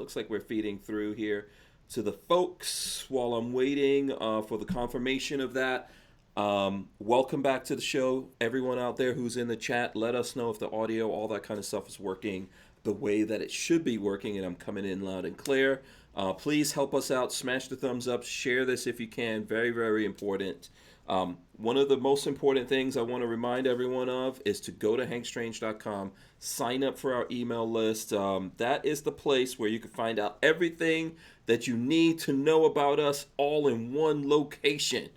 looks like we're feeding through here to the folks while I'm waiting for the confirmation of that. Welcome back to the show, everyone out there who's in the chat. Let us know if the audio, all that kind of stuff is working the way that it should be working, and I'm coming in loud and clear. Please help us out. Smash the thumbs up. Share this if you can. Very, very important. One of the most important things I want to remind everyone of is to go to hankstrange.com, sign up for our email list. That is the place where you can find out everything that you need to know about us all in one location.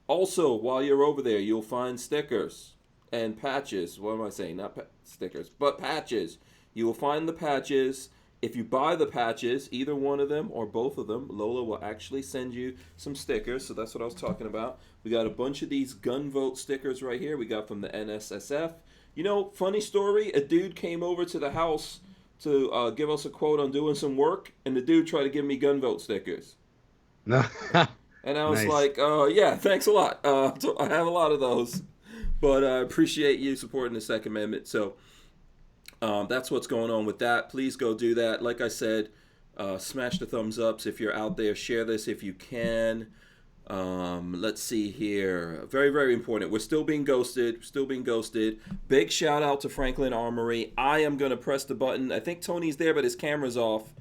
Also, while you're over there, you'll find stickers and patches. What am I saying? Not stickers, but patches. You will find the patches. If you buy the patches, either one of them or both of them, Lola will actually send you some stickers. So that's what I was talking about. We got a bunch of these gun vote stickers right here. We got from the NSSF. You know, funny story, a dude came over to the house to give us a quote on doing some work, and the dude tried to give me gun vote stickers. No. And I was Nice. like, yeah, thanks a lot. I have a lot of those. But I appreciate you supporting the Second Amendment. So that's what's going on with that. Please go do that. Like I said, smash the thumbs ups if you're out there. Share this if you can. Let's see here. Very, very important. We're still being ghosted. Still being ghosted. Big shout out to Franklin Armory. I am going to press the button. I think Tony's there, but his camera's off.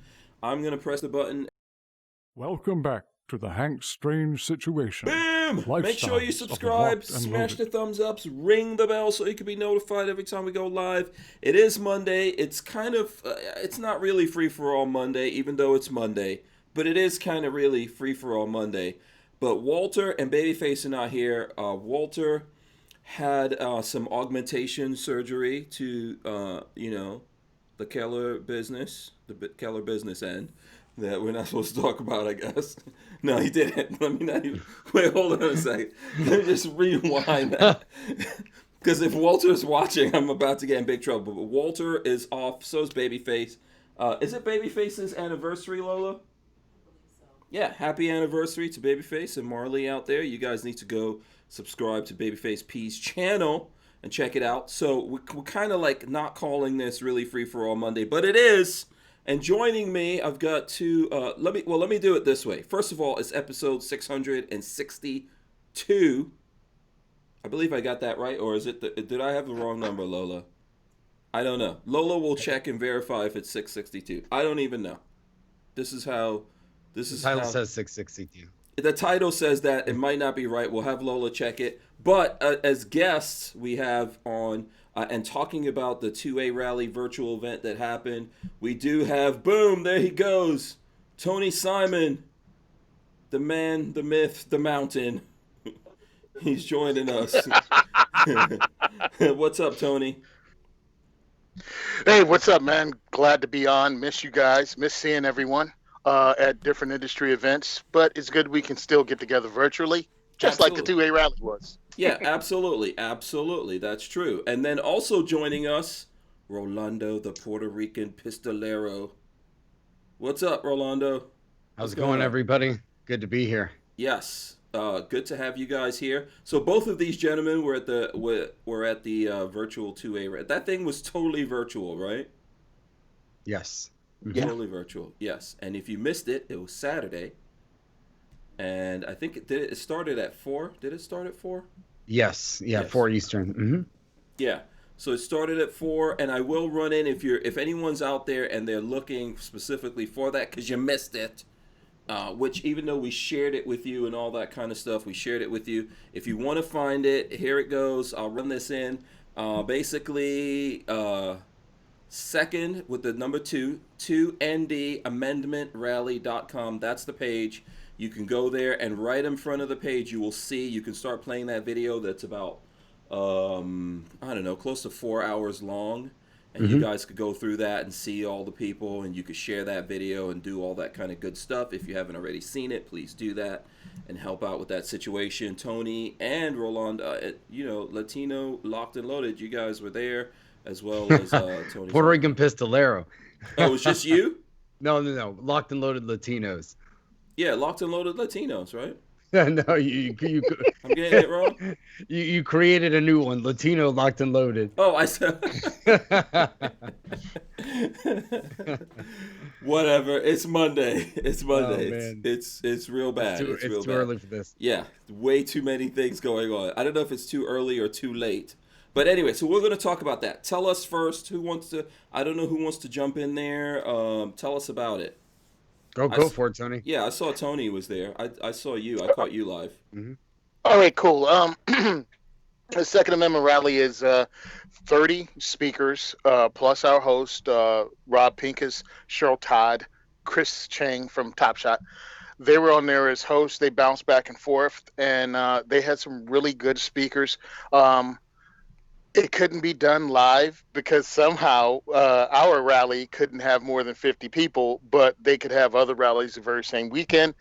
I'm going to press the button. Welcome back to the Hank Strange Situation. Boom! Make sure you Lifestyles of the subscribe, Locked and smash the Loaded. thumbs ups, ring the bell so you can be notified every time we go live. It is Monday. It's kind of, it's not really free for all Monday, even though it's Monday, but it is kind of really free for all Monday. But Walter and Babyface are not here. Walter had some augmentation surgery to, the Keller business, Keller business end. That we're not supposed to talk about, I guess. No, he didn't. Let me not even... Wait, hold on a second. Let me just rewind that. Because if Walter's watching, I'm about to get in big trouble. But Walter is off, so is Babyface. Is it Babyface's anniversary, Lola? Yeah, happy anniversary to Babyface and Marley out there. You guys need to go subscribe to Babyface P's channel and check it out. So we're kind of like not calling this really free for all Monday, but it is. And joining me, I've got two. Let me do it this way. First of all, it's episode 662. I believe I got that right, or is it? Did I have the wrong number, Lola? I don't know. Lola will check and verify if it's 662. I don't even know. This is how. The title says 662. The title says that. It might not be right. We'll have Lola check it. But as guests, we have on. And talking about the 2A Rally virtual event that happened, we do have, boom, there he goes, Tony Simon, the man, the myth, the mountain. He's joining us. What's up, Tony? Hey, what's up, man? Glad to be on. Miss you guys. Miss seeing everyone at different industry events. But it's good we can still get together virtually, just like the 2A Rally was. Yeah, absolutely. Absolutely. That's true. And then also joining us, Rolando, the Puerto Rican pistolero. What's up, Rolando? How's it going, everybody? Good to be here. Yes. Good to have you guys here. So both of these gentlemen were at the virtual 2A. That thing was totally virtual, right? Yes. Yeah. Totally virtual. Yes. And if you missed it, it was Saturday. And I think it started at 4. Did it start at 4? Yes. Yeah, yes. 4 Eastern. Mm-hmm. Yeah. So it started at 4, and I will run in if anyone's out there and they're looking specifically for that because you missed it. Which even though we shared it with you and all that kind of stuff, we shared it with you. If you want to find it, here it goes. I'll run this in. Basically, second with the number 2ndamendmentrally.com. That's the page. You can go there, and right in front of the page, you will see, you can start playing that video that's about, close to 4 hours long. And you guys could go through that and see all the people, and you could share that video and do all that kind of good stuff. If you haven't already seen it, please do that and help out with that situation. Tony and Rolando, Latino Locked and Loaded, you guys were there, as well as Tony. Puerto Rican pistolero. Oh, it was just you? No. Locked and Loaded Latinos. Yeah, Locked and Loaded Latinos, right? No, I'm getting it wrong. you created a new one, Latino Locked and Loaded. Oh, I said. Whatever. It's Monday. It's Monday. Oh, man. It's real bad. It's real too bad. early for this. Yeah, way too many things going on. I don't know if it's too early or too late. But anyway, so we're going to talk about that. Tell us first who wants to. I don't know who wants to jump in there. Tell us about it. Go for it, Tony. Yeah, I saw Tony was there. I saw you. I caught you live. Mm-hmm. All right, cool. The Second Amendment rally is 30 speakers, plus our host, Rob Pincus, Cheryl Todd, Chris Chang from Top Shot. They were on there as hosts. They bounced back and forth, and they had some really good speakers. It couldn't be done live because somehow our rally couldn't have more than 50 people, but they could have other rallies the very same weekend.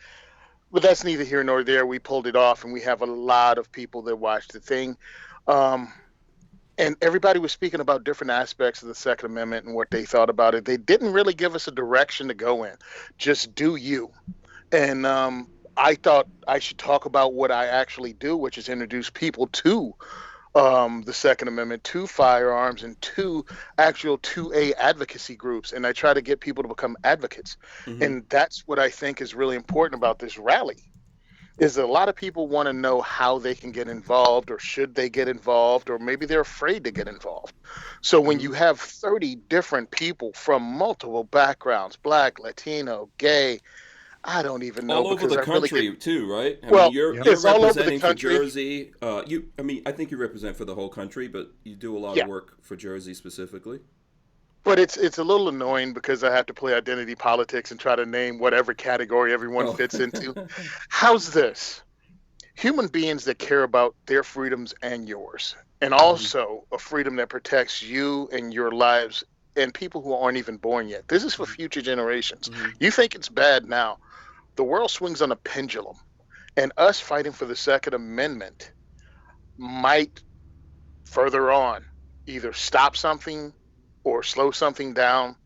But that's neither here nor there. We pulled it off, and we have a lot of people that watched the thing. And everybody was speaking about different aspects of the Second Amendment and what they thought about it. They didn't really give us a direction to go in. Just do you. And I thought I should talk about what I actually do, which is introduce people to the Second Amendment, to firearms, and to actual 2A advocacy groups. And I try to get people to become advocates. Mm-hmm. And that's what I think is really important about this rally, is that a lot of people want to know how they can get involved, or should they get involved, or maybe they're afraid to get involved. So when you have 30 different people from multiple backgrounds, Black, Latino, gay, I don't even know. All over the country, really too, right? You're representing all over the country. For Jersey. I think you represent for the whole country, but you do a lot of work for Jersey specifically. But it's a little annoying because I have to play identity politics and try to name whatever category everyone fits into. How's this? Human beings that care about their freedoms and yours, and also a freedom that protects you and your lives and people who aren't even born yet. This is for future generations. Mm-hmm. You think it's bad now. The world swings on a pendulum, and us fighting for the Second Amendment might further on either stop something or slow something down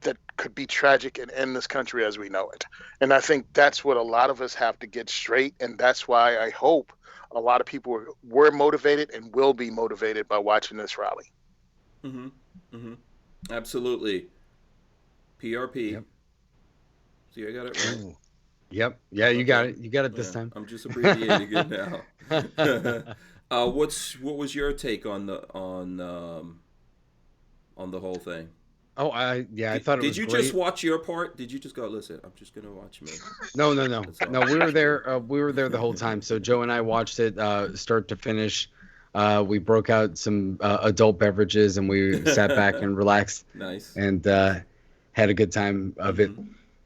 that could be tragic and end this country as we know it. And I think that's what a lot of us have to get straight, and that's why I hope a lot of people were motivated and will be motivated by watching this rally. Mm-hmm. Mm-hmm. Absolutely. PRP. Yep. See, I got it right. Ooh. Yep. Yeah, you got it. You got it this time. I'm just abbreviating it now. What was your take on the whole thing? Oh, I thought it was Did you great. just watch your part? Did you just go, listen, I'm just going to watch me? No. No, we were there. We were there the whole time. So Joe and I watched it start to finish. We broke out some adult beverages and we sat back and relaxed. Nice. And had a good time of it.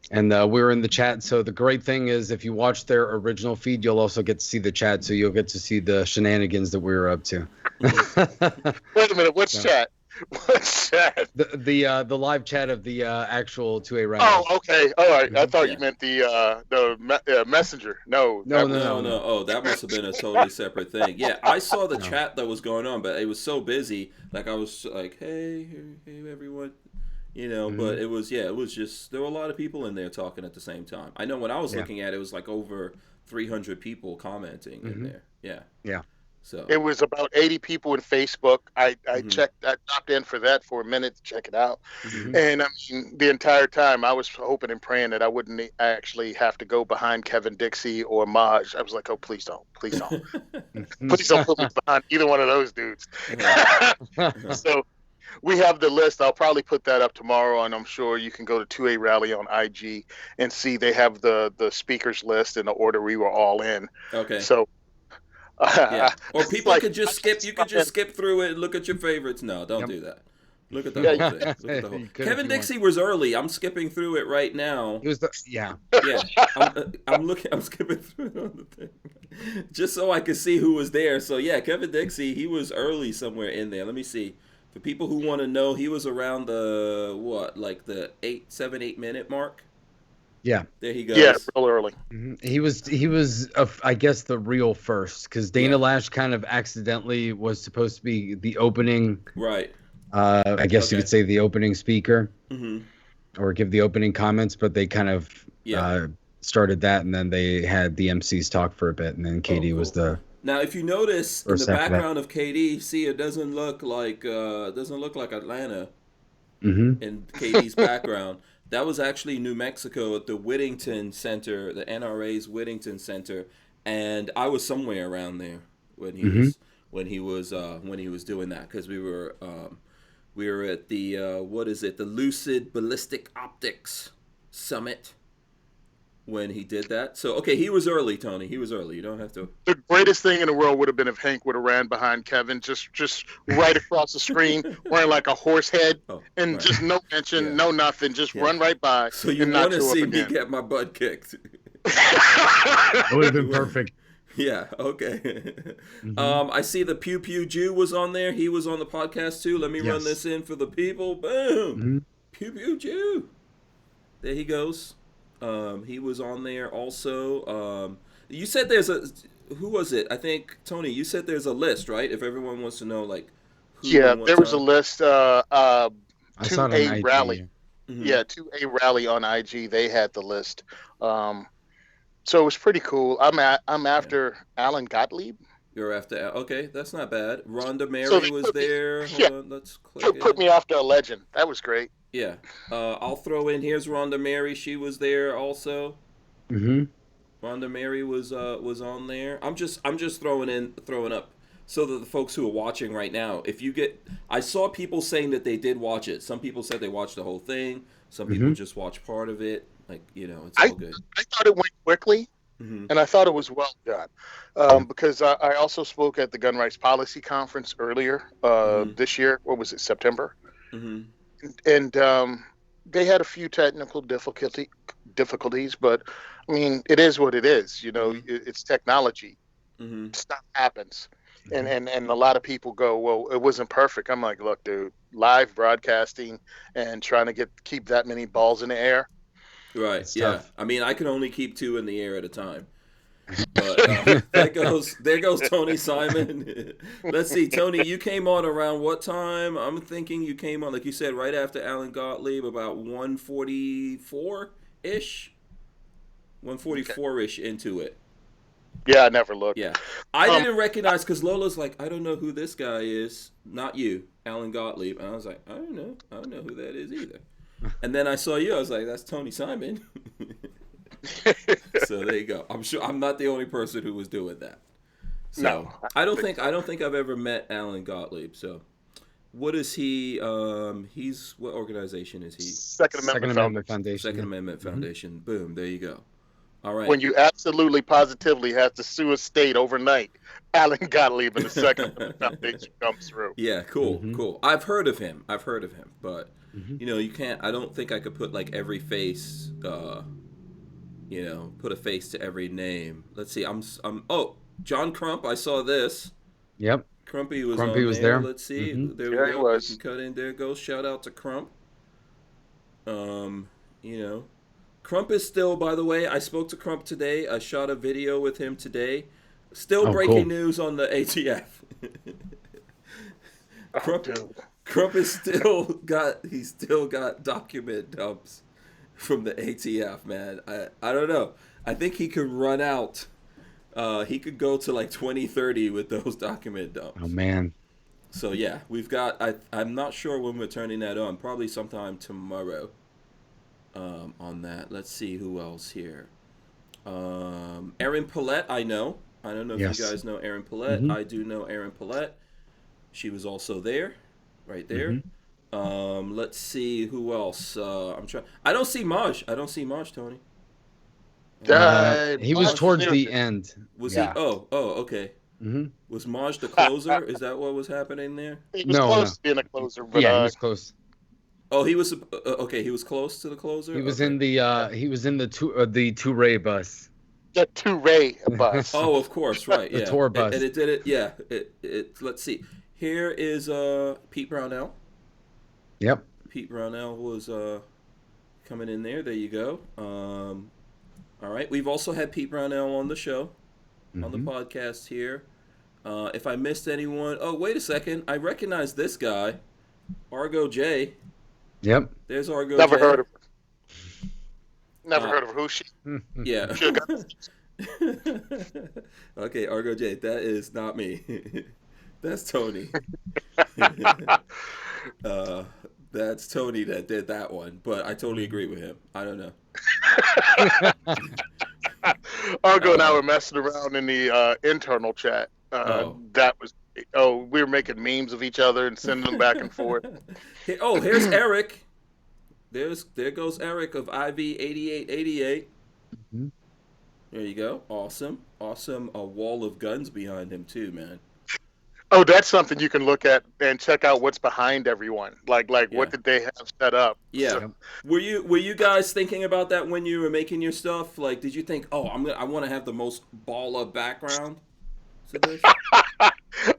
And we were in the chat. So the great thing is if you watch their original feed, you'll also get to see the chat. So you'll get to see the shenanigans that we were up to. Wait a minute. What's chat? What's chat? The live chat of the actual 2A round. Oh, okay. All right. I thought you meant the messenger. No. No. Oh, that must have been a totally separate thing. Yeah, I saw the chat that was going on, but it was so busy. Like I was like, hey everyone. But it was just, there were a lot of people in there talking at the same time. I know when I was looking at it, it was like over 300 people commenting in there. Yeah. Yeah. So it was about 80 people in Facebook. I checked, I dropped in for that for a minute to check it out. Mm-hmm. And I mean, the entire time I was hoping and praying that I wouldn't actually have to go behind Kevin Dixie or Maj. I was like, oh, please don't. Please don't. Please don't put me behind either one of those dudes. So we have the list. I'll probably put that up tomorrow, and I'm sure you can go to 2A Rally on IG and see they have the speakers list in the order we were all in. Okay. So, or people could just skip. You could just skip through it and look at your favorites. No, don't do that. Look at the whole thing. Look at the whole. Kevin Dixie was early. I'm skipping through it right now. It was Yeah. I'm skipping through it on the thing, just so I could see who was there. So yeah, Kevin Dixie, he was early somewhere in there. Let me see. For people who want to know, he was around the 8 minute mark. Yeah. There he goes. Yeah, real early. Mm-hmm. He was I guess the real first, because Dana Lash kind of accidentally was supposed to be the opening. Right. I guess you could say the opening speaker, or give the opening comments, but they kind of started that, and then they had the MCs talk for a bit, and then KD was the. Now, if you notice in the First after that. background of KD, see it doesn't look like Atlanta Mm-hmm. in KD's background. That was actually New Mexico at the Whittington Center, the NRA's Whittington Center, and I was somewhere around there when he was doing that, because we were at the the Lucid Ballistic Optics Summit when he did that. So okay, he was early, Tony. He was early. You don't have to. The greatest thing in the world would have been if Hank would have ran behind Kevin, just right across the screen, wearing like a horse head, and right. just no mention, no nothing, just run right by. So you want to see me get my butt kicked? It would have been perfect. Yeah. Okay. I see the Pew Pew Jew was on there. He was on the podcast too. Let me run this in for the people. Boom. Pew Pew Jew. There he goes. He was on there also. You said there's a. Who was it? I think Tony. You said there's a list, right? If everyone wants to know, like. Who There was a list. I saw it on 2A IG. rally. Yeah, 2A rally on IG. They had the list. So it was pretty cool. I'm after Alan Gottlieb. You're after. Okay, that's not bad. Rhonda Mary was there. Hold on, let's click. Put me after a legend. That was great. Yeah. I'll throw in. Here's Rhonda Mary. She was there also. Rhonda Mary was on there. I'm just throwing up so that the folks who are watching right now, if you get, I saw people saying that they did watch it. Some people said they watched the whole thing. Some people just watched part of it. Like, it's all good. I thought it went quickly, and I thought it was well done, because I also spoke at the Gun Rights Policy Conference earlier this year. What was it, September? And they had a few technical difficulties, but I mean, it is what it is. It's technology. Stuff happens, and a lot of people go, "Well, it wasn't perfect." I'm like, "Look, dude, live broadcasting and trying to keep that many balls in the air." Right. Yeah. Tough. I mean, I can only keep 2 in the air at a time. But there goes Tony Simon. Let's see, Tony, you came on around what time? I'm thinking you came on, like you said, right after Alan Gottlieb, about 144-ish? 144-ish into it. Yeah, I never looked. Yeah. I didn't recognize, because Lola's like, I don't know who this guy is. Not you, Alan Gottlieb. And I was like, I don't know who that is either. And then I saw you. I was like, that's Tony Simon. So there you go. I'm sure I'm not the only person who was doing that. So no, I don't think I've ever met Alan Gottlieb. So what is he? He's, what organization is he? Second Amendment Foundation. Second Amendment Foundation. Boom. There you go. All right. When you absolutely positively have to sue a state overnight, Alan Gottlieb and the Second Amendment Foundation comes through. Yeah. Cool. Cool. I've heard of him, but you can't. I don't think I could put like every face. Put a face to every name. Let's see. Oh, John Crump. I saw this. Yep. Crumpy was there. Let's see. There we go. He was. You can cut in. There goes. Shout out to Crump. Crump is still, by the way, I spoke to Crump today. I shot a video with him today. Still breaking news on the ATF. Crump is still got document dumps from the ATF, man. I don't know. I think he could run out. He could go to like 2030 with those document dumps. Oh man. So yeah, we've got. I'm not sure when we're turning that on. Probably sometime tomorrow. On that, let's see who else here. Erin Paulette, I know. I don't know if you guys know Erin Paulette. I do know Erin Paulette. She was also there, right there. Let's see who else. I'm trying. I don't see Maj, Tony. He was towards the end. Was he? Oh, okay. Was Maj the closer? Is that what was happening there? He was close to being a closer, but he was close. Oh, he was okay. He was close to the closer. He was in the the two-ray bus. The two-ray bus. Oh, of course, right. Yeah. The tour bus. And it did it. Yeah. It. Let's see. Here is Pete Brownell. Yep. Pete Brownell was coming in there. There you go. All right. We've also had Pete Brownell on the show, on the podcast here. If I missed anyone, oh wait a second, I recognize this guy, Argo J. Yep. There's Argo. Never heard of him. Never heard of who she. Yeah. Should've Okay, Argo J, that is not me. That's Tony. That's Tony that did that one, but I totally agree with him. I don't know. Argo and I were messing around in the internal chat. That was we were making memes of each other and sending them back and forth. Here's Eric. There goes Eric of IV8888. Mhm. There you go. Awesome. A wall of guns behind him too, man. Oh, that's something you can look at and check out what's behind everyone. Like what did they have set up? Yeah. So, Were you guys thinking about that when you were making your stuff? Like, did you think, I want to have the most baller background to this?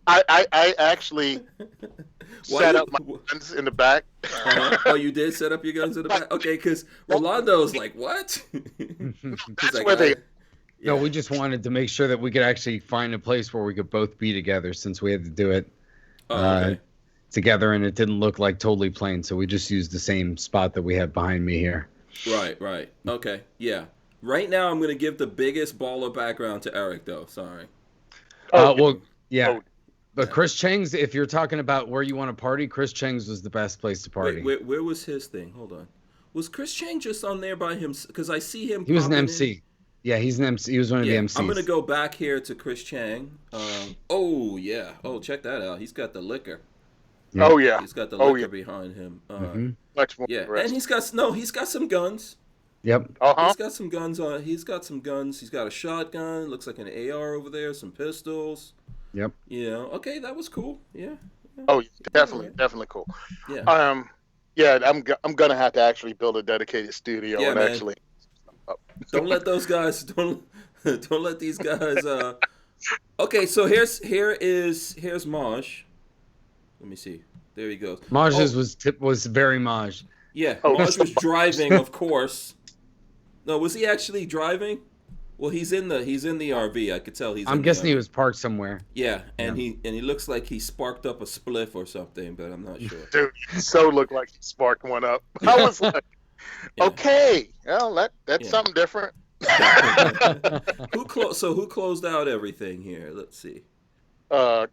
I actually set up my guns in the back. Oh, you did set up your guns in the back? Okay, because Rolando's like, what? That's like, where they. No, we just wanted to make sure that we could actually find a place where we could both be together, since we had to do it together, and it didn't look like totally plain. So we just used the same spot that we have behind me here. Right. Okay, yeah. Right now, I'm going to give the biggest baller background to Eric, though. Sorry. But Yeah. Chris Cheng's, if you're talking about where you want to party, Chris Cheng's was the best place to party. Wait, where was his thing? Hold on. Was Chris Cheng just on there by him? Because I see him. He was an popping MC. in. Yeah, he's an MC. He was one of the MCs. I'm gonna go back here to Chris Cheng. Oh yeah. Oh, check that out. He's got the liquor. Yeah. Oh yeah. He's got the liquor behind him. Much more. Yeah, than the rest. and he's got some guns. Yep. Uh-huh. He's got some guns on. He's got some guns. He's got a shotgun. Looks like an AR over there. Some pistols. Yep. Okay, that was cool. Yeah. Oh, definitely cool. Yeah. I'm gonna have to actually build a dedicated studio and man. actually. Don't let those guys. Don't let these guys. Okay, so here's Maj. Let me see. There he goes. Maj's was very Maj. Yeah, Maj was driving, of course. No, was he actually driving? Well, he's in the RV. I could tell he's. I'm guessing he was parked somewhere. Yeah, and he looks like he sparked up a spliff or something, but I'm not sure. Dude, he so looked like he sparked one up. I was like, okay, well, that's something different. Who closed out everything here? Let's see.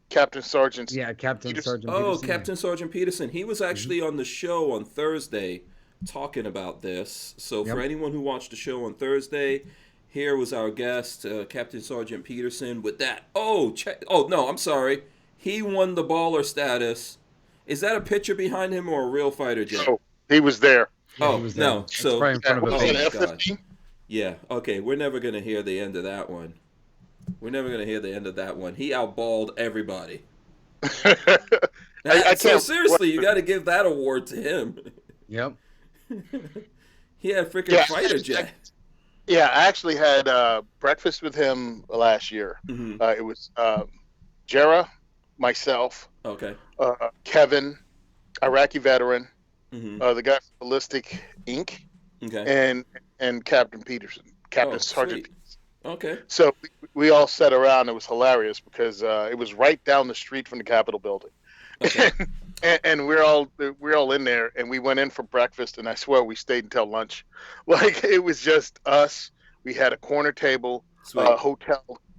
Captain Sergeant. Yeah, Captain Peterson. Sergeant. Oh, Peterson. Captain Sergeant Peterson. He was actually on the show on Thursday talking about this. So for anyone who watched the show on Thursday, here was our guest, Captain Sergeant Peterson, with that. Oh, no, I'm sorry. He won the baller status. Is that a picture behind him or a real fighter jet? Oh, he was there. Oh, He was no. there. So, It's right in front of a Was base. it my God. F-15? Yeah, okay. We're never going to hear the end of that one. He outballed everybody. I So can't. seriously, you got to give that award to him. Yep. He had a freaking fighter jet. Yeah, I actually had breakfast with him last year. Mm-hmm. It was Jera, myself, Okay. Kevin, Iraqi veteran, Mm-hmm. the guy from Ballistic Inc., Okay. and Captain Peterson, Captain Sergeant. Sweet. Okay. So we all sat around. It was hilarious because it was right down the street from the Capitol building. Okay. And we're all in there, and we went in for breakfast, and I swear we stayed until lunch. Like, it was just us. We had a corner table, Sweet.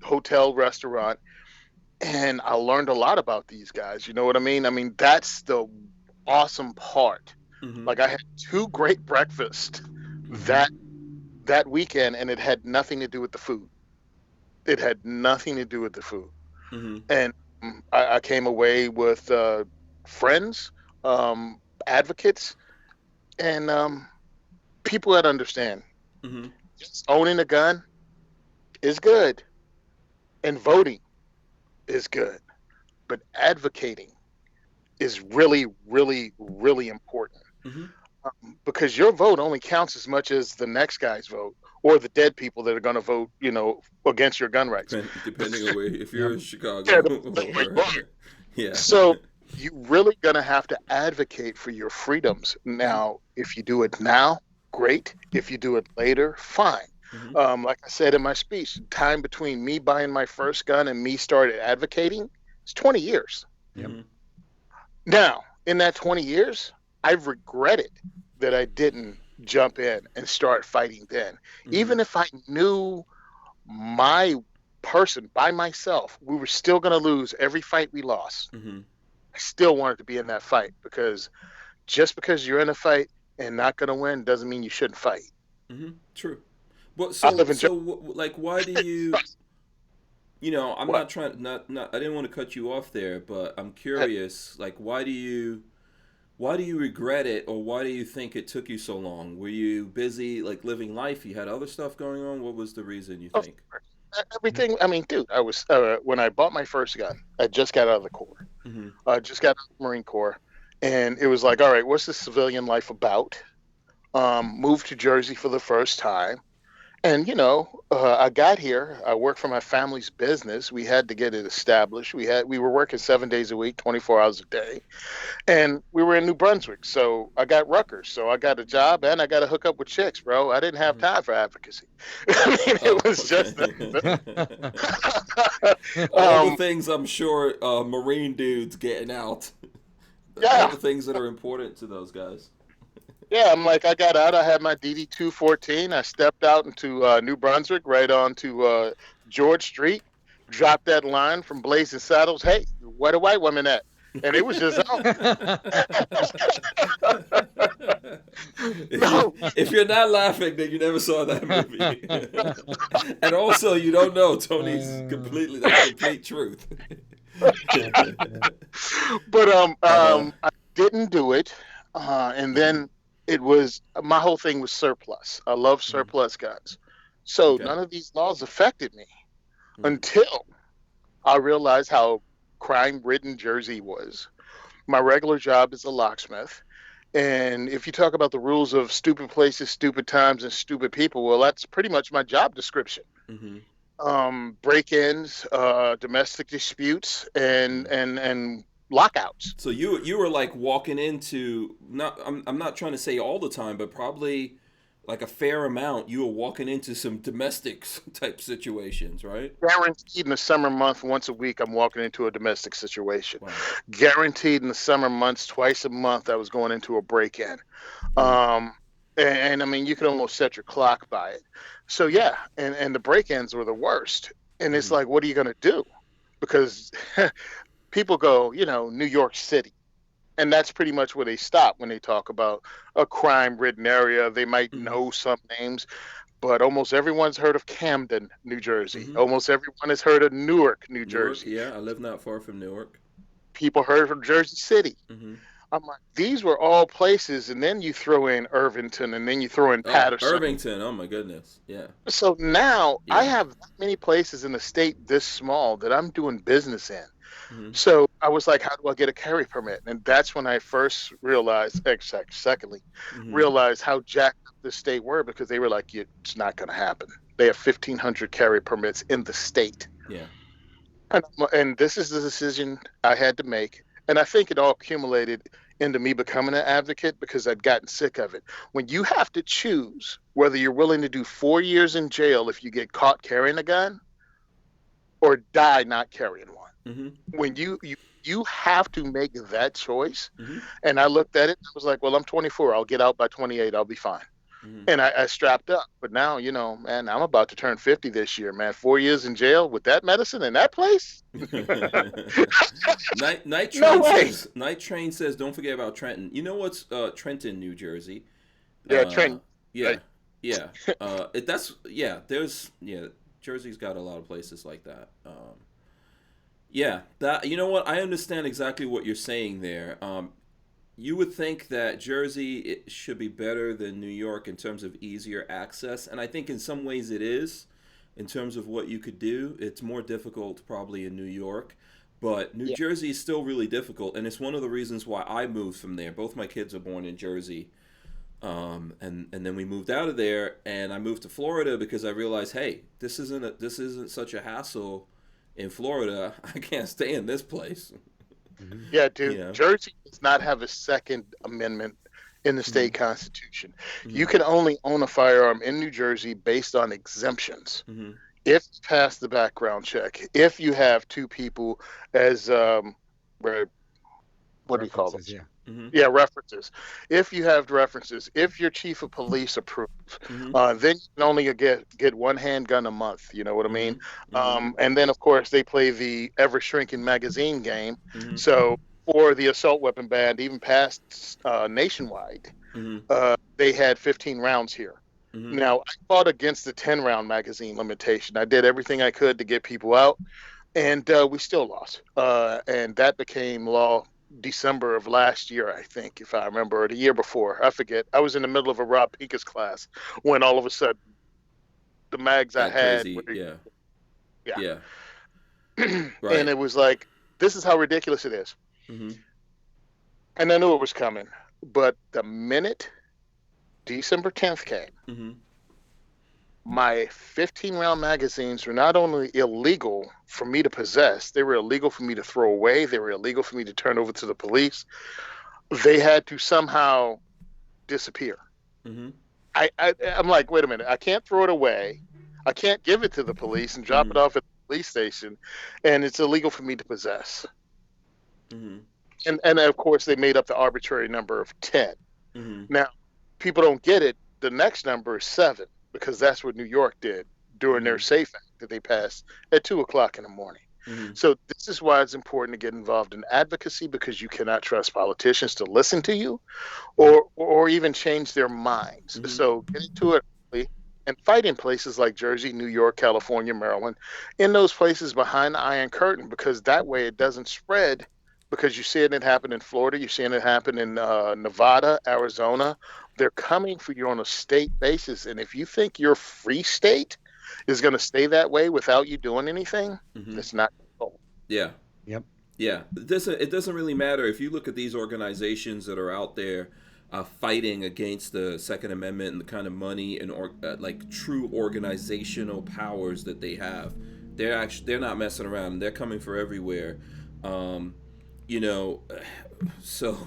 hotel restaurant, and I learned a lot about these guys. You know what I mean? I mean, that's the awesome part. Mm-hmm. Like, I had 2 great breakfasts that weekend, and it had nothing to do with the food. It had nothing to do with the food. Mm-hmm. And I came away with friends, advocates, and people that understand. Mm-hmm. Just owning a gun is good, and voting is good, but advocating is really, really, really important. Mm-hmm. Because your vote only counts as much as the next guy's vote, or the dead people that are going to vote, against your gun rights. Depending on if you're in Chicago. Yeah. So you're really going to have to advocate for your freedoms. Now, if you do it now, great. If you do it later, fine. Mm-hmm. Like I said in my speech, the time between me buying my first gun and me started advocating is 20 years. Mm-hmm. Now, in that 20 years, I've regretted that I didn't jump in and start fighting then. Mm-hmm. Even if I knew my person by myself, we were still going to lose every fight we lost. Mm-hmm. I still wanted to be in that fight, because just because you're in a fight and not going to win doesn't mean you shouldn't fight. Mm-hmm. True. But I live in like, why do you? You know, I'm What? not trying not. I didn't want to cut you off there, but I'm curious. Like, why do you? Why do you regret it, or why do you think it took you so long? Were you busy, like, living life? You had other stuff going on. What was the reason, you think? Everything. I mean, dude, I was when I bought my first gun, I just got out of the Corps. Mm-hmm. Just got out of the Marine Corps, and it was like, all right, what's the civilian life about? Moved to Jersey for the first time. And, I got here. I worked for my family's business. We had to get it established. We were working 7 days a week, 24 hours a day. And we were in New Brunswick. So I got Rutgers. So I got a job and I got to hook up with chicks, bro. I didn't have time for advocacy. I mean, it was just all the things I'm sure Marine dudes getting out. Yeah. All the things that are important to those guys. Yeah, I'm like, I got out. I had my DD-214. I stepped out into New Brunswick, right onto George Street, dropped that line from Blazing Saddles. Hey, where the white women at? And it was just If you're not laughing, then you never saw that movie. And also, you don't know Tony's the complete truth. But I didn't do it, and then. It was, my whole thing was surplus. I love surplus guns. So none of these laws affected me until I realized how crime-ridden Jersey was. My regular job is a locksmith. And if you talk about the rules of stupid places, stupid times, and stupid people, well, that's pretty much my job description. Mm-hmm. Break-ins, domestic disputes, and lockouts. So you were like walking into, I'm not trying to say all the time, but probably like a fair amount. You were walking into some domestic type situations, right? Guaranteed in the summer month, once a week, I'm walking into a domestic situation. Wow. Guaranteed in the summer months, twice a month, I was going into a break-in. And I mean, you can almost set your clock by it. So yeah, and the break-ins were the worst. And it's like, what are you going to do? Because people go, New York City. And that's pretty much where they stop when they talk about a crime-ridden area. They might know some names, but almost everyone's heard of Camden, New Jersey. Almost everyone has heard of Newark, New Jersey. Yeah, I live not far from Newark. People heard of Jersey City. I'm like, these were all places, and then you throw in Irvington, and then you throw in Patterson. Irvington, oh my goodness, yeah. So now I have that many places in the state this small that I'm doing business in. So I was like, how do I get a carry permit? And that's when I first realized, realized how jacked up the state were, because they were like, it's not going to happen. They have 1,500 carry permits in the state. Yeah. And this is the decision I had to make. And I think it all accumulated into me becoming an advocate, because I'd gotten sick of it. When you have to choose whether you're willing to do 4 years in jail if you get caught carrying a gun, or die not carrying one. When you have to make that choice. And I looked at it and I was like, well, I'm 24. I'll get out by 28. I'll be fine. And I strapped up. But now, man, I'm about to turn 50 this year, man. 4 years in jail with that medicine in that place? Night Train says, don't forget about Trenton. You know what's Trenton, New Jersey? Yeah, Trenton. Yeah, right. Yeah. Jersey's got a lot of places like that. Yeah, that, you know what? I understand exactly what you're saying there. You would think that Jersey should be better than New York in terms of easier access, and I think in some ways it is. In terms of what you could do, it's more difficult probably in New York, but New Jersey is still really difficult, and it's one of the reasons why I moved from there. Both my kids are born in Jersey, and then we moved out of there, and I moved to Florida because I realized, hey, this isn't such a hassle. In Florida, I can't stay in this place. Yeah, dude. Jersey does not have a Second Amendment in the state constitution. You can only own a firearm in New Jersey based on exemptions. If you pass the background check, if you have two people as what do you call them? Yeah, references. If you have references, if your chief of police approves, then you can only get one handgun a month. You know what I mean? And then, of course, they play the ever shrinking magazine game. So for the assault weapon ban, even passed nationwide, they had 15 rounds here. Now, I fought against the 10-round magazine limitation. I did everything I could to get people out, and we still lost. And that became law December of last year, I think, if I remember, or the year before. I forget. I was in the middle of a Rob Pincus class when all of a sudden the mags I Got had, crazy. Yeah. yeah. Right. And it was like, this is how ridiculous it is. And I knew it was coming. But the minute December 10th came, my 15-round magazines were not only illegal for me to possess, they were illegal for me to throw away, they were illegal for me to turn over to the police. They had to somehow disappear. I'm like, wait a minute, I can't throw it away, I can't give it to the police and drop it off at the police station, and it's illegal for me to possess. And of course they made up the arbitrary number of 10. Now, people don't get it, the next number is 7, because that's what New York did during their SAFE Act that they passed at 2:00 in the morning. So this is why it's important to get involved in advocacy, because you cannot trust politicians to listen to you or even change their minds. So get into it early and fight in places like Jersey, New York, California, Maryland, in those places behind the Iron Curtain, because that way it doesn't spread, because you're seeing it happen in Florida, you're seeing it happen in Nevada, Arizona. They're coming for you on a state basis. And if you think your free state is going to stay that way without you doing anything, it's not cool. Yeah. Yeah. It doesn't really matter. If you look at these organizations that are out there fighting against the Second Amendment and the kind of money and like true organizational powers that they have, they're not messing around. They're coming for everywhere. So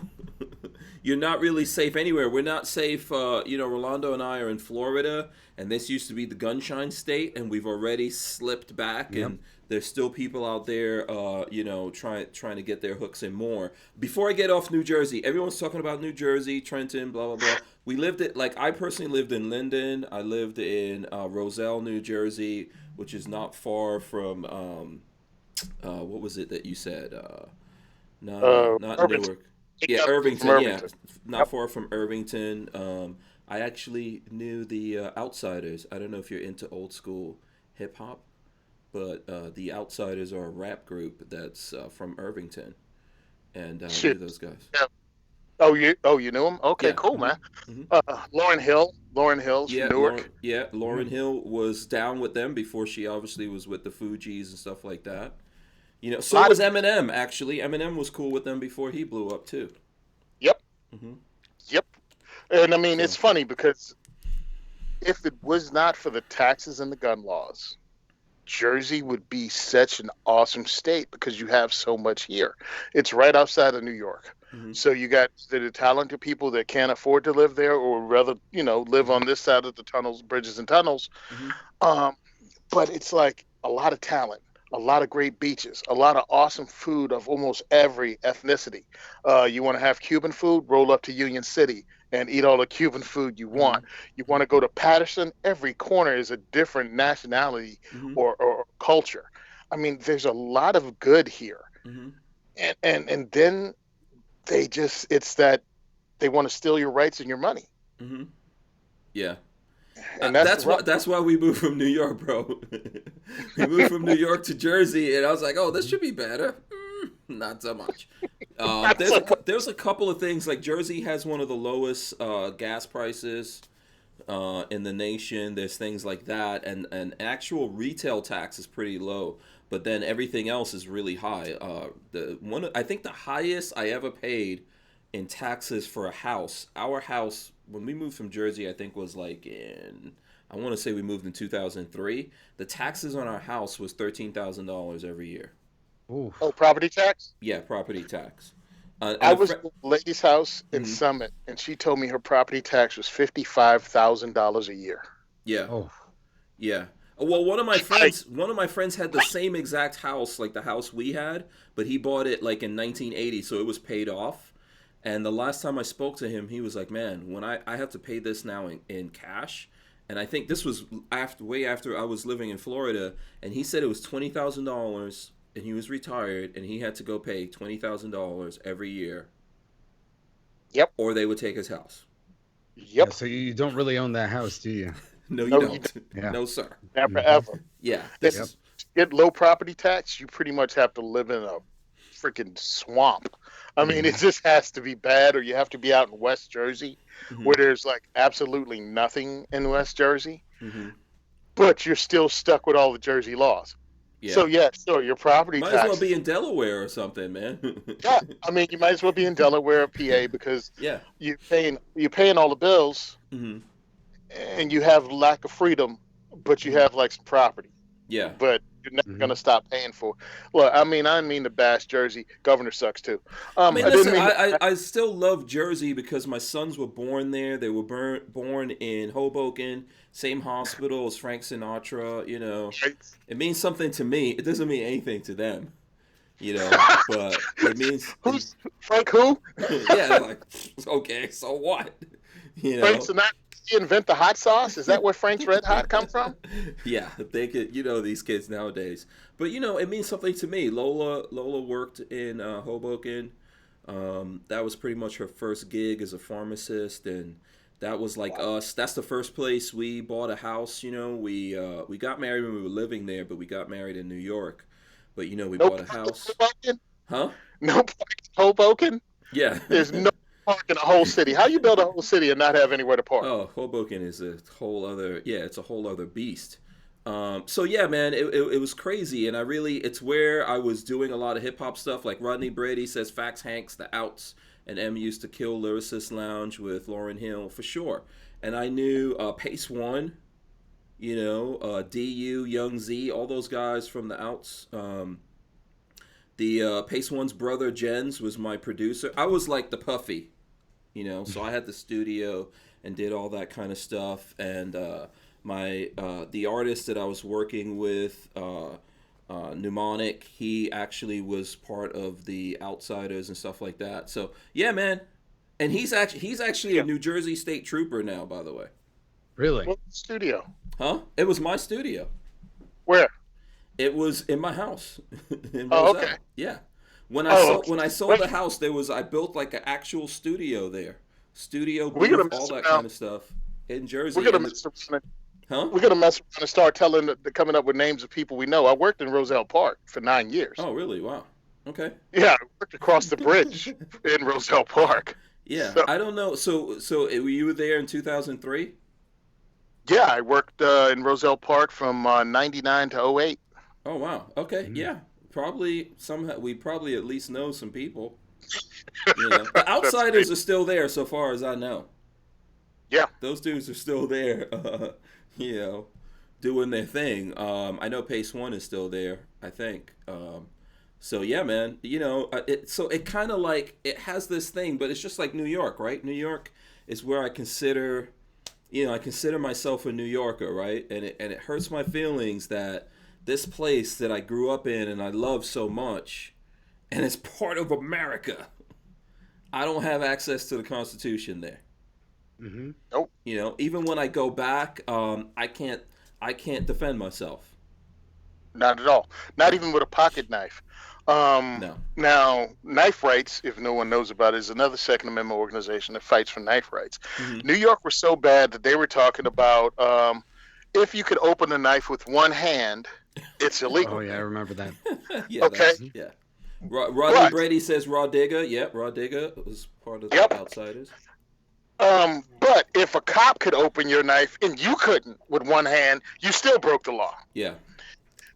you're not really safe anywhere. We're not safe. Rolando and I are in Florida, and this used to be the gunshine state, and we've already slipped back, and there's still people out there, trying to get their hooks in more. Before I get off New Jersey, everyone's talking about New Jersey, Trenton, blah, blah, blah. I personally lived in Linden. I lived in Roselle, New Jersey, which is not far from, what was it that you said? Not Newark. Yeah, Irvington. Yeah, not far from Irvington. I actually knew the Outsiders. I don't know if you're into old school hip hop, but the Outsiders are a rap group that's from Irvington, and I knew those guys. Yeah. Oh, you knew him? Okay, cool, man. Lauryn Hill's from Newark. Lauryn Hill was down with them before she obviously was with the Fugees and stuff like that. So was Eminem, actually. Eminem was cool with them before he blew up, too. Yep. Yep. And, I mean, it's funny because if it was not for the taxes and the gun laws, Jersey would be such an awesome state because you have so much here. It's right outside of New York. So you got the talented people that can't afford to live there or rather, live on this side of the tunnels, bridges and tunnels. But it's like a lot of talent. A lot of great beaches, a lot of awesome food of almost every ethnicity. You want to have Cuban food, roll up to Union City and eat all the Cuban food you want. You want to go to Patterson, every corner is a different nationality or culture. I mean, there's a lot of good here. And then it's that they want to steal your rights and your money. Yeah. And that's why we moved from New York, bro. We moved from New York to Jersey, and I was like, "Oh, this should be better." Not so much. There's a couple of things. Like Jersey has one of the lowest gas prices in the nation. There's things like that, and actual retail tax is pretty low. But then everything else is really high. I think the highest I ever paid in taxes for a house. Our house, when we moved from Jersey, I think was like I want to say we moved in 2003. The taxes on our house was $13,000 every year. Ooh. Oh, property tax? Yeah, property tax. I was at a lady's house in Summit, and she told me her property tax was $55,000 a year. Yeah. Oh. Yeah. Well, one of my friends had the same exact house, like the house we had, but he bought it like in 1980, so it was paid off. And the last time I spoke to him, he was like, "Man, when I have to pay this now in cash." And I think this was way after I was living in Florida, and he said it was $20,000, and he was retired, and he had to go pay $20,000 every year. Yep. Or they would take his house. Yep. Yeah, so you don't really own that house, do you? No, you No, don't. you Yeah. No, sir. Never ever. Yeah. If This is, to get low property tax, you pretty much have to live in a freaking swamp. I mean, it just has to be bad, or you have to be out in West Jersey, where there's like absolutely nothing in West Jersey, but you're still stuck with all the Jersey laws. yeah. So yeah, sure, your property Might tax. as well be in Delaware or something, man. Yeah, I mean, you might as well be in Delaware or PA because Yeah. you're paying all the bills, hmm and you have lack of freedom, but you have like some property. Yeah. But you're never gonna stop paying for it. Well, I mean, I didn't mean to bash Jersey. Governor sucks too. I mean, I didn't listen, mean to- I still love Jersey because my sons were born there. They were born in Hoboken, same hospital as Frank Sinatra. You know, it means something to me. It doesn't mean anything to them, you know, but it means Who's Frank? Who? yeah. Like, okay, so what? You know, Frank Sinatra? Did he invent the hot sauce? Is that where Frank's Red Hot come from? yeah, they could, you know, these kids nowadays. But you know, it means something to me. Lola worked in Hoboken. That was pretty much her first gig as a pharmacist, and that was like us. That's the first place we bought a house. You know, we got married when we were living there, but we got married in New York. But you know, we bought a house. Hoboken? Huh? No park in Hoboken? Yeah. There's no park in the whole city. How you build a whole city and not have anywhere to park? Oh, Hoboken is a whole other, yeah, it's a whole other beast. So yeah, man, it was crazy, and it's where I was doing a lot of hip hop stuff. Like Rodney Brady says, Fax Hanks, the Outs, and M used to kill Lyricist Lounge with Lauryn Hill for sure. And I knew Pace One, you know, DU, Young Z, all those guys from the Outs. The Pace One's brother Jens was my producer. I was like the Puffy, you know, so I had the studio and did all that kind of stuff. And the artist that I was working with, Mnemonic, he actually was part of the Outsiders and stuff like that. So yeah, man, and he's actually a New Jersey State Trooper now, by the way. Really? What studio? Huh? It was my studio. Where? It was in my house. In Oh, Roselle. okay. Yeah. When I Okay. sold the house, I built like an actual studio there. Studio We're gonna booth, all mess that around. kind of stuff in Jersey. We're gonna And mess around. huh? We're gonna mess around and start coming up with names of people we know. I worked in Roselle Park for 9 years. Oh, really? Wow. Okay. Yeah, I worked across the bridge in Roselle Park. Yeah. So- I don't know. So were you there in 2003? Yeah, I worked in Roselle Park from 99 to 08. Oh, wow. Okay. Yeah. Probably somehow we probably at least know some people. You know, the Outsiders are still there, so far as I know. Yeah. Those dudes are still there, you know, doing their thing. I know Pace One is still there, I think. So yeah, man, you know, it kind of like it has this thing, but it's just like New York, right? New York is where I consider myself a New Yorker, right? And it hurts my feelings that this place that I grew up in and I love so much, and it's part of America, I don't have access to the Constitution there. Mm-hmm. Nope. You know, even when I go back, I can't defend myself. Not at all. Not even with a pocket knife. No. Now, Knife Rights, if no one knows about it, is another Second Amendment organization that fights for knife rights. Mhm. New York was so bad that they were talking about if you could open a knife with one hand, it's illegal. Oh yeah, I remember that. Yeah. Okay. Yeah. Rodney But- Brady says Raw Digger. Yep, Raw Digger was part of the Yep. Outsiders. But if a cop could open your knife and you couldn't with one hand, you still broke the law. Yeah.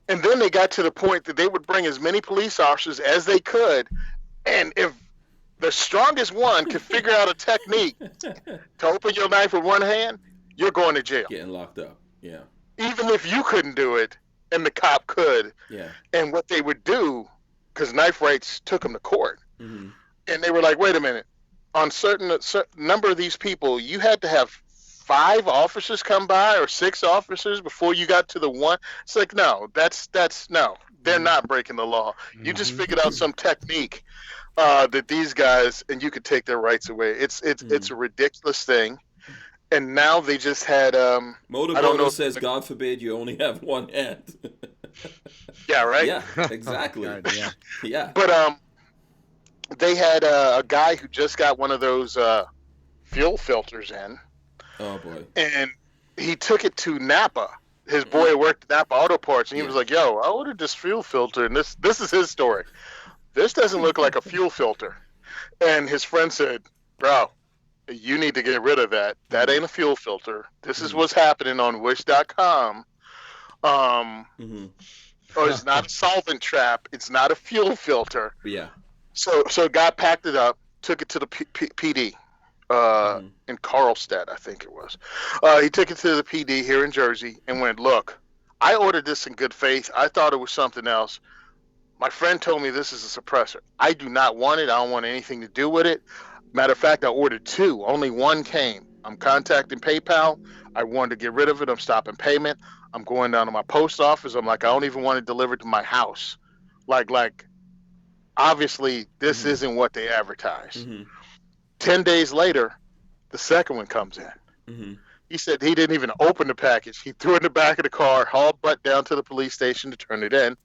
And then they got to the point that they would bring as many police officers as they could, and if the strongest one could figure out a technique to open your knife with one hand, you're going to jail. Getting locked up. Yeah. Even if you couldn't do it and the cop could. Yeah. And what they would do, because Knife Rights took them to court, hmm and they were like, wait a minute, on certain number of these people, you had to have 5 officers come by or 6 officers before you got to the one. It's like, no, that's no, they're not breaking the law. You just figured out some technique. that these guys, and you could take their rights away. It's a ridiculous thing. And now they just had I don't know. Motorboater says, God forbid you only have one hand. Yeah, right. Yeah, exactly. Oh, God, yeah. Yeah. But they had a guy who just got one of those fuel filters in, Oh boy. and he took it to Napa. His boy worked at Napa Auto Parts, and he was like, "Yo, I ordered this fuel filter," and this is his story. This doesn't look like a fuel filter. And his friend said, "Bro, you need to get rid of that. That ain't a fuel filter. This is what's happening on Wish.com. Or it's not a solvent trap. It's not a fuel filter." Yeah. So guy packed it up, took it to the PD in Carlstadt, I think it was. He took it to the PD here in Jersey and went, "Look, I ordered this in good faith. I thought it was something else. My friend told me this is a suppressor. I do not want it. I don't want anything to do with it. Matter of fact, I ordered two. Only one came. I'm contacting PayPal. I wanted to get rid of it. I'm stopping payment. I'm going down to my post office. I'm like, I don't even want it delivered to my house. Like, obviously, this isn't what they advertise." 10 days later, the second one comes in. He said he didn't even open the package. He threw it in the back of the car, hauled butt down to the police station to turn it in.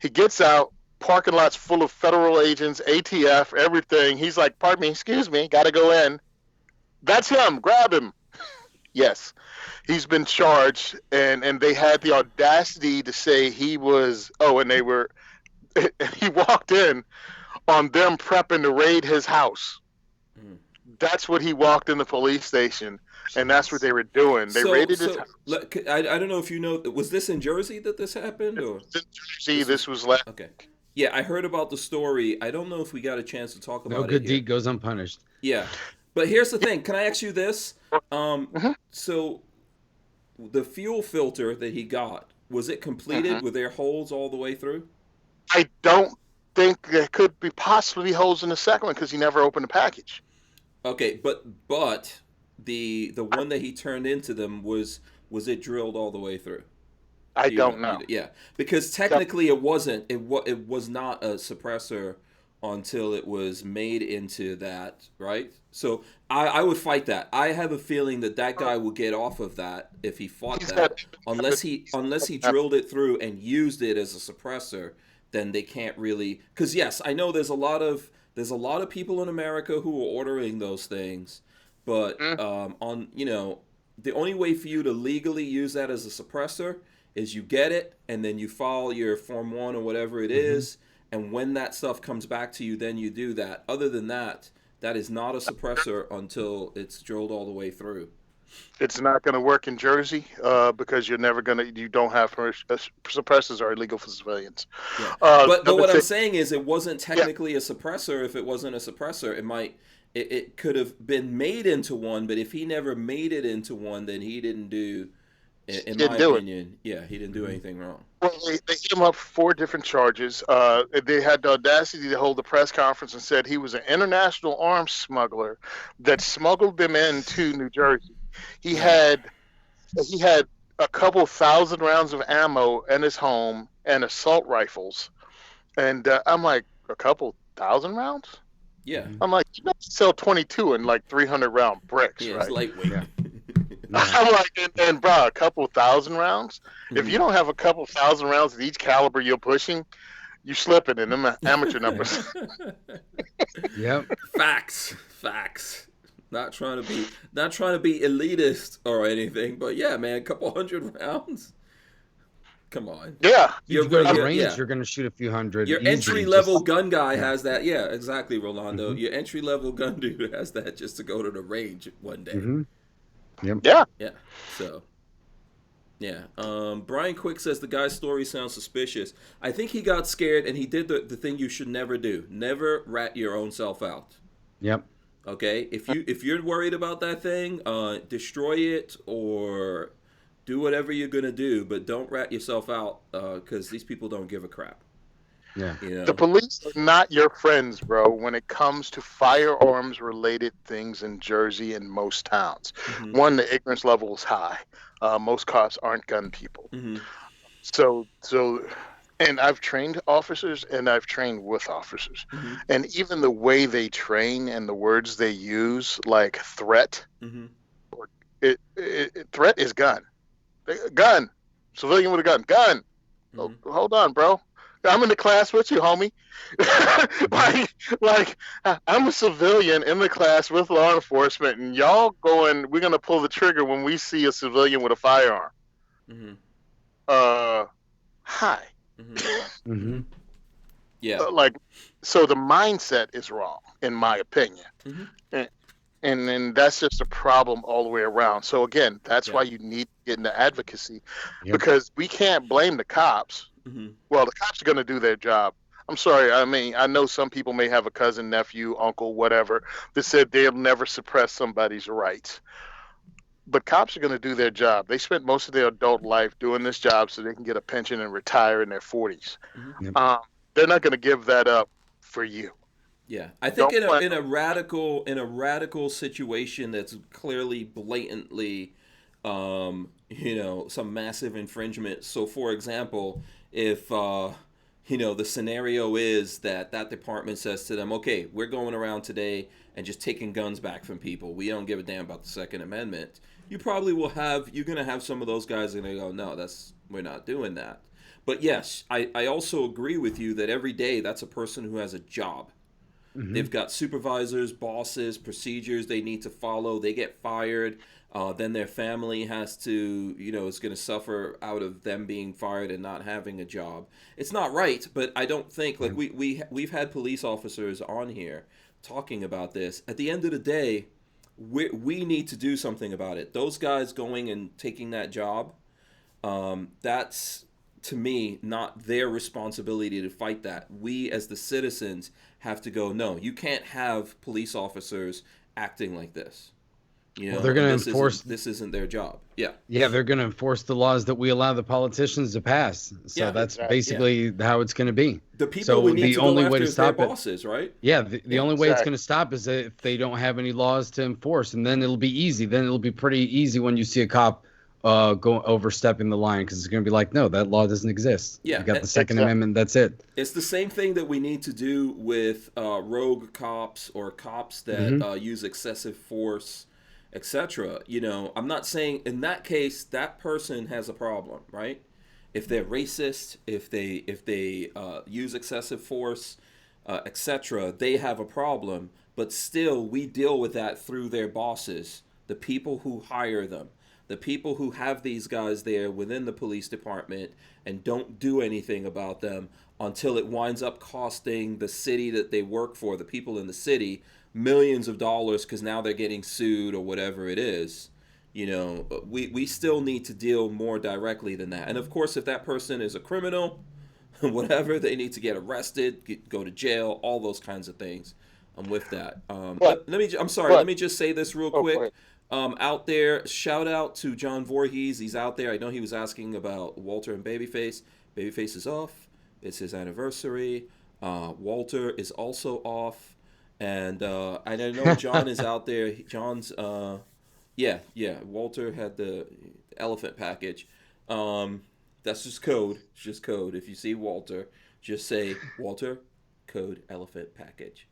He gets out, parking lot's full of federal agents, ATF, everything. He's like, "Pardon me, excuse me, got to go in." That's him. Grab him. Yes. He's been charged, and they had the audacity to say he was, and he walked in on them prepping to raid his house. That's what he walked in the police station, and that's what they were doing. They raided his house. I don't know if you know, was this in Jersey that this happened? Or? In Jersey, this was last. Okay. Yeah, I heard about the story. I don't know if we got a chance to talk about it. No good deed goes unpunished. Yeah. But here's the thing. Can I ask you this? So the fuel filter that he got, was it completed? Were there holes all the way through? I don't think there could be possibly holes in the second one because he never opened the package. Okay, but the one that he turned into them, was it drilled all the way through? I don't know. Yeah, because technically it wasn't. It was not a suppressor until it was made into that, right? So I would fight that. I have a feeling that guy will get off of that if he fought that, unless he drilled it through and used it as a suppressor. Then they can't really, because yes, I know there's a lot of people in America who are ordering those things, but the only way for you to legally use that as a suppressor is you get it and then you file your Form 1 or whatever it is, and when that stuff comes back to you, then you do that. Other than that, that is not a suppressor until it's drilled all the way through. It's not going to work in Jersey because you don't have suppressors are illegal for civilians. Yeah. But what I'm saying is it wasn't technically a suppressor. If it wasn't a suppressor, it could have been made into one, but if he never made it into one, then he didn't do, in my opinion, he didn't do anything wrong. Well, they hit him up for 4 different charges. They had the audacity to hold a press conference and said he was an international arms smuggler that smuggled them into New Jersey. He had a couple thousand rounds of ammo in his home and assault rifles, and I'm like, a couple thousand rounds? Yeah. I'm like, you don't sell 22 in like 300 round bricks, yeah, right? It's lightweight. Yeah. I'm like, and bro, a couple thousand rounds? If you don't have a couple thousand rounds at each caliber you're pushing, you're slipping in them amateur numbers. Yep. Facts. Not trying to be elitist or anything, but yeah, man, a couple hundred rounds. Come on. Yeah. You go to the range, you're going to shoot a few hundred. Your entry-level gun guy has that. Yeah, exactly, Rolando. Your entry-level gun dude has that just to go to the range one day. Yep. Yeah. Yeah. So, yeah. Brian Quick says the guy's story sounds suspicious. I think he got scared and he did the thing you should never do. Never rat your own self out. Yep. Okay? If you're worried about that thing, destroy it or do whatever you're going to do, but don't rat yourself out because these people don't give a crap. Yeah. You know? The police are not your friends, bro, when it comes to firearms-related things in Jersey and most towns. One, the ignorance level is high. Most cops aren't gun people. So And I've trained officers and I've trained with officers. Mm-hmm. And even the way they train and the words they use, like threat, Mm-hmm. or threat is gun. Gun. Civilian with a gun. Gun. Oh, Mm-hmm. hold on, bro. I'm in the class with you, homie. like, I'm a civilian in the class with law enforcement, and y'all we're gonna pull the trigger when we see a civilian with a firearm. Mm-hmm. Hi. Mm-hmm. Mm-hmm. Yeah. So the mindset is wrong, in my opinion. Mm-hmm. And then that's just a problem all the way around. So again, that's Yeah. why you need to get into advocacy, Yep. because we can't blame the cops. Mm-hmm. Well, the cops are going to do their job. I'm sorry. I mean, I know some people may have a cousin, nephew, uncle, whatever, that said they'll never suppress somebody's rights. But cops are going to do their job. They spent most of their adult life doing this job so they can get a pension and retire in their 40s. Mm-hmm. Yep. They're not going to give that up for you. Yeah, I think Don't in a radical situation that's clearly blatantly, some massive infringement. So, for example, if the scenario is that department says to them, "Okay, we're going around today and just taking guns back from people. We don't give a damn about the Second Amendment." You're gonna have some of those guys that are gonna go, "No, we're not doing that." But yes, I also agree with you that every day that's a person who has a job. Mm-hmm. They've got supervisors, bosses, procedures they need to follow. They get fired. Then their family has to, is going to suffer out of them being fired and not having a job. It's not right, but I don't think, like, we've had police officers on here talking about this. At the end of the day, we need to do something about it. Those guys going and taking that job, that's, to me, not their responsibility to fight that. We as the citizens have to go, no, you can't have police officers acting like this. Well, they're going to enforce. This isn't their job. Yeah. Yeah, they're going to enforce the laws that we allow the politicians to pass. So Yeah, that's exactly. basically how it's going to be. The people So we need the to only go way after to is their stop it. bosses, right? Yeah, the only way it's exactly. going to stop is if they don't have any laws to enforce, and then it'll be easy. Then it'll be pretty easy when you see a cop go overstepping the line, because it's going to be like, no, that law doesn't exist. Yeah, You got the Second exactly. Amendment. That's it. It's the same thing that we need to do with rogue cops or cops that use excessive force, etc. I'm not saying in that case that person has a problem, right? If they're racist, if they use excessive force, etc., they have a problem. But still, we deal with that through their bosses, the people who hire them, the people who have these guys there within the police department and don't do anything about them until it winds up costing the city that they work for, the people in the city, millions of dollars because now they're getting sued or whatever it is. We still need to deal more directly than that. And of course, if that person is a criminal, whatever, they need to get arrested, go to jail, all those kinds of things. I'm with that. Let me just say this real quick. Out there, shout out to John Voorhees. He's out there. I know he was asking about Walter and Babyface. Babyface is off. It's his anniversary. Walter is also off. And I know John is out there. John's, Walter had the elephant package. That's just code. It's just code. If you see Walter, just say, Walter, code elephant package.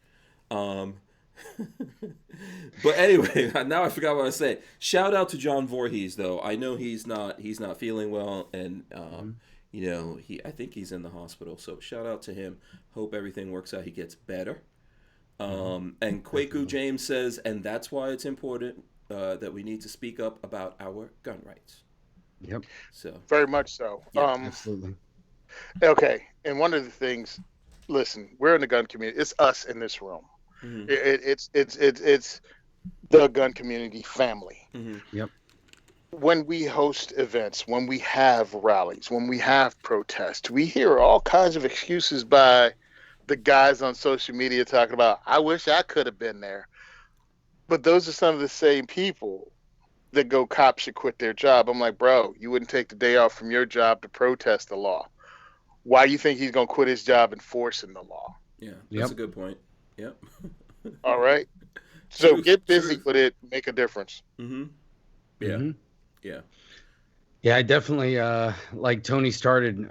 But anyway, now I forgot what I was saying. Shout out to John Voorhees, though. I know he's not feeling well, and I think he's in the hospital. So shout out to him. Hope everything works out. He gets better. And Kwaku James says, and that's why it's important that we need to speak up about our gun rights. Yep. So Very much so. Yeah, absolutely. Okay, and one of the things, listen, we're in the gun community. It's us in this room. Mm-hmm. It's the gun community family. Mm-hmm. Yep. When we host events, when we have rallies, when we have protests, we hear all kinds of excuses by the guys on social media talking about, I wish I could have been there. But those are some of the same people that go, cops should quit their job. I'm like, bro, you wouldn't take the day off from your job to protest the law. Why do you think he's going to quit his job enforcing the law? Yeah, that's a good point. Yep. All right. So Truth, get busy with it. Make a difference. Mm-hmm. Yeah. Mm-hmm. Yeah. Yeah, I definitely, like Tony started,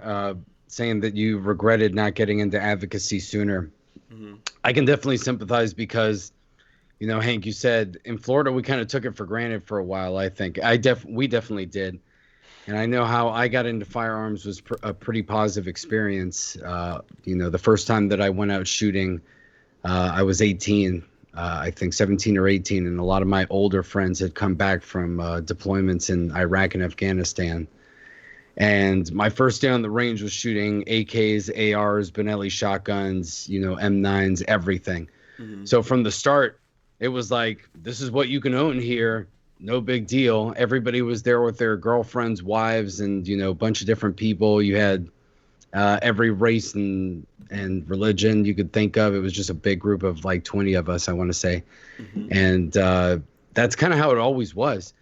saying that you regretted not getting into advocacy sooner. I can definitely sympathize because, Hank, you said in Florida we kind of took it for granted for a while. I think we definitely did, and I know how I got into firearms was a pretty positive experience. The first time that I went out shooting, I was 18, I think 17 or 18, and a lot of my older friends had come back from deployments in Iraq and Afghanistan. And my first day on the range was shooting AKs, ARs, Benelli shotguns, M9s, everything. So from the start, it was like, this is what you can own here. No big deal. Everybody was there with their girlfriends, wives, and, a bunch of different people. You had every race and religion you could think of. It was just a big group of like 20 of us, I want to say. And that's kind of how it always was.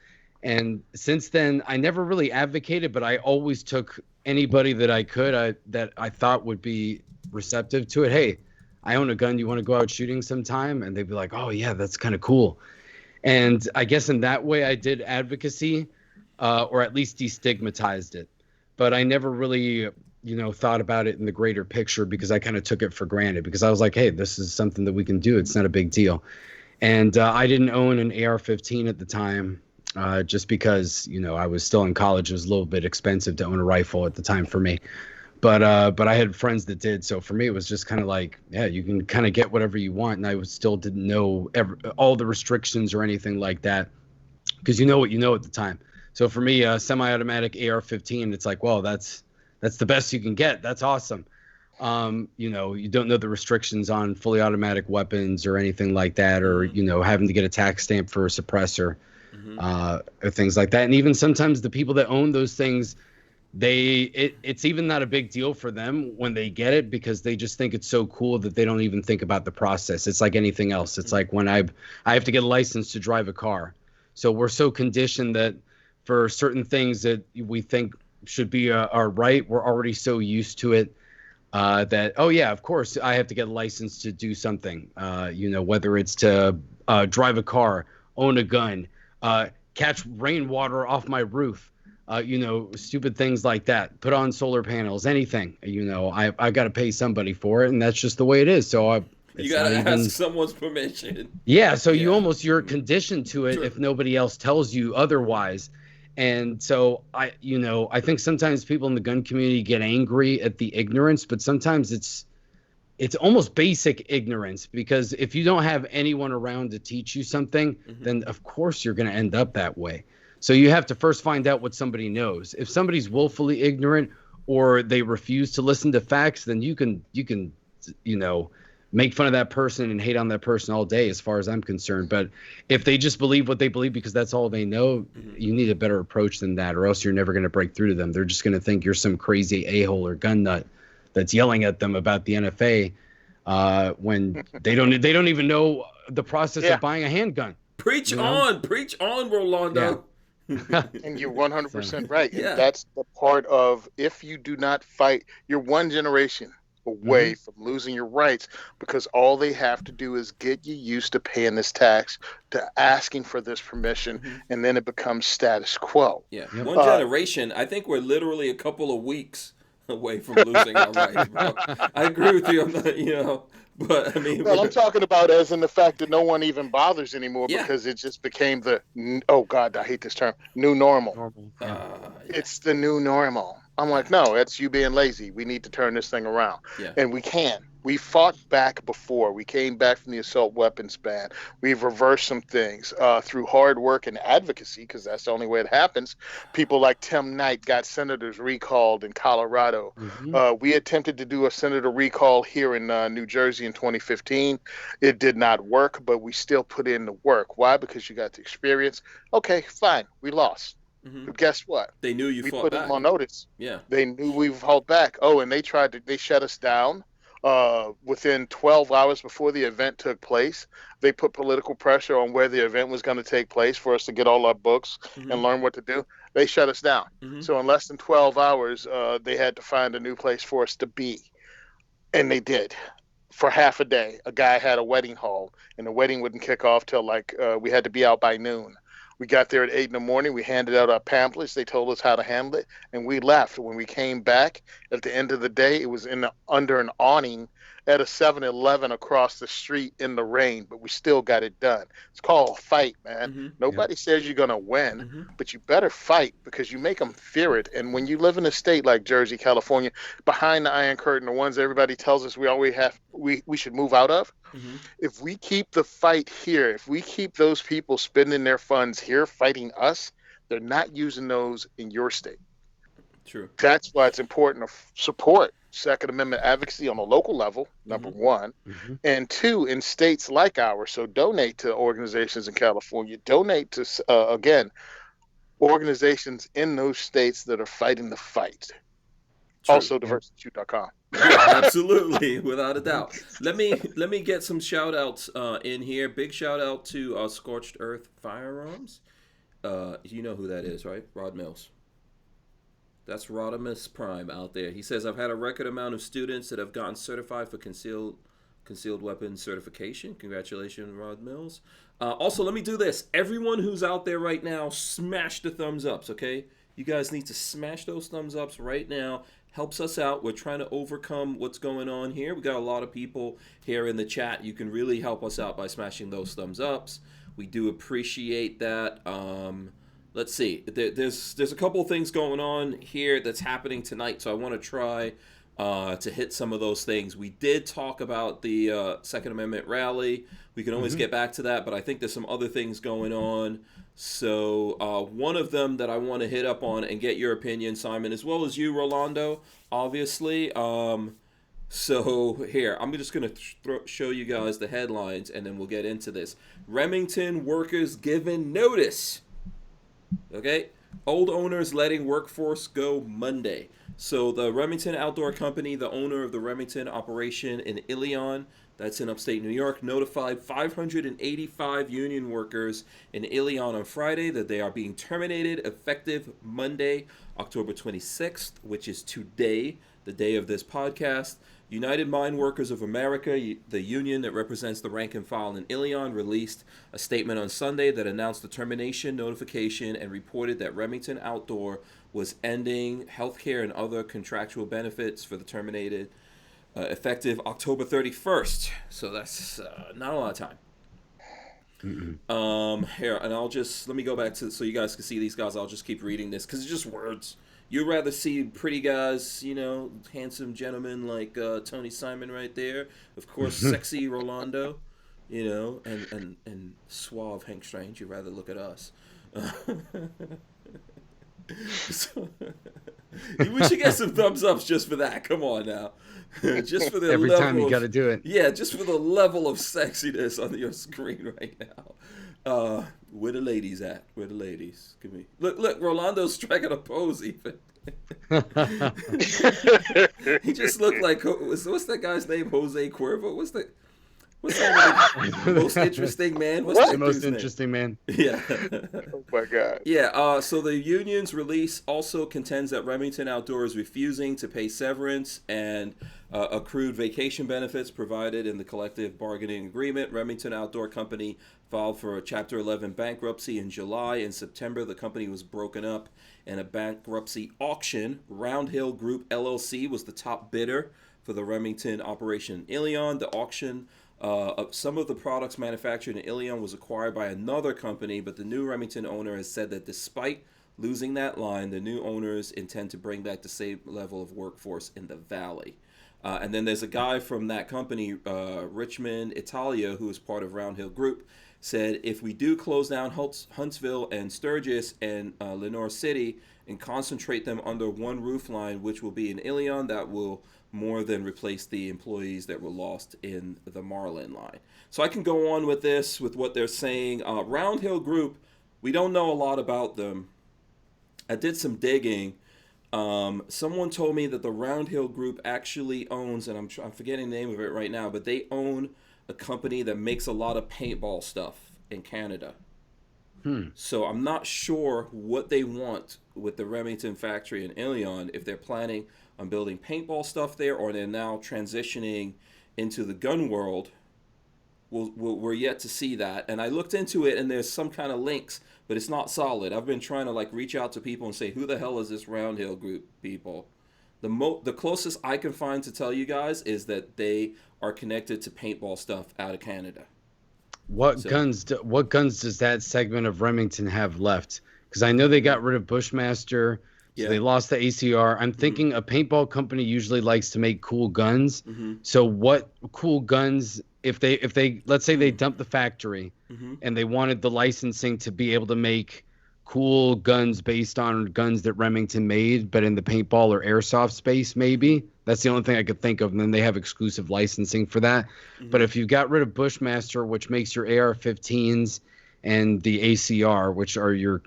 And since then, I never really advocated, but I always took anybody that I could, that I thought would be receptive to it. Hey, I own a gun. You want to go out shooting sometime? And they'd be like, oh, yeah, that's kind of cool. And I guess in that way I did advocacy, or at least destigmatized it. But I never really, thought about it in the greater picture because I kind of took it for granted because I was like, hey, this is something that we can do. It's not a big deal. And I didn't own an AR-15 at the time. Just because, I was still in college. It was a little bit expensive to own a rifle at the time for me. But I had friends that did. So for me, it was just kind of like, yeah, you can kind of get whatever you want. And I still didn't know all the restrictions or anything like that because you know what you know at the time. So for me, semi-automatic AR-15, it's like, well, that's the best you can get. That's awesome. You don't know the restrictions on fully automatic weapons or anything like that, or, having to get a tax stamp for a suppressor. Or things like that. And even sometimes the people that own those things, it's even not a big deal for them when they get it because they just think it's so cool that they don't even think about the process. It's like anything else. It's like when I have to get a license to drive a car. So we're so conditioned that for certain things that we think should be our right, we're already so used to it that, oh yeah, of course I have to get a license to do something, whether it's to drive a car, own a gun, catch rainwater off my roof, stupid things like that, put on solar panels, anything, I got to pay somebody for it. And that's just the way it is. So you got to ask someone's permission. Yeah. So you're conditioned to it. True. If nobody else tells you otherwise. And so I think sometimes people in the gun community get angry at the ignorance, but sometimes it's almost basic ignorance because if you don't have anyone around to teach you something, then of course you're going to end up that way. So you have to first find out what somebody knows. If somebody's willfully ignorant or they refuse to listen to facts, then you can make fun of that person and hate on that person all day as far as I'm concerned. But if they just believe what they believe because that's all they know, you need a better approach than that, or else you're never going to break through to them. They're just going to think you're some crazy a-hole or gun nut that's yelling at them about the NFA when they don't even know the process of buying a handgun. Preach on, Rolando. Yeah. And you're 100% right. And that's the part of, if you do not fight, you're one generation away from losing your rights because all they have to do is get you used to paying this tax, to asking for this permission, and then it becomes status quo. Yeah, one generation. I think we're literally a couple of weeks away from losing our rights, bro. I agree with you. I'm not, but I mean, well, I'm talking about as in the fact that no one even bothers anymore because it just became the, oh God, I hate this term, new normal. It's the new normal. I'm like, no, that's you being lazy. We need to turn this thing around. Yeah. And we can. We fought back before. We came back from the assault weapons ban. We've reversed some things through hard work and advocacy, because that's the only way it happens. People like Tim Knight got senators recalled in Colorado. We attempted to do a senator recall here in New Jersey in 2015. It did not work, but we still put in the work. Why? Because you got the experience. Okay, fine. We lost. But guess what? They knew you fought back. We put them on notice. Yeah. They knew we fought back. Oh, and they shut us down. Within 12 hours before the event took place, they put political pressure on where the event was going to take place for us to get all our books and learn what to do. They shut us down. So in less than 12 hours, they had to find a new place for us to be. And they did. For half a day, a guy had a wedding hall, and the wedding wouldn't kick off till we had to be out by noon. We got there at 8 in the morning. We handed out our pamphlets. They told us how to handle it, and we left. When we came back at the end of the day, it was under an awning at a 7-Eleven across the street in the rain, but we still got it done. It's called a fight, man. Mm-hmm. Nobody says you're going to win, Mm-hmm. but you better fight because you make them fear it. And when you live in a state like Jersey, California, behind the Iron Curtain, the ones everybody tells us we should move out of, Mm-hmm. if we keep the fight here, if we keep those people spending their funds here fighting us, they're not using those in your state. True. That's why it's important to support Second Amendment advocacy on a local level, number one, and two, in states like ours. So donate to organizations in California, donate to, again, organizations in those states that are fighting the fight. True. Also, diversityshoot.com. Absolutely, without a doubt. Let me get some shout outs in here. Big shout out to Scorched Earth Firearms. You know who that is, right? Rod Mills. That's Rodimus Prime out there. He says, I've had a record amount of students that have gotten certified for concealed weapons certification. Congratulations, Rod Mills. Also, let me do this. Everyone who's out there right now, smash the thumbs ups, okay? You guys need to smash those thumbs ups right now. Helps us out. We're trying to overcome what's going on here. We got a lot of people here in the chat. You can really help us out by smashing those thumbs ups. We do appreciate that. Let's see. There's a couple of things going on here that's happening tonight, so I want to try to hit some of those things. We did talk about the Second Amendment rally. We can always get back to that, but I think there's some other things going on. So one of them that I want to hit up on and get your opinion, Simon, as well as you, Rolando, obviously. So here, I'm just going to show you guys the headlines, and then we'll get into this. Remington workers given notice. Okay? Old owners letting workforce go Monday. So the Remington Outdoor Company, the owner of the Remington operation in Ilion, that's in upstate New York, notified 585 union workers in Ilion on Friday that they are being terminated effective Monday, October 26th, which is today, the day of this podcast. United Mine Workers of America, the union that represents the rank and file in Ilion, released a statement on Sunday that announced the termination notification and reported that Remington Outdoor was ending healthcare and other contractual benefits for the terminated effective October 31st. So that's not a lot of time. Here, and let me go back to, so you guys can see these guys. I'll just keep reading this because it's just words. You'd rather see pretty guys, handsome gentlemen like Tony Simon right there. Of course, sexy Rolando, and suave Hank Strange. You'd rather look at us. So, we should get some thumbs ups just for that. Come on now. Just for the every level time you got to do it. Yeah, just for the level of sexiness on your screen right now. Where the ladies at? Where the ladies? Give me look. Rolando's striking a pose even. He just looked like, what's that guy's name? Jose Cuervo. What's that most interesting man? What's the most interesting man? Yeah. Oh my God. Yeah. So the union's release also contends that Remington Outdoor is refusing to pay severance and accrued vacation benefits provided in the collective bargaining agreement. Remington Outdoor Company filed for a Chapter 11 bankruptcy in July. In September, the company was broken up in a bankruptcy auction. Round Hill Group LLC was the top bidder for the Remington operation in Ilion. The auction of some of the products manufactured in Ilion was acquired by another company, but the new Remington owner has said that despite losing that line, the new owners intend to bring back the same level of workforce in the valley. And then there's a guy from that company, Richmond Italia, who is part of Round Hill Group, said, if we do close down Huntsville and Sturgis and Lenore City and concentrate them under one roof line, which will be in Ilion, that will more than replace the employees that were lost in the Marlin line. So I can go on with this, with what they're saying. Round Hill Group, we don't know a lot about them. I did some digging. Someone told me that the Round Hill Group actually owns, and I'm forgetting the name of it right now, but they own a company that makes a lot of paintball stuff in Canada. So I'm not sure what they want with the Remington factory in Ilion, if they're planning on building paintball stuff there, or they're now transitioning into the gun world, we're yet to see that. And I looked into it, and there's some kind of links, but it's not solid. I've been trying to like reach out to people and say, who the hell is this Roundhill group people? The closest I can find to tell you guys is that they are connected to paintball stuff out of Canada. What guns does that segment of Remington have left? Because I know they got rid of Bushmaster, so they lost the ACR. I'm thinking a paintball company usually likes to make cool guns. So what cool guns, if they let's say they dumped the factory and they wanted the licensing to be able to make cool guns based on guns that Remington made, but in the paintball or airsoft space, maybe. That's the only thing I could think of. And then they have exclusive licensing for that. But if you got rid of Bushmaster, which makes your AR-15s and the ACR, which are your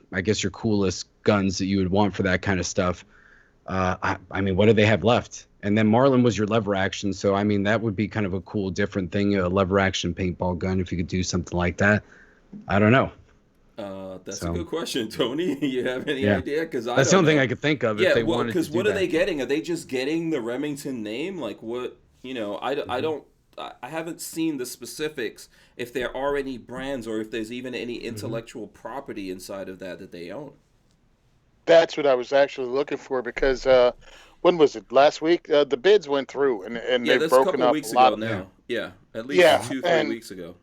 coolest guns that you would want for that kind of stuff, I mean, what do they have left? And then Marlin was your lever action. So, I mean, that would be kind of a cool, different thing, a lever action paintball gun, if you could do something like that. I don't know. That's a good question, Tony. You have any idea? Because that's the only thing I could think of. If they wanted to do because what are they getting? Are they just getting the Remington name? Like what? You know, I haven't seen the specifics. If there are any brands, or if there's even any intellectual property inside of that they own. That's what I was actually looking for, because when was it? Last week, the bids went through, and they've broken up a lot now. Yeah, at least 2-3 weeks ago.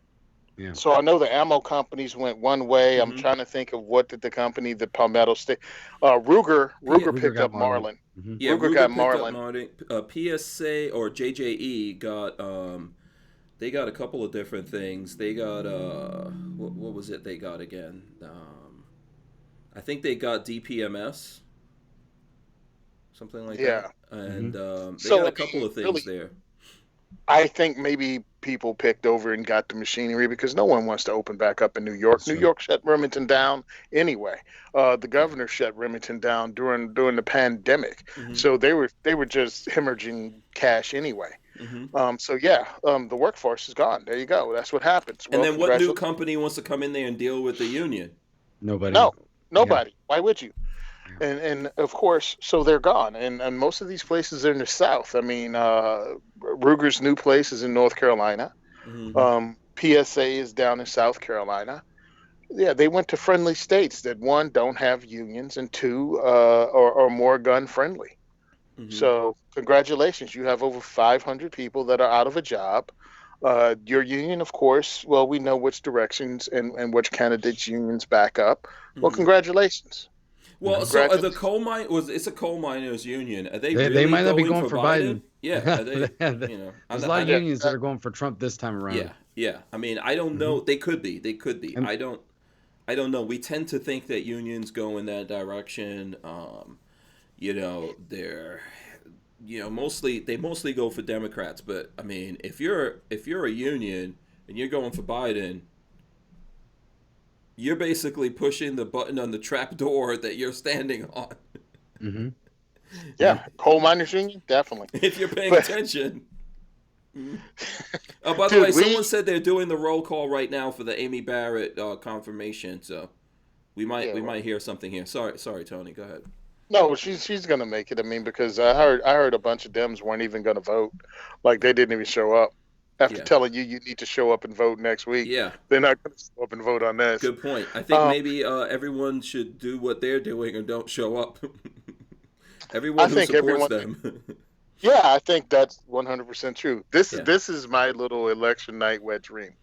Yeah. So I know the ammo companies went one way. I'm trying to think of what did the company, the Palmetto State, Ruger picked up Marlin. Yeah, Ruger got Marlin. PSA or JJE got they got a couple of different things. They got what was it they got again? I think they got DPMS, something like that. And they got a couple of things there. I think maybe people picked over and got the machinery, because no one wants to open back up in New York. That's New York shut Remington down anyway. The governor shut Remington down during the pandemic, so they were just hemorrhaging cash anyway. The workforce is gone. There you go. That's what happens. And then what new company wants to come in there and deal with the union? Nobody. No, nobody. Yeah. Why would you? And of course, so they're gone. And most of these places are in the South. I mean, Ruger's new place is in North Carolina. PSA is down in South Carolina. Yeah, they went to friendly states that, one, don't have unions, and two, are more gun friendly. So congratulations. You have over 500 people that are out of a job. Your union, of course, well, we know which directions and which candidates unions back up. Well, congratulations. Well, so the coal mine it's a coal miners union. Are they really they might not be going for Biden? Yeah, there's a lot of unions that are going for Trump this time around. Yeah. I mean, I don't know. They could be. I don't know. We tend to think that unions go in that direction. They're mostly go for Democrats. But I mean, if you're a union and you're going for Biden, you're basically pushing the button on the trap door that you're standing on. Yeah, coal miners union, definitely. If you're paying attention. By the way, someone said they're doing the roll call right now for the Amy Barrett confirmation, so we might hear something here. Sorry, Tony, go ahead. No, she's gonna make it. I mean, because I heard a bunch of Dems weren't even gonna vote, like they didn't even show up. After telling you need to show up and vote next week, they're not going to show up and vote on this. Good point. I think maybe everyone should do what they're doing and don't show up. Everyone who supports them. Yeah, I think that's 100% true. This is my little election night wet dream.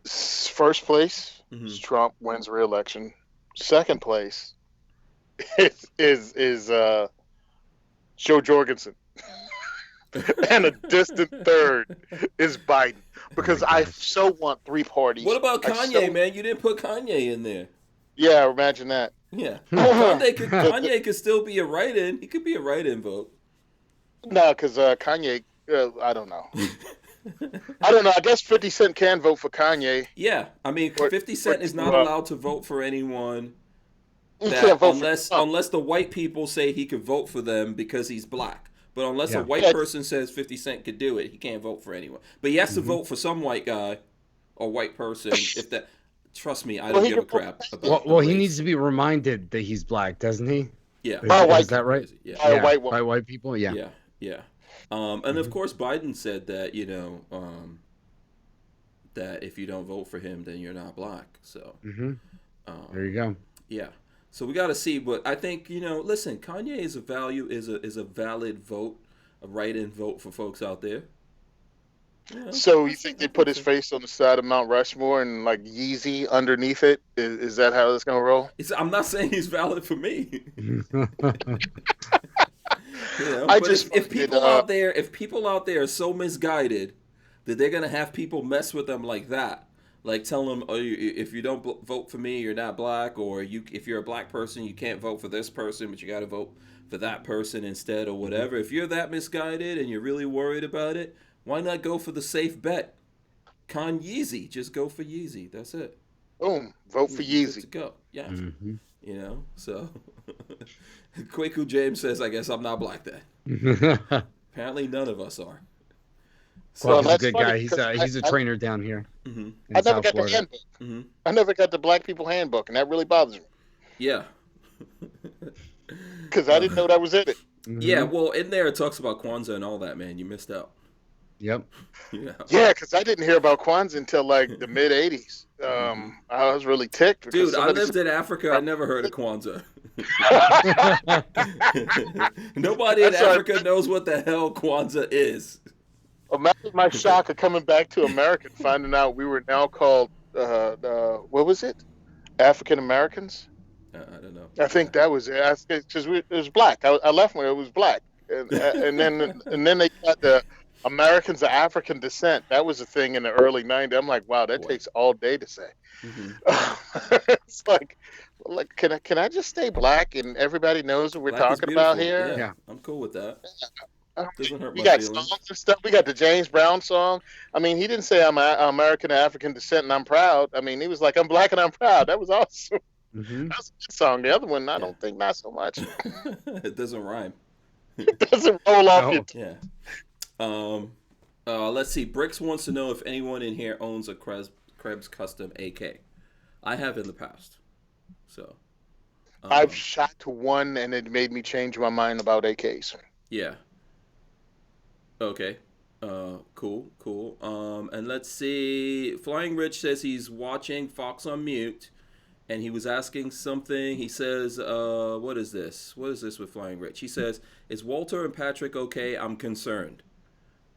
First place is Trump, wins re-election. Second place is Joe Jorgensen. And a distant third is Biden, because I so want three parties. What about Kanye, man? You didn't put Kanye in there. Yeah, imagine that. Yeah, Kanye could still be a write-in. He could be a write-in vote. No, because Kanye, I don't know. I guess 50 Cent can vote for Kanye. Yeah, I mean, 50 Cent is not allowed to vote for anyone. Unless the white people say he could vote for them because he's black. But unless a white person says 50 Cent could do it, he can't vote for anyone. But he has to vote for some white guy or white person. If that, trust me, I don't give a crap. Well, he needs to be reminded that he's black, doesn't he? Yeah. Is that right? Yeah. By white people? Yeah. Yeah. And of course, Biden said that that if you don't vote for him, then you're not black. So There you go. yeah. So we got to see, but I think listen, Kanye is a valid vote, a write-in vote for folks out there. So you think they put his face on the side of Mount Rushmore and like Yeezy underneath it? Is that how it's gonna roll? I'm not saying he's valid for me. I But just if people out there are so misguided that they're gonna have people mess with them like that, like tell them, oh, if you don't vote for me, you're not black, or if you're a black person, you can't vote for this person, but you got to vote for that person instead, or whatever. If you're that misguided and you're really worried about it, why not go for the safe bet? Yeezy, just go for Yeezy. That's it. Boom, vote for Good to Yeezy. go. Yeah. So Kwaku James says, I guess I'm not black then. Apparently none of us are. So he's a that's good funny guy. He's a trainer down here. Mm-hmm. I never got the handbook. Mm-hmm. I never got the Black People Handbook, and that really bothers me Yeah. because I didn't know that was in it. Yeah, well, in there it talks about Kwanzaa and all that, man. You missed out. Yep. Yeah, because I didn't hear about Kwanzaa until like the mid '80s. I was really ticked. Dude, I lived in Africa. I never heard of Kwanzaa. Nobody in Africa knows what the hell Kwanzaa is. Imagine my shock of coming back to America and finding out we were now called what was it? African Americans. I don't know. I think that was it. Because it was black. I left when it was black, and then they got the Americans of African descent. That was a thing in the early '90s. I'm like, wow, that takes all day to say. It's like, can I just stay black and everybody knows what we're talking about here? Yeah, I'm cool with that. Doesn't hurt We my got feelings. songs and stuff. We got the James Brown song. I mean, he didn't say I'm American African descent and I'm proud. I mean, he was like, I'm black and I'm proud. That was awesome. That's a good song. The other one, I don't think not so much. It doesn't rhyme. It doesn't roll off your Yeah. Let's see. Bricks wants to know if anyone in here owns a Krebs custom AK. I have in the past. So. I've shot one and it made me change my mind about AKs. Yeah. Okay. Cool. And let's see. Flying Rich says he's watching Fox on mute, and he was asking something. He says, what is this? What is this with Flying Rich? He says, is Walter and Patrick okay? I'm concerned.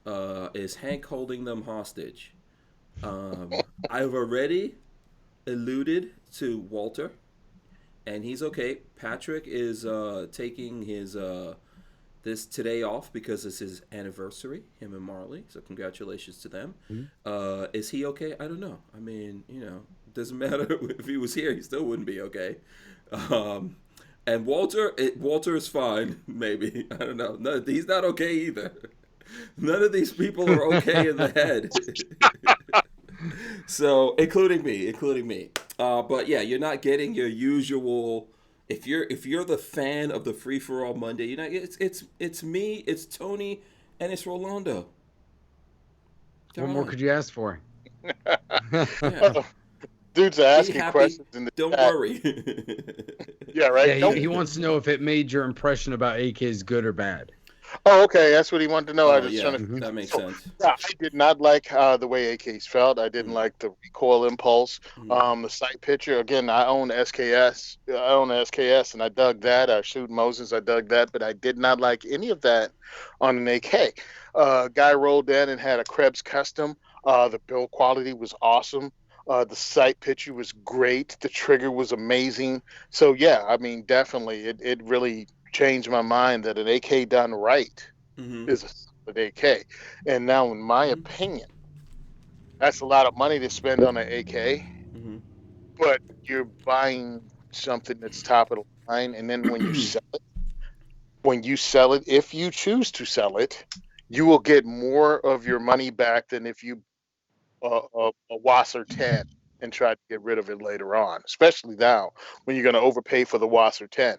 Is Hank holding them hostage? I've already alluded to Walter, and he's okay. Patrick is taking his today off because it's his anniversary, him and Marley. So congratulations to them. Is he okay? I don't know. I mean, doesn't matter if he was here, he still wouldn't be okay. And Walter is fine, maybe. I don't know. No, he's not okay either. None of these people are okay in the head. So, including me. But yeah, you're not getting your usual. If you're the fan of the Free for All Monday, it's me, it's Tony, and it's Rolando. What more could you ask for? Yeah. Dudes are asking questions in the Don't chat. worry. Yeah, right. Yeah, he wants to know if it made your impression about AKs good or bad. Oh, okay. That's what he wanted to know. I was yeah, trying to. that makes sense. Yeah, I did not like the way AKs felt. I didn't like the recoil impulse. The sight picture. Again, I own SKS. And I dug that. I shoot Moses. I dug that, but I did not like any of that on an AK. Guy rolled in and had a Krebs custom. The build quality was awesome. The sight picture was great. The trigger was amazing. So yeah, I mean, definitely, it really changed my mind that an AK done right is a solid AK. And now, in my opinion, that's a lot of money to spend on an AK, but you're buying something that's top of the line. And then when you sell it, if you choose to sell it, you will get more of your money back than if you a Wasser 10 and try to get rid of it later on, especially now when you're going to overpay for the Wasser 10.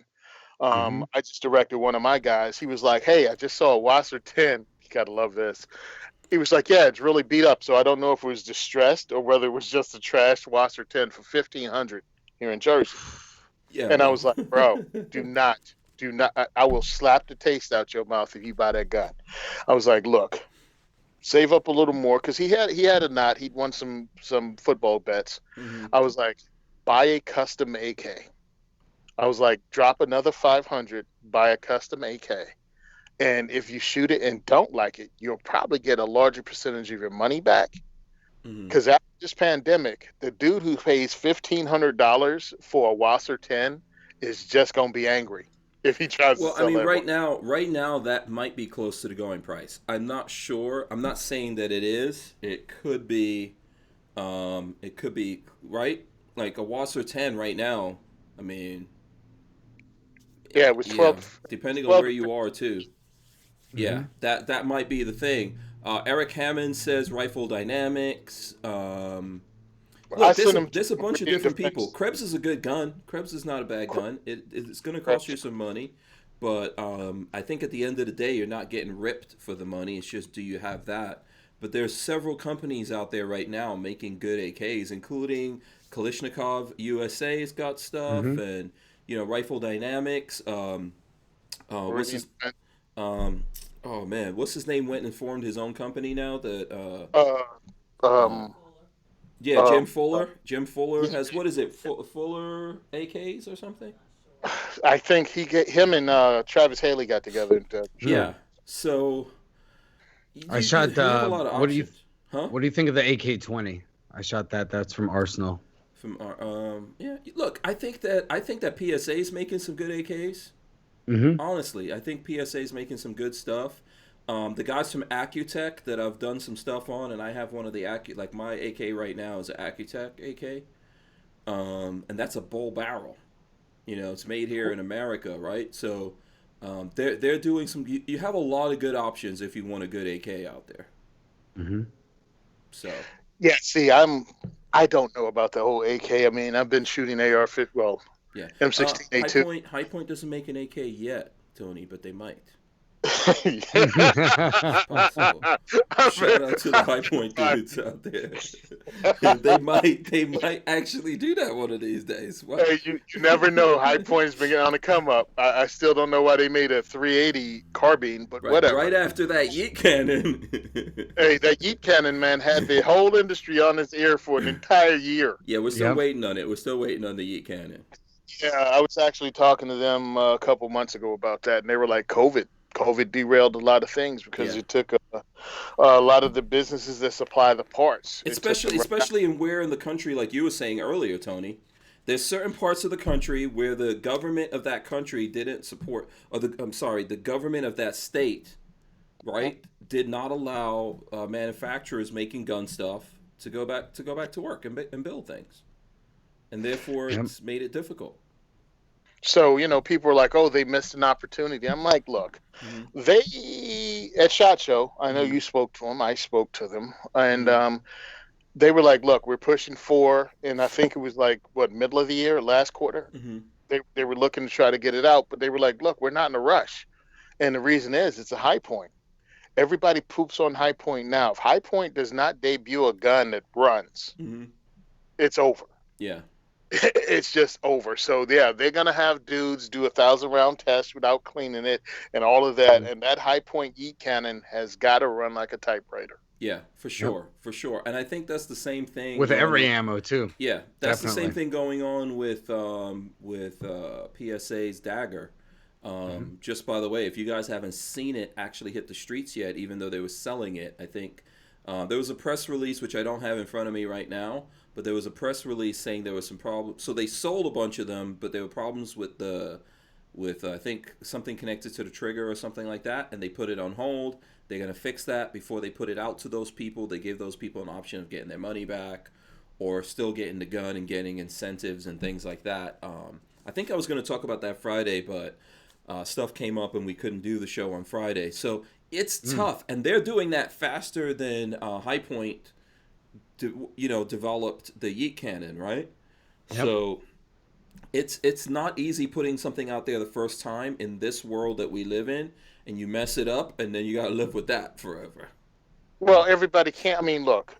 I just directed one of my guys. He was like, hey, I just saw a Wasser 10. You got to love this. He was like, yeah, it's really beat up. So I don't know if it was distressed or whether it was just a trashed Wasser 10 for $1,500 here in Jersey. Yeah. And I was like, bro, do not Do not. I will slap the taste out your mouth if you buy that gun. I was like, look, save up a little more because he had a knot. He'd won some football bets. Mm-hmm. I was like, buy a custom AK. I was like, drop another 500, buy a custom AK. And if you shoot it and don't like it, you'll probably get a larger percentage of your money back. Because after this pandemic, the dude who pays $1,500 for a Walther 10 is just going to be angry if he tries to sell that right now that might be close to the going price. I'm not sure. I'm not saying that it is. It could be right. Like a Walther 10 right now. I mean, yeah, it was 12. Yeah, depending 12, on where you are too. Yeah, that might be the thing. Eric Hammond says Rifle Dynamics. Look, there's a bunch of different people. Krebs is a good gun. Krebs is not a bad gun. It's going to cost you some money, but I think at the end of the day, you're not getting ripped for the money. It's just, do you have that? But there's several companies out there right now making good AKs, including Kalashnikov USA's got stuff, and Rifle Dynamics. What's his? Oh man, what's his name? Went and formed his own company now. Jim Fuller. Jim Fuller has, what is it? Fuller AKs or something. I think him and Travis Haley got together. Yeah. So I shot. have a lot of what do you? options. Huh? What do you think of the AK-20? I shot that. That's from Arsenal. Yeah. Look, I think that PSA is making some good AKs. Honestly, I think PSA is making some good stuff. The guys from Accutech that I've done some stuff on, and I have one of the like my AK right now is an Accutech AK, and that's a bull barrel. It's made here in America, right? So they're doing some. You have a lot of good options if you want a good AK out there. So yeah, see, I don't know about the whole AK. I mean, I've been shooting AR-50. Well, yeah, M16A2. High Point doesn't make an AK yet, Tony, but they might. Shout out to the High Point dudes out there. they might actually do that one of these days. Wow. Hey, you never know. High Point's been on the come up. I still don't know why they made a 380 carbine, but whatever. Right after that yeet cannon. Hey, that yeet cannon, man, had the whole industry on its ear for an entire year. Yeah, we're still waiting on it. We're still waiting on the yeet cannon. Yeah, I was actually talking to them a couple months ago about that, and they were like, COVID derailed a lot of things because it took a lot of the businesses that supply the parts. Especially in where in the country, like you were saying earlier, Tony, there's certain parts of the country where the government of that country didn't support, or the government of that state, right, did not allow manufacturers making gun stuff to go back to work and build things, and therefore it's made it difficult. So, people were like, oh, they missed an opportunity. I'm like, look, they, at SHOT Show, I know you spoke to them, I spoke to them, and they were like, look, we're pushing 4, and I think it was like, middle of the year, last quarter? They were looking to try to get it out, but they were like, look, we're not in a rush. And the reason is, it's a High Point. Everybody poops on High Point now. If High Point does not debut a gun that runs, it's over. Yeah. It's just over. So yeah, they're gonna have dudes do 1,000-round test without cleaning it and all of that. And that High Point yeet cannon has got to run like a typewriter. Yeah, for sure. And I think that's the same thing with every ammo too. Yeah, that's definitely the same thing going on with PSA's Dagger. Just by the way, if you guys haven't seen it actually hit the streets yet, even though they were selling it, I think there was a press release which I don't have in front of me right now. But there was a press release saying there was some problems. So they sold a bunch of them, but there were problems with I think something connected to the trigger or something like that, and they put it on hold. They're going to fix that before they put it out to those people. They give those people an option of getting their money back or still getting the gun and getting incentives and things like that. I think I was going to talk about that Friday, but stuff came up and we couldn't do the show on Friday. So it's tough, and they're doing that faster than High Point developed the yeet cannon, right? Yep. So it's not easy putting something out there the first time in this world that we live in, and you mess it up, and then you got to live with that forever. Well, everybody can't. I mean, look,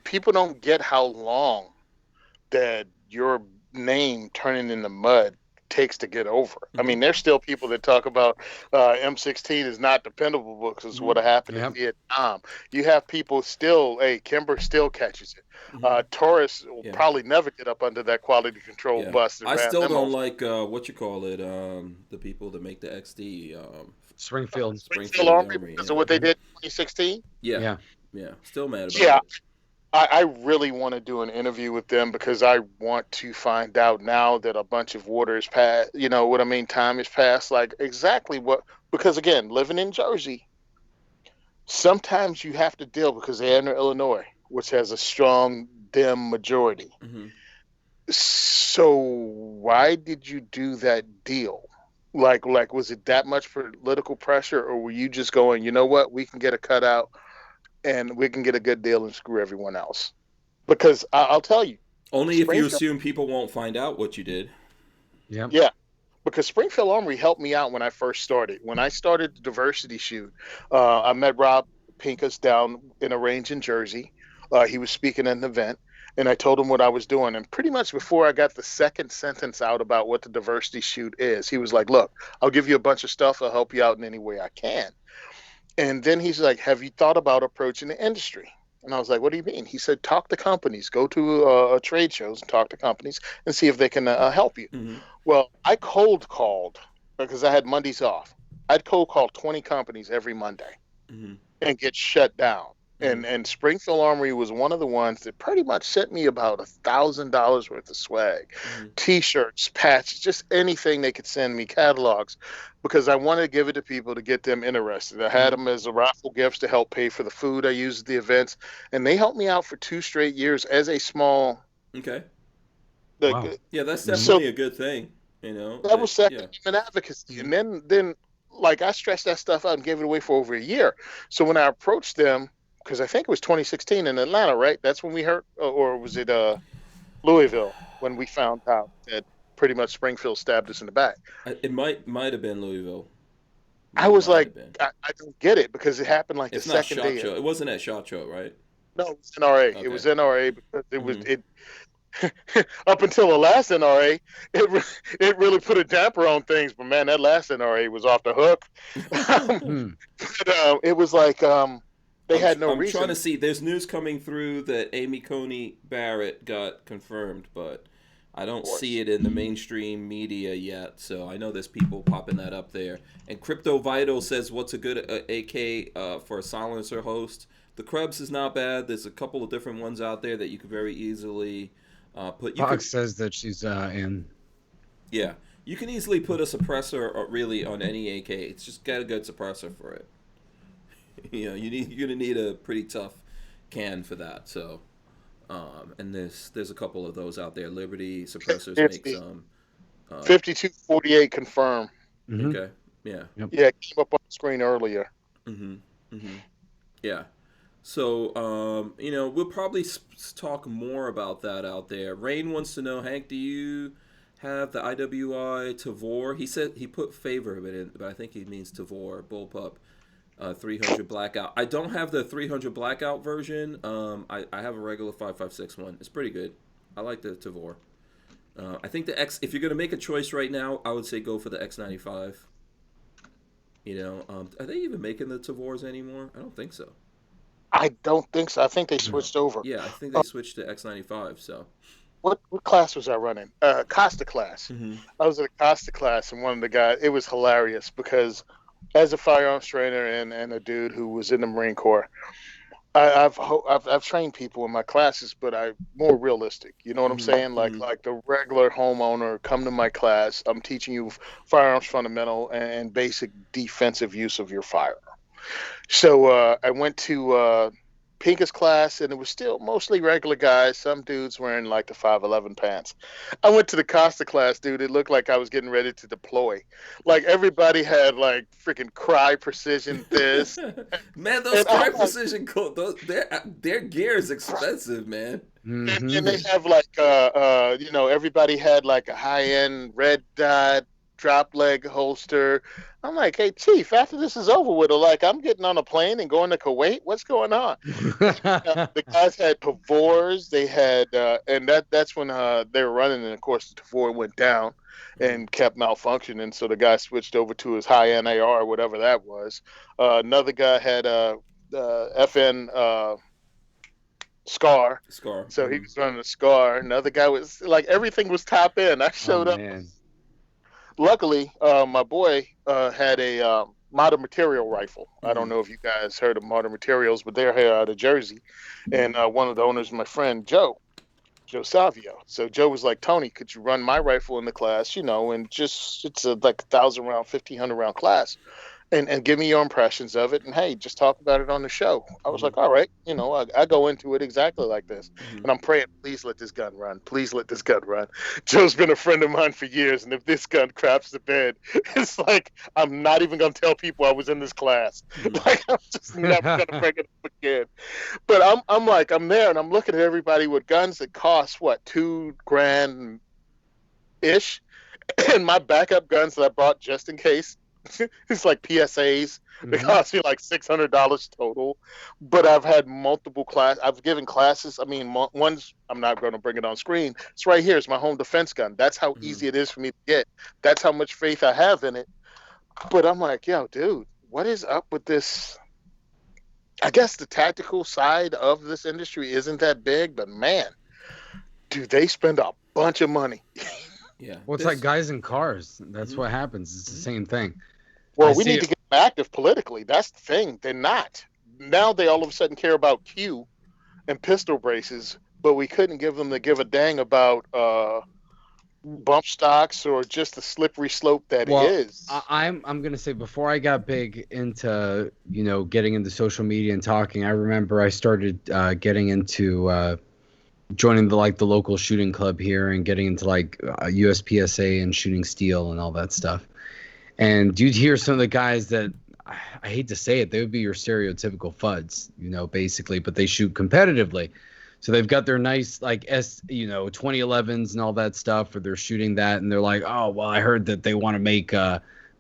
people don't get how long that your name turning in the mud takes to get over. I Mhm. mean, there's still people that talk about M16 is not dependable because Mhm. what happened Yep. in Vietnam. You have people still, hey, Kimber still catches it. Mhm. Taurus will Yeah. probably never get up under that quality control Yeah. bus that I ran still them don't over. like what you call it. The people that make the XD. Springfield. Springfield Springfield Armory Armory. because Yeah. of what they did in 2016. Yeah. Yeah. Yeah. Still mad about Yeah, it. I really want to do an interview with them because I want to find out now that a bunch of water is passed. You know what I mean? Time has passed. Like exactly what? Because again, living in Jersey, sometimes you have to deal because they're in Illinois, which has a strong Dem majority. Mhm. So why did you do that deal? Like, was it that much political pressure, or were you just going, you know what, we can get a cutout and we can get a good deal and screw everyone else? Because I'll tell you, Only if you Springfield, assume people won't find out what you did. Yep. yeah, because Springfield Armory helped me out when I first started. When I started the diversity shoot, I met Rob Pincus down in a range in Jersey. He was speaking at an event, and I told him what I was doing. And pretty much before I got the second sentence out about what the diversity shoot is, he was like, "Look, I'll give you a bunch of stuff. I'll help you out in any way I can." And then he's like, "Have you thought about approaching the industry?" And I was like, "What do you mean?" He said, "Talk to companies, go to trade shows and talk to companies and see if they can help you." Mhm. Well, I cold called because I had Mondays off. I'd cold call 20 companies every Monday Mhm. and get shut down. Mhm. And Springfield Armory was one of the ones that pretty much sent me about $1,000 worth of swag, Mhm. T-shirts, patches, just anything they could send me, catalogs, because I wanted to give it to people to get them interested. I had Mhm. them as a raffle gifts to help pay for the food I used at the events, and they helped me out for 2 straight years as a small. Okay. Like, Wow. Yeah, that's Mhm. so definitely a good thing. You know that that. was second Yeah. amendment advocacy, Mhm. and then like I stretched that stuff out and gave it away for over a year. So when I approached them, because I think it was 2016 in Atlanta, right? That's when we heard, or was it Louisville when we found out that pretty much Springfield stabbed us in the back. It might have been Louisville. I was Might like, have been. I don't get it because it happened like the If not second Shot day. Show, it wasn't at Shot Show, right? No, it was NRA. It Okay. was NRA because it was Mhm. it up until the last NRA, it really put a damper on things. But man, that last NRA was off the hook. Hmm. But, it was like they had no I'm trying to reason. see. There's news coming through that Amy Coney Barrett got confirmed, but I Of don't see course, it in the mainstream media yet. So I know there's people popping that up there. And Crypto Vital says, "What's a good AK for a silencer host?" The Krebs is not bad. There's a couple of different ones out there that you could very easily put. You could, Fox says that she's in. yeah, you can easily put a suppressor really on any AK. It's just got a good suppressor for it. You're gonna need a pretty tough can for that. So, and there's a couple of those out there. Liberty suppressors make 50, some. 5248 confirmed. Hmm. Okay, yeah. Yep. Yeah, it came up on the screen earlier. Mhm. Mhm. Yeah. So, we'll probably talk more about that out there. Rain wants to know, Hank, do you have the IWI Tavor? He said he put favor of it in, but I think he means Tavor bullpup. 300 blackout. I don't have the 300 blackout version. I have a regular 5.56 one. It's pretty good. I like the Tavor. I think the X. If you're gonna make a choice right now, I would say go for the X95. Are they even making the Tavors anymore? I don't think so. I don't think so. I think they No. switched over. Yeah, I think they switched to X95. So. What class was I running? Costa class. Mm-hmm. I was in a Costa class, and one of the guys. It was hilarious because as a firearms trainer and a dude who was in the Marine Corps, I've trained people in my classes, but I'm more realistic. You know what I'm saying? Mm-hmm. Like the regular homeowner, come to my class. I'm teaching you firearms fundamental and basic defensive use of your firearm. So I went to Pinka's class, and it was still mostly regular guys. Some dudes wearing like the 511 pants. I went to the Costa class, dude. It looked like I was getting ready to deploy. Like everybody had like freaking Cry Precision this, Man, those and Cry I'm like, Precision their gear is expensive, man. and Hmm. they have like everybody had like a high end red dot drop leg holster. I'm like, hey chief, after this is over with, like I'm getting on a plane and going to Kuwait. What's going on? The guys had Pavors. They had, and that's when they were running, and of course the Pavor went down. and kept malfunctioning. So the guy switched over to his high-end AR, whatever that was. Another guy had a FN Scar. So he was running a Scar. Another guy was like, everything was top end. I showed up. Man. Luckily, my boy had a Modern Material rifle. I don't know if you guys heard of Modern Materials, but they're here out of Jersey. And one of the owners, my friend Joe Savio. So Joe was like, Tony, could you run my rifle in the class? And just it's like 1,000 round, 1,500 round class. And give me your impressions of it, and hey, just talk about it on the show. I was like, all right, I go into it exactly like this, and I'm praying, please let this gun run, please let this gun run. Joe's been a friend of mine for years, and if this gun craps the bed, it's like I'm not even gonna tell people I was in this class. Like I'm just never gonna bring it up again. But I'm there, and I'm looking at everybody with guns that cost what, $2,000 ish, and my backup guns that I bought just in case. It's like PSAs. They cost me like $600 total. But I've had multiple I've given classes. I mean, one's, I'm not going to bring it on screen. It's right here. It's my home defense gun. That's how easy it is for me to get. That's how much faith I have in it. But I'm like, yo, dude, what is up with this? I guess the tactical side of this industry isn't that big, but man, do they spend a bunch of money. Yeah. Well, it's like guys in cars. That's what happens. It's the same thing. Well, we need to get them active politically. That's the thing. They're not. Now they all of a sudden care about Q and pistol braces, but we couldn't give them to give a dang about bump stocks or just the slippery slope that is. I'm going to say, before I got big into, getting into social media and talking, I remember I started getting into joining the local shooting club here and getting into USPSA and shooting steel and all that stuff. And you'd hear some of the guys that, I hate to say it, they would be your stereotypical FUDs, basically, but they shoot competitively. So they've got their nice 2011s and all that stuff, or they're shooting that, and they're like, oh, well, I heard that they want to make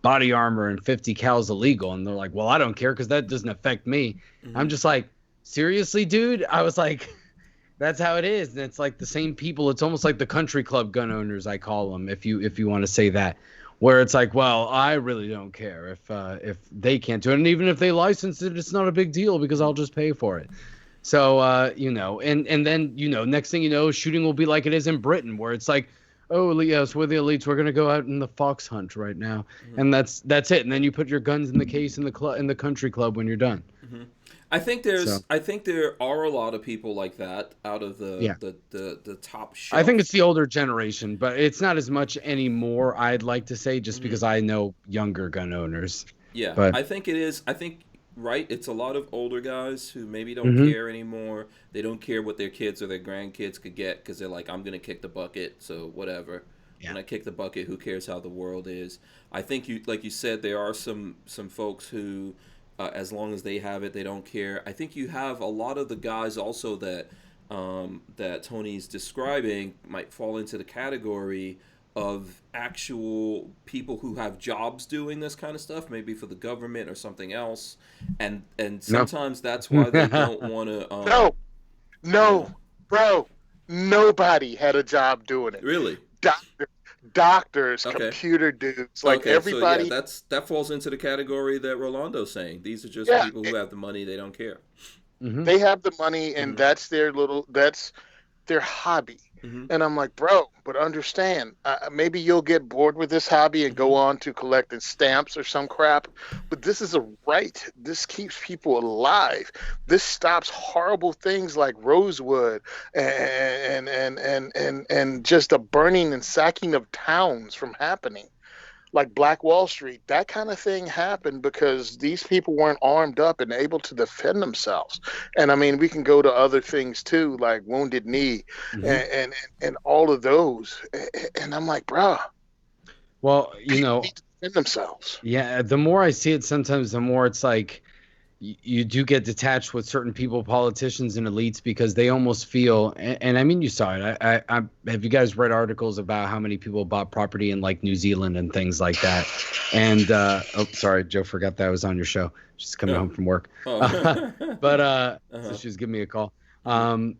body armor and 50 cals illegal. And they're like, well, I don't care because that doesn't affect me. I'm just like, seriously, dude? I was like, that's how it is. And it's like the same people. It's almost like the country club gun owners, I call them, if you want to say that. Where it's like, well, I really don't care if they can't do it. And even if they license it, it's not a big deal because I'll just pay for it. So, and then, next thing you know, shooting will be like it is in Britain, where it's like, oh, yes, we're the elites. We're going to go out in the fox hunt right now. And that's it. And then you put your guns in the case in the country club when you're done. I think there are a lot of people like that out of the top shelf. I think it's the older generation, but it's not as much anymore, I'd like to say, just because I know younger gun owners. Yeah, but I think it is. I think, right, it's a lot of older guys who maybe don't care anymore. They don't care what their kids or their grandkids could get because they're like, I'm going to kick the bucket, so whatever. Yeah. When I kick the bucket, who cares how the world is? I think, like you said, there are some folks who... as long as they have it, they don't care. I think you have a lot of the guys also that that Tony's describing might fall into the category of actual people who have jobs doing this kind of stuff, maybe for the government or something else, and sometimes that's why they don't want to. No, bro, nobody had a job doing it. Really? Doctors, computer dudes, everybody. So that falls into the category that Rolando's saying. These are just people who have the money; they don't care. They have the money, and that's their hobby. And I'm like, bro, but understand, maybe you'll get bored with this hobby and go on to collecting stamps or some crap. But this is a right. This keeps people alive. This stops horrible things like Rosewood and just a burning and sacking of towns from happening. Like Black Wall Street, that kind of thing happened because these people weren't armed up and able to defend themselves. And I mean, we can go to other things too, like Wounded Knee and all of those. And I'm like, bruh. Well, people need to defend themselves. Yeah, the more I see it, sometimes the more it's like you do get detached with certain people, politicians and elites, because they almost feel, and I mean, you saw it. I have you guys read articles about how many people bought property in like New Zealand and things like that? And oh, sorry, Joe forgot that I was on your show. She's coming home from work, but so she was giving me a call. And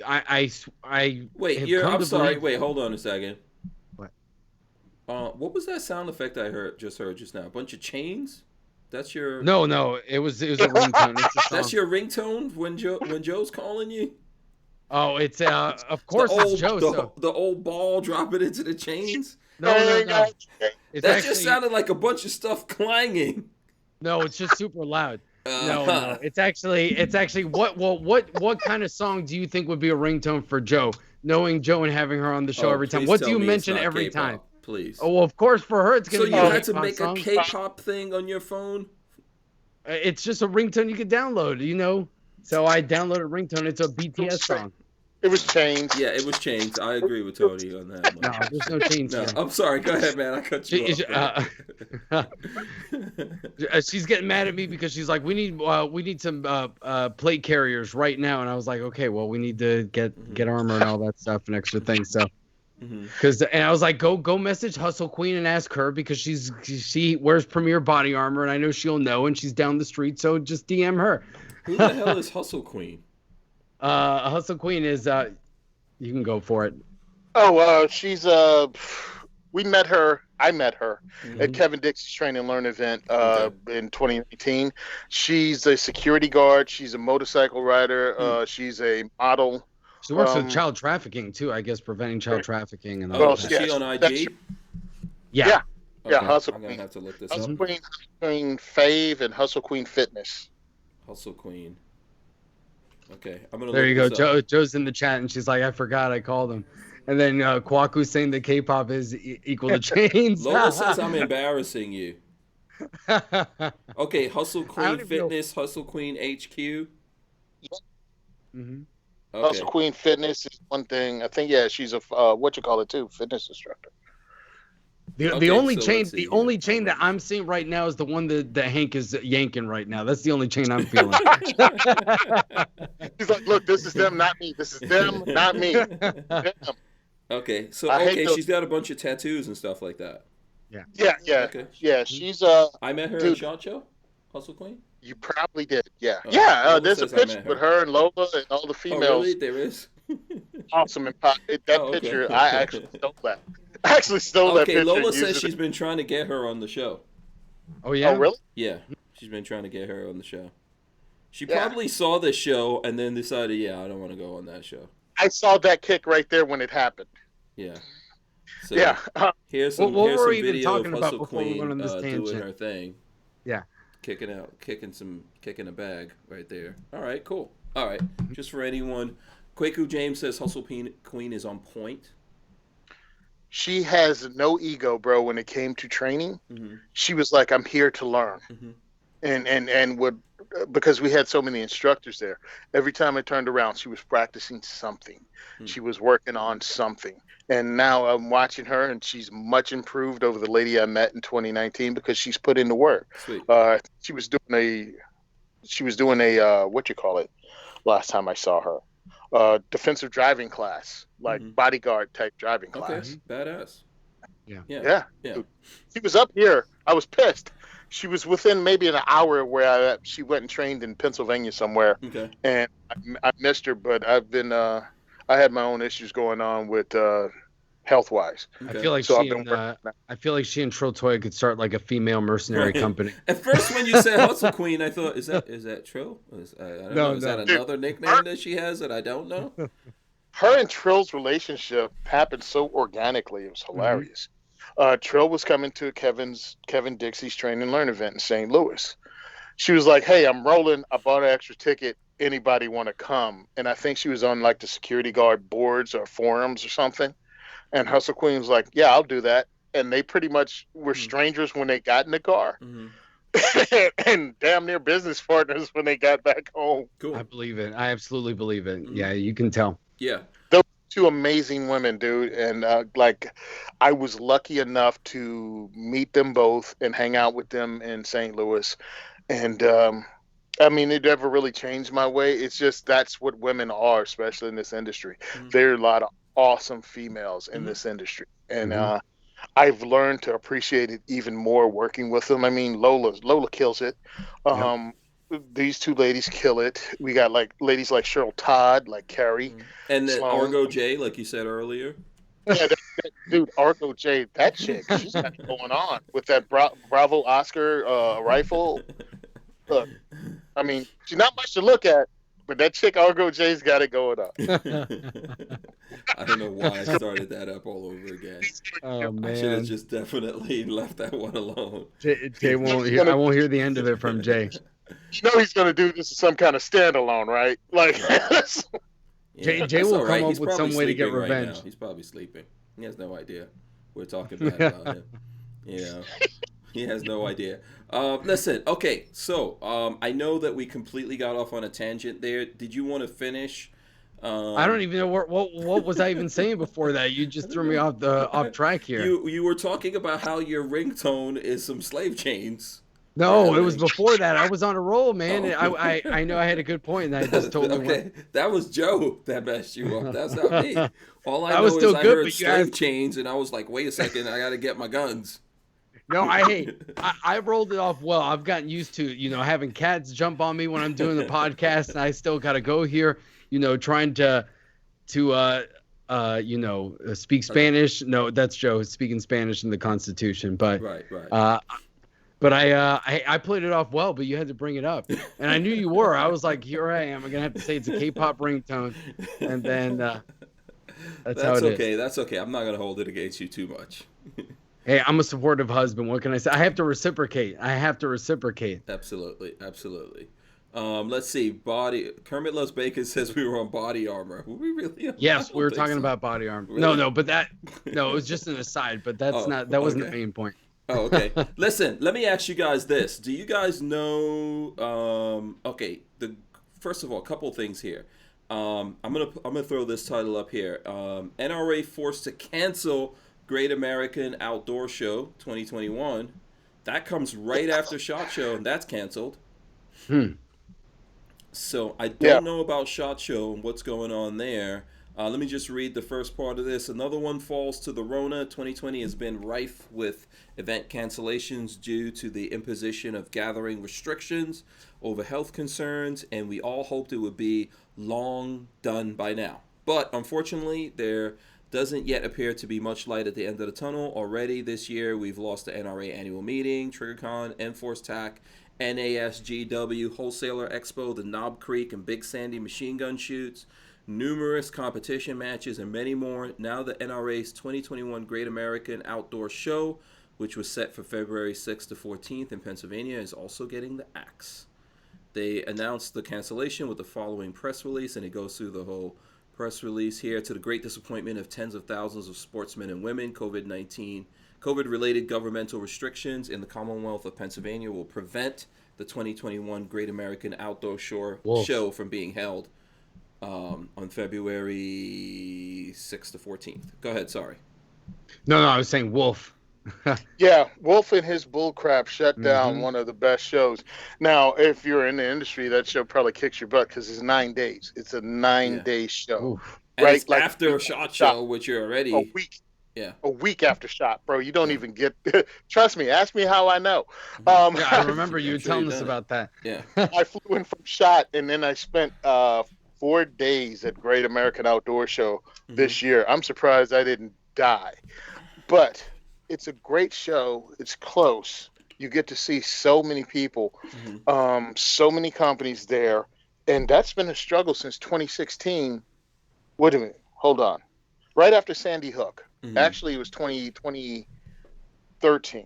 I wait, I'm sorry. Wait, hold on a second. What was that sound effect I just heard just now? A bunch of chains? That's your No, it was a ringtone. It's a song. That's your ringtone when Joe's calling you? Oh, it's of course it's Joe. The old ball dropping into the chains? No. That just sounded like a bunch of stuff clanging. No, it's just super loud. No. It's actually what kind of song do you think would be a ringtone for Joe? Knowing Joe and having her on the show every time. What do you mention every K-pop, time? Please. Oh, well, of course for her it's gonna be. So you had to make a K-pop thing on your phone? It's just a ringtone you could download, So I downloaded a ringtone. It's a BTS song. It was Chains. Yeah, it was Chains. I agree with Tony on that one. No, there's no Chains. No, I'm sorry. Go ahead, man. I cut you off. She's getting mad at me because she's like, we need some plate carriers right now, and I was like, okay, well, we need to get armor and all that stuff and extra things. So, and I was like, go message Hustle Queen and ask her because she wears Premier body armor and I know she'll know and she's down the street, so just DM her. Who the hell is Hustle Queen? Hustle Queen is you can go for it. Oh, she's we met her. I met her at Kevin Dix's Train and Learn event in 2019. She's a security guard. She's a motorcycle rider. She's a model. She works with child trafficking too, I guess, preventing child trafficking and all that. Is she on IG? Yeah. Okay. Hustle I'm Queen. gonna have to look this Hustle up. Queen Fave and Hustle Queen Fitness. Hustle Queen. Okay, I'm gonna. There you go. Joe's in the chat, and she's like, "I forgot I called him." And then Kwaku's saying that K-pop is equal to Chains. Lola says I'm embarrassing you. Okay, Hustle Queen Fitness, Hustle Queen HQ. Mm-hmm. Okay. Hustle Queen Fitness is one thing. I think she's a fitness instructor. The only chain that I'm seeing right now is the one that Hank is yanking right now. That's the only chain I'm feeling. He's like, look, this is them, not me. This is them, not me. Them. Okay, so she's got a bunch of tattoos and stuff like that. Yeah. Okay. Yeah, she's I met her at SHOT Show, Hustle Queen. You probably did. Yeah. Lola There's a picture with her and Lola and all the females. Oh, really? There is. Awesome and pop. That picture, I actually stole that. That picture. Okay, Lola says she's been trying to get her on the show. Oh yeah. Oh really? Yeah, she's been trying to get her on the show. She probably saw this show and then decided, I don't want to go on that show. I saw that kick right there when it happened. Yeah. So yeah. Here's some video of Hustle Queen doing her thing. Yeah. Kicking a bag right there. All right, cool. All right, just for anyone, Kwaku James says Hustle Queen is on point. She has no ego, bro. When it came to training, she was like, "I'm here to learn," and would, because we had so many instructors there. Every time I turned around, she was practicing something. She was working on something. And now I'm watching her, and she's much improved over the lady I met in 2019 because she's put in the work. Sweet. She was doing a last time I saw her, defensive driving class, like bodyguard type driving class. Okay, badass. Yeah. Dude, she was up here. I was pissed. She was within maybe an hour where she went and trained in Pennsylvania somewhere. Okay. And I missed her, but I've been I had my own issues going on with health wise. Okay. I feel like she and Trill Toy could start like a female mercenary company. At first, when you said Hustle Queen, I thought, is that Trill? I don't know. Is that another nickname that she has that I don't know? Her and Trill's relationship happened so organically. It was hilarious. Trill was coming to Kevin Dixie's Train and Learn event in St. Louis. She was like, "Hey, I'm rolling. I bought an extra ticket. Anybody want to come?" And I think she was on like the security guard boards or forums or something. And Hustle Queen was like, "Yeah, I'll do that." And they pretty much were strangers when they got in the car. And damn near business partners when they got back home. Cool. I believe it. I absolutely believe it. Yeah, you can tell. Yeah. Those two amazing women, dude. And I was lucky enough to meet them both and hang out with them in St. Louis. And it never really changed my way. It's just that's what women are, especially in this industry. There are a lot of awesome females in this industry. And I've learned to appreciate it even more working with them. I mean, Lola kills it. These two ladies kill it. We got like ladies like Cheryl Todd, like Carrie. And then Sloan. Argo J, like you said earlier. Yeah, dude, Argo J, that chick, she's got it going on with that Bravo Oscar rifle. Look, I mean, she's not much to look at, but that chick Argo J's got it going on. I don't know why I started that up all over again. Oh I should have man, just definitely left that one alone. Jay won't hear. I won't hear the end of it from Jay. You know he's gonna do this as some kind of standalone, right? Like, Yeah, Jay that's will all right. come up He's with probably some way to get sleeping right revenge. now. He's probably sleeping. He has no idea. We're talking bad about him. Yeah. He has no idea. Listen, okay, so I know that we completely got off on a tangent there. Did you want to finish? I don't even know what was I even saying before that. You just threw me off track here. You were talking about how your ringtone is some slave chains. No, it was before that. I was on a roll, man. Oh. I know I had a good point, and I just totally went. That was Joe that messed you up. That's not me. All I That know was still is I good, heard but you slave asked- chains, and I was like, wait a second, I got to get my guns. No, I rolled it off well. I've gotten used to, having cats jump on me when I'm doing the podcast, and I still got to go here, trying to speak Spanish. No, that's Joe speaking Spanish in the Constitution, but Right. But I played it off well, but you had to bring it up, and I knew you were. I was like, here I am. I'm gonna have to say it's a K-pop ringtone, and then that's how it okay. is. That's okay. I'm not gonna hold it against you too much. Hey, I'm a supportive husband. What can I say? I have to reciprocate. Absolutely. Let's see. Kermit Loves Bacon says we were on Body Armor. Were we really? Yes, we were talking about Body Armor. Really? No, but it was just an aside. But that wasn't the main point. Oh, okay. Listen, let me ask you guys this. Do you guys know first of all, a couple things here. I'm gonna throw this title up here. NRA forced to cancel Great American Outdoor Show 2021. That comes right after SHOT Show, and that's canceled. So I don't know about SHOT Show and what's going on there. Let me just read the first part of this. Another one falls to the Rona. 2020 has been rife with event cancellations due to the imposition of gathering restrictions over health concerns, and we all hoped it would be long done by now. But unfortunately, there doesn't yet appear to be much light at the end of the tunnel. Already this year, we've lost the NRA annual meeting, TriggerCon, Enforce TAC, NASGW, Wholesaler Expo, the Knob Creek and Big Sandy machine gun shoots, numerous competition matches, and many more. Now the NRA's 2021 Great American Outdoor Show, which was set for February 6th to 14th in Pennsylvania, is also getting the axe. They announced the cancellation with the following press release, and it goes through the whole press release here. To the great disappointment of tens of thousands of sportsmen and women, COVID-related governmental restrictions in the Commonwealth of Pennsylvania will prevent the 2021 Great American Outdoor Show from being held on February 6th to 14th. Go ahead, sorry. No, I was saying Wolf. Yeah, Wolf and his bullcrap shut down one of the best shows. Now, if you're in the industry, that show probably kicks your butt because it's 9 days. It's a 9-day show. Oof. And right? it's after a SHOT Show, which you're already... A week. Yeah. A week after SHOT, bro. You don't even get... Trust me. Ask me how I know. Yeah, I remember you telling us about that. Yeah. I flew in from SHOT, and then I spent 4 days at Great American Outdoor Show this year. I'm surprised I didn't die. But it's a great show. It's close. You get to see so many people, so many companies there. And that's been a struggle since 2016. Wait a minute. Hold on. Right after Sandy Hook. Actually, it was 2013.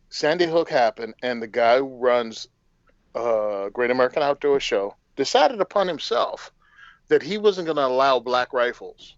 Sandy Hook happened, and the guy who runs Great American Outdoor Show decided upon himself that he wasn't going to allow black rifles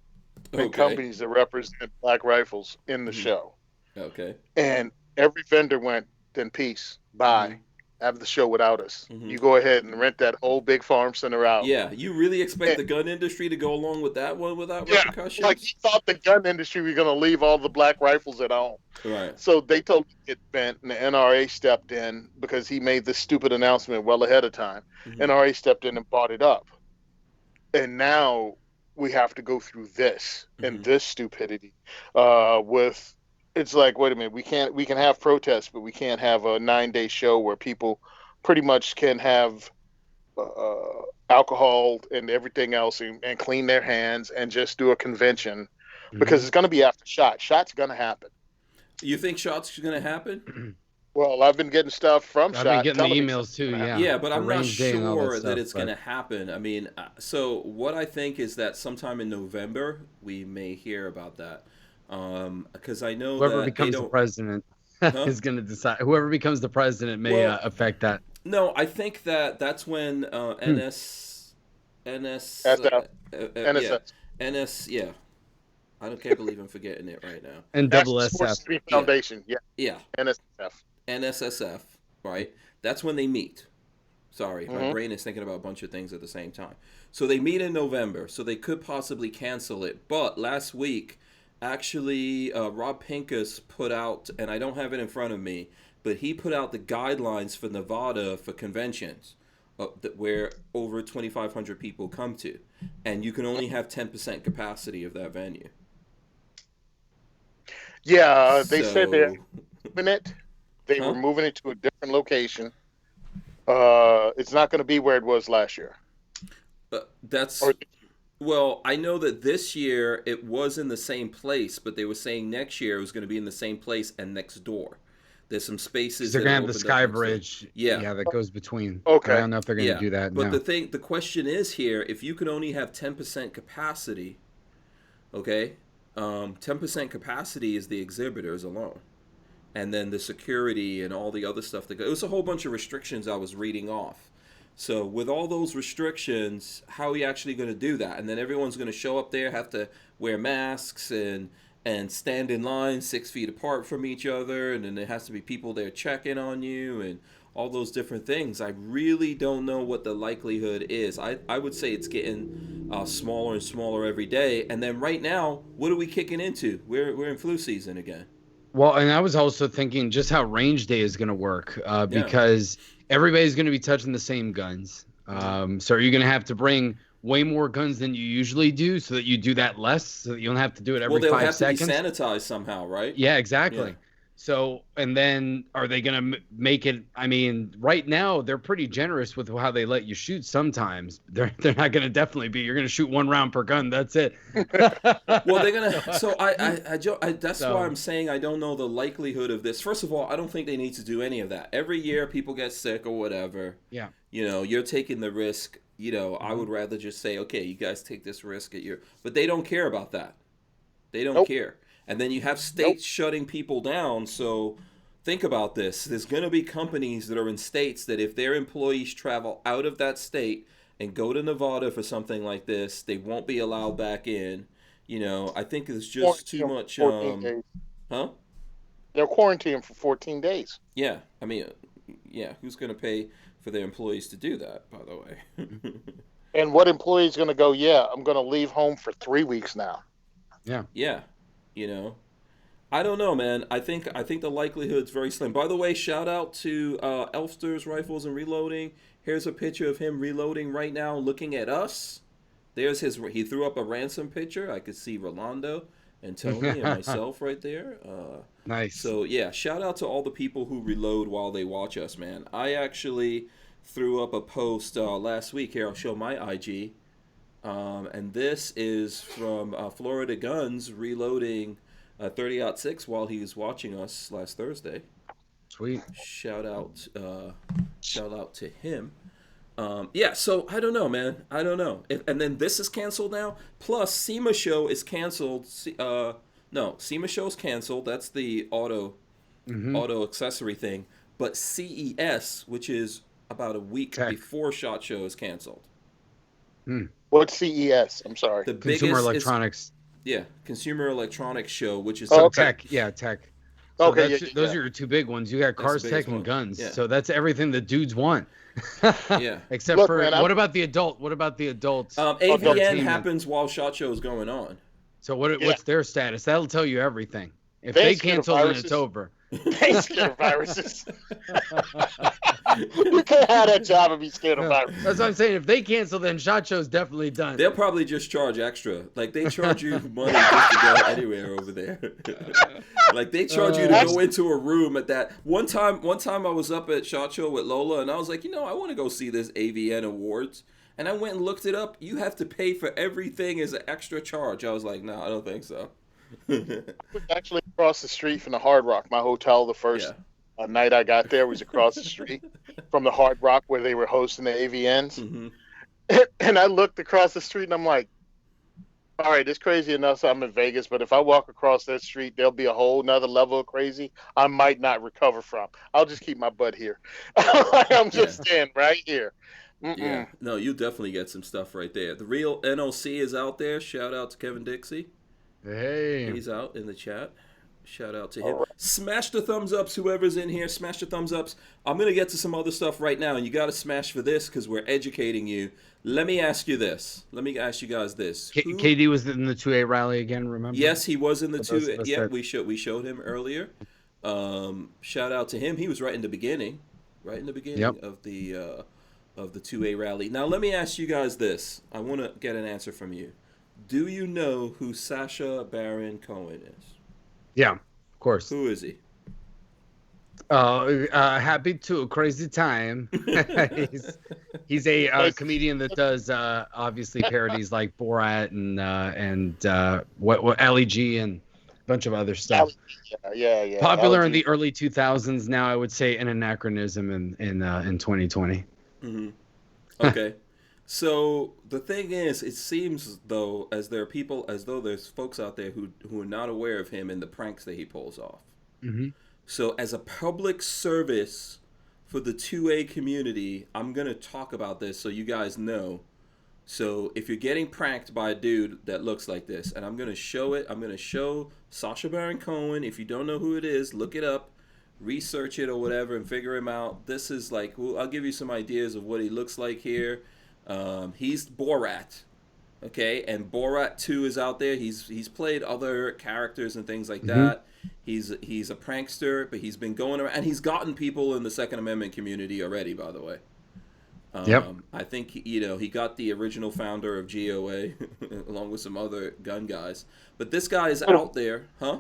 and companies that represent black rifles in the show. Okay. And every vendor went, then peace, bye. Have the show without us. You go ahead and rent that whole big farm center out. Yeah, you really expect the gun industry to go along with that one without repercussions? Like he thought the gun industry was going to leave all the black rifles at home. Right. So they told him to get bent, and the NRA stepped in because he made this stupid announcement well ahead of time. NRA stepped in and bought it up. And now we have to go through this and this stupidity with... It's like, wait a minute, we can have protests, but we can't have a 9-day show where people pretty much can have alcohol and everything else and clean their hands and just do a convention because it's going to be after SHOT. SHOT's going to happen. You think SHOT's going to happen? Well, I've been getting stuff from I've SHOT. been getting the emails too, yeah. Yeah, but I'm not Arranged day and all sure that stuff, it's going to happen. I mean, so what I think is that sometime in November we may hear about that, because I know whoever that becomes the president is going to decide. Whoever becomes the president may affect that. No, I think that that's when NSF. Yeah. I can't believe I'm forgetting it right now. And SF Foundation, yeah. NSSF, right? That's when they meet. Sorry, my brain is thinking about a bunch of things at the same time. So they meet in November, so they could possibly cancel it. But last week, actually, Rob Pincus put out, and I don't have it in front of me, but he put out the guidelines for Nevada for conventions, where over 2,500 people come to, and you can only have 10% capacity of that venue. Yeah, they said they're moving it. They were moving it to a different location. It's not going to be where it was last year. Well, I know that this year it was in the same place, but they were saying next year it was going to be in the same place and next door. There's some spaces. They're going to have the sky bridge. Yeah, that goes between. Okay. I don't know if they're going to do that. But the question is here: if you can only have 10% capacity, okay, 10% capacity is the exhibitors alone, and then the security and all the other stuff that goes. It was a whole bunch of restrictions I was reading off. So with all those restrictions, how are you actually going to do that? And then everyone's going to show up there, have to wear masks and stand in line 6 feet apart from each other, and then there has to be people there checking on you and all those different things. I really don't know what the likelihood is. I would say it's getting smaller and smaller every day. And then right now, what are we kicking into? We're in flu season again. Well, and I was also thinking just how range day is going to work because everybody's going to be touching the same guns. So are you going to have to bring way more guns than you usually do so that you do that less, so that you don't have to do it every 5 seconds? Well, they'll have to be sanitized somehow, right? Yeah, exactly. Yeah. So, and then are they going to make it? I mean, right now they're pretty generous with how they let you shoot. Sometimes they're not going to definitely be. You're going to shoot 1 round per gun. That's it. Well, they're going to. So that's why I'm saying I don't know the likelihood of this. First of all, I don't think they need to do any of that. Every year people get sick or whatever. Yeah. You know, you're taking the risk. You know, I would rather just say, okay, you guys take this risk at your. But they don't care about that. They don't care. And then you have states shutting people down. So think about this. There's going to be companies that are in states that if their employees travel out of that state and go to Nevada for something like this, they won't be allowed back in. You know, I think it's just too much. They're quarantined for 14 days. Yeah. I mean, yeah. Who's going to pay for their employees to do that, by the way? And what employee is going to go, I'm going to leave home for 3 weeks now? Yeah. Yeah. You know, I don't know, man. I think the likelihood's very slim. By the way, shout out to Elfster's Rifles and Reloading. Here's a picture of him reloading right now, looking at us. There's he threw up a ransom picture. I could see Rolando and Tony and myself right there. Nice. So yeah, shout out to all the people who reload while they watch us, man. I actually threw up a post last week. Here, I'll show my IG. And this is from Florida Guns reloading 30-06 while he was watching us last Thursday. Sweet. Shout out to him. Yeah, so I don't know, man. I don't know. And then this is canceled now. Plus, SEMA Show is canceled. SEMA Show is canceled. That's the auto accessory thing. But CES, which is about a week before SHOT Show, is canceled. What's CES? I'm sorry. The Consumer Electronics. Consumer Electronics Show, which is tech. Yeah, tech. So okay, those are your two big ones. You got cars, tech, and guns. Yeah. So that's everything the dudes want. Yeah. Except what about the adult? What about the adults? AVN happens while SHOT Show is going on. So what's their status? That'll tell you everything. If they cancel, then it's over. They scared of viruses. You can't have that job and be scared of viruses. That's what I'm saying. If they cancel, then SHOT Show's definitely done. They'll probably just charge extra. Like, they charge you money just to go anywhere over there. Like, they charge you to go into a room at that. One time I was up at SHOT Show with Lola, and I was like, I want to go see this AVN Awards. And I went and looked it up. You have to pay for everything as an extra charge. I was like, no, I don't think so. was actually across the street from the Hard Rock. My hotel, the first night I got there, was across the street from the Hard Rock where they were hosting the AVNs. Mm-hmm. And I looked across the street and I'm like, all right, it's crazy enough so I'm in Vegas, but if I walk across that street, there'll be a whole nother level of crazy I might not recover from. I'll just keep my butt here. I'm just standing right here. Yeah, no, you definitely get some stuff right there. The real NOC is out there. Shout out to Kevin Dixie. Hey. He's out in the chat. Shout out to him. Right. Smash the thumbs ups, whoever's in here. Smash the thumbs ups. I'm going to get to some other stuff right now, and you got to smash for this because we're educating you. Let me ask you this. Let me ask you guys this. KD was in the 2A rally again, remember? Yes, he was in the 2A. Yeah, we showed him earlier. Shout out to him. He was right in the beginning. Right in the beginning of the 2A rally. Now, let me ask you guys this. I want to get an answer from you. Do you know who Sacha Baron Cohen is? Yeah, of course. Who is he? Happy to a crazy time. he's a comedian that does obviously parodies like Borat and what Ali G and a bunch of other stuff. Yeah. Popular in the early 2000s. Now I would say an anachronism in 2020. Mm-hmm. Okay. So the thing is, it seems though as though there's folks out there who are not aware of him and the pranks that he pulls off. Mm-hmm. So as a public service for the 2A community, I'm gonna talk about this so you guys know. So if you're getting pranked by a dude that looks like this, and I'm gonna show it. I'm gonna show Sacha Baron Cohen. If you don't know who it is, look it up, research it or whatever, and figure him out. This is like, I'll give you some ideas of what he looks like here. He's Borat, okay, and Borat 2 is out there. He's played other characters and things like that. He's a prankster, but he's been going around and he's gotten people in the Second Amendment community already. By the way, I think he got the original founder of GOA along with some other gun guys. But this guy is out there, huh?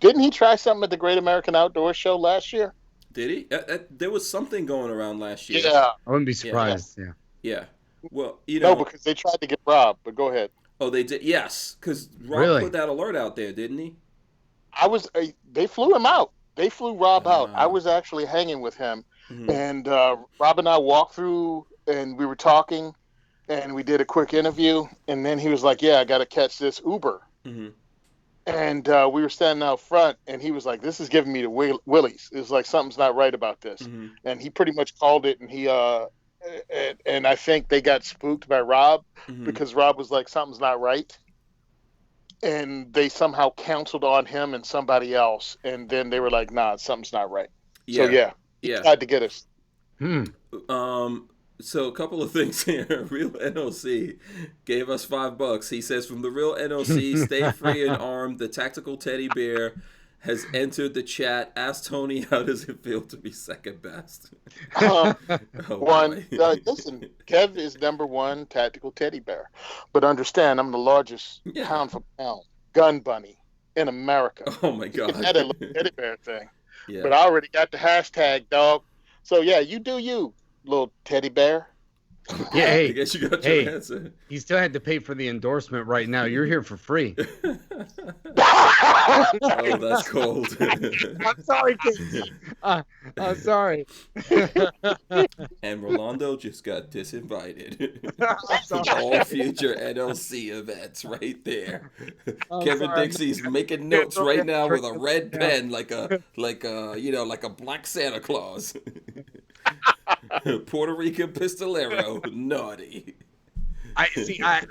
Didn't he try something at the Great American Outdoor Show last year? Did he? There was something going around last year. Yeah, I wouldn't be surprised. Yeah. Well, no, because they tried to get Rob. But go ahead. Oh, they did. Yes, because Rob put that alert out there, didn't he? They flew him out. They flew Rob out. I was actually hanging with him, and Rob and I walked through, and we were talking, and we did a quick interview, and then he was like, "Yeah, I got to catch this Uber," and we were standing out front, and he was like, "This is giving me the willies. It's like something's not right about this," and he pretty much called it, and he and I think they got spooked by Rob because Rob was like, something's not right. And they somehow counseled on him and somebody else. And then they were like, nah, something's not right. So, he tried to get us. So a couple of things here. Real NOC gave us $5. He says, from the real NOC, stay free and armed. The tactical teddy bear has entered the chat. Ask Tony, how does it feel to be second best? Listen, Kev is number one tactical teddy bear. But understand, I'm the largest pound for pound gun bunny in America. Oh, my God. That little teddy bear thing. Yeah. But I already got the hashtag, dog. So, yeah, you do you, little teddy bear. Yeah, hey, I guess you got your answer. You still had to pay for the endorsement right now. You're here for free. Oh, that's cold. I'm sorry, Casey. I'm sorry. And Rolando just got disinvited from all future NLC events right there. Kevin Dixie's making notes right now with a red pen like a black Santa Claus. Puerto Rican pistolero, naughty. I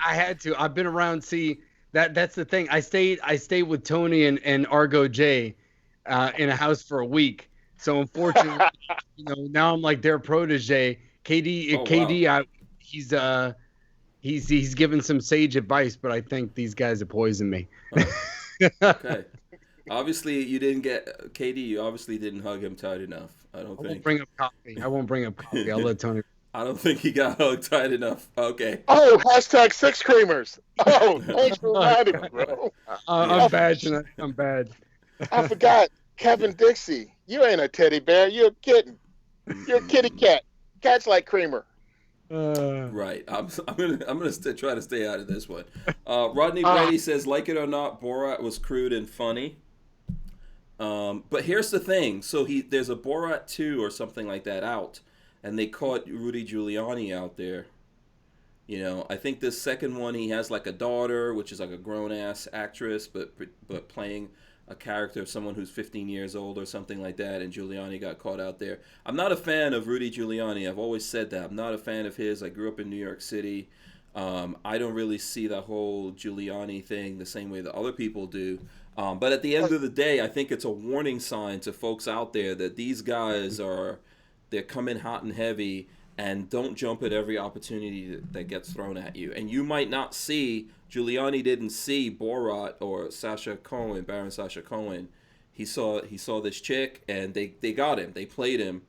had to. I've been around. See, that's the thing. I stayed with Tony and Argo J in a house for a week. So unfortunately, now I'm like their protege. KD, he's given some sage advice, but I think these guys have poisoned me. Okay. Obviously, you didn't get KD. You obviously didn't hug him tight enough. I won't bring up coffee. I'll let Tony. I don't think he got hugged tight enough. Okay. Oh, hashtag six creamers. Oh, thanks for reminding me, bro. I'm bad tonight. I'm bad. I forgot. Kevin Dixie, you ain't a teddy bear. You're a kitten. You're a kitty cat. Cats like creamer. Right. I'm gonna try to stay out of this one. Rodney Brady says, like it or not, Borat was crude and funny. But here's the thing. So there's a Borat 2 or something like that out, and they caught Rudy Giuliani out there. You know, I think this second one, he has like a daughter, which is like a grown ass actress, but playing a character of someone who's 15 years old or something like that. And Giuliani got caught out there. I'm not a fan of Rudy Giuliani. I've always said that. I'm not a fan of his. I grew up in New York City. I don't really see the whole Giuliani thing the same way that other people do. But at the end of the day, I think it's a warning sign to folks out there that these guys they're coming hot and heavy, and don't jump at every opportunity that gets thrown at you. And you might not see, Giuliani didn't see Borat or Sacha Cohen, Baron Sacha Cohen. He saw this chick, and they got him. They played him.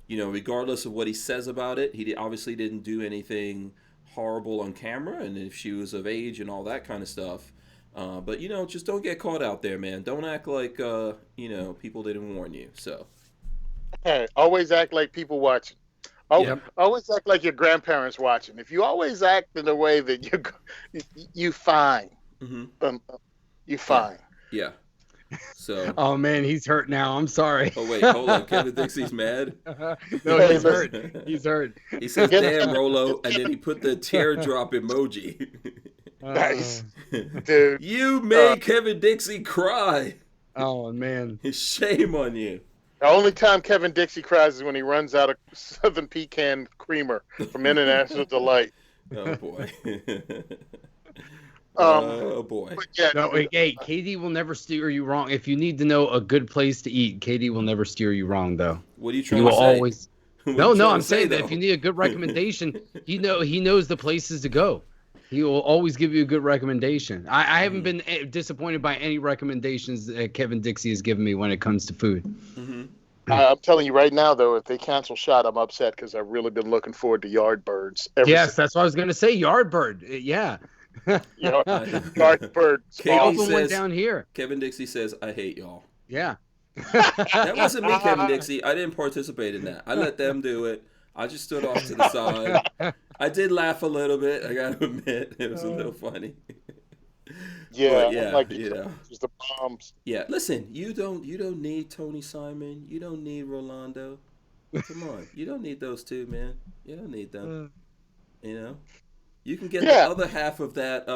You know, regardless of what he says about it, he obviously didn't do anything horrible on camera, and if she was of age and all that kind of stuff. But, you know, just don't get caught out there, man. Don't act like, you know, people didn't warn you. So. Hey, always act like people watching. Always act like your grandparents watching. If you always act in a way that you fine. Mm-hmm. You fine. Yeah. So. Oh man, he's hurt now. I'm sorry. Oh wait, hold on. Kevin Dixie's mad. No, he's hurt. He's hurt. He says, "Damn, Rolo," and then he put the teardrop emoji. Nice, dude. You made Kevin Dixie cry. Oh man, shame on you. The only time Kevin Dixie cries is when he runs out of Southern Pecan creamer from International Delight. Oh boy. Oh boy. Yeah, no, hey, Katie will never steer you wrong. If you need to know a good place to eat, Katie will never steer you wrong, though. What are you trying to say? Always. No, I'm saying that if you need a good recommendation, he knows the places to go. He will always give you a good recommendation. I haven't been disappointed by any recommendations that Kevin Dixie has given me when it comes to food. Mm-hmm. I'm telling you right now, though, if they cancel Shot, I'm upset because I've really been looking forward to Yardbirds. Yes, that's what I was going to say. Yardbird. Yeah. Yardbird. Katie went down here. Kevin Dixie says, "I hate y'all." Yeah. That wasn't me, Kevin Dixie. I didn't participate in that. I let them do it. I just stood off to the side. I did laugh a little bit. I got to admit, it was a little funny. Yeah, yeah, like you know, just the bombs. Yeah, listen, you don't need Tony Simon. You don't need Rolando. Come on, you don't need those two, man. You don't need them. You know, you can get the other half of that.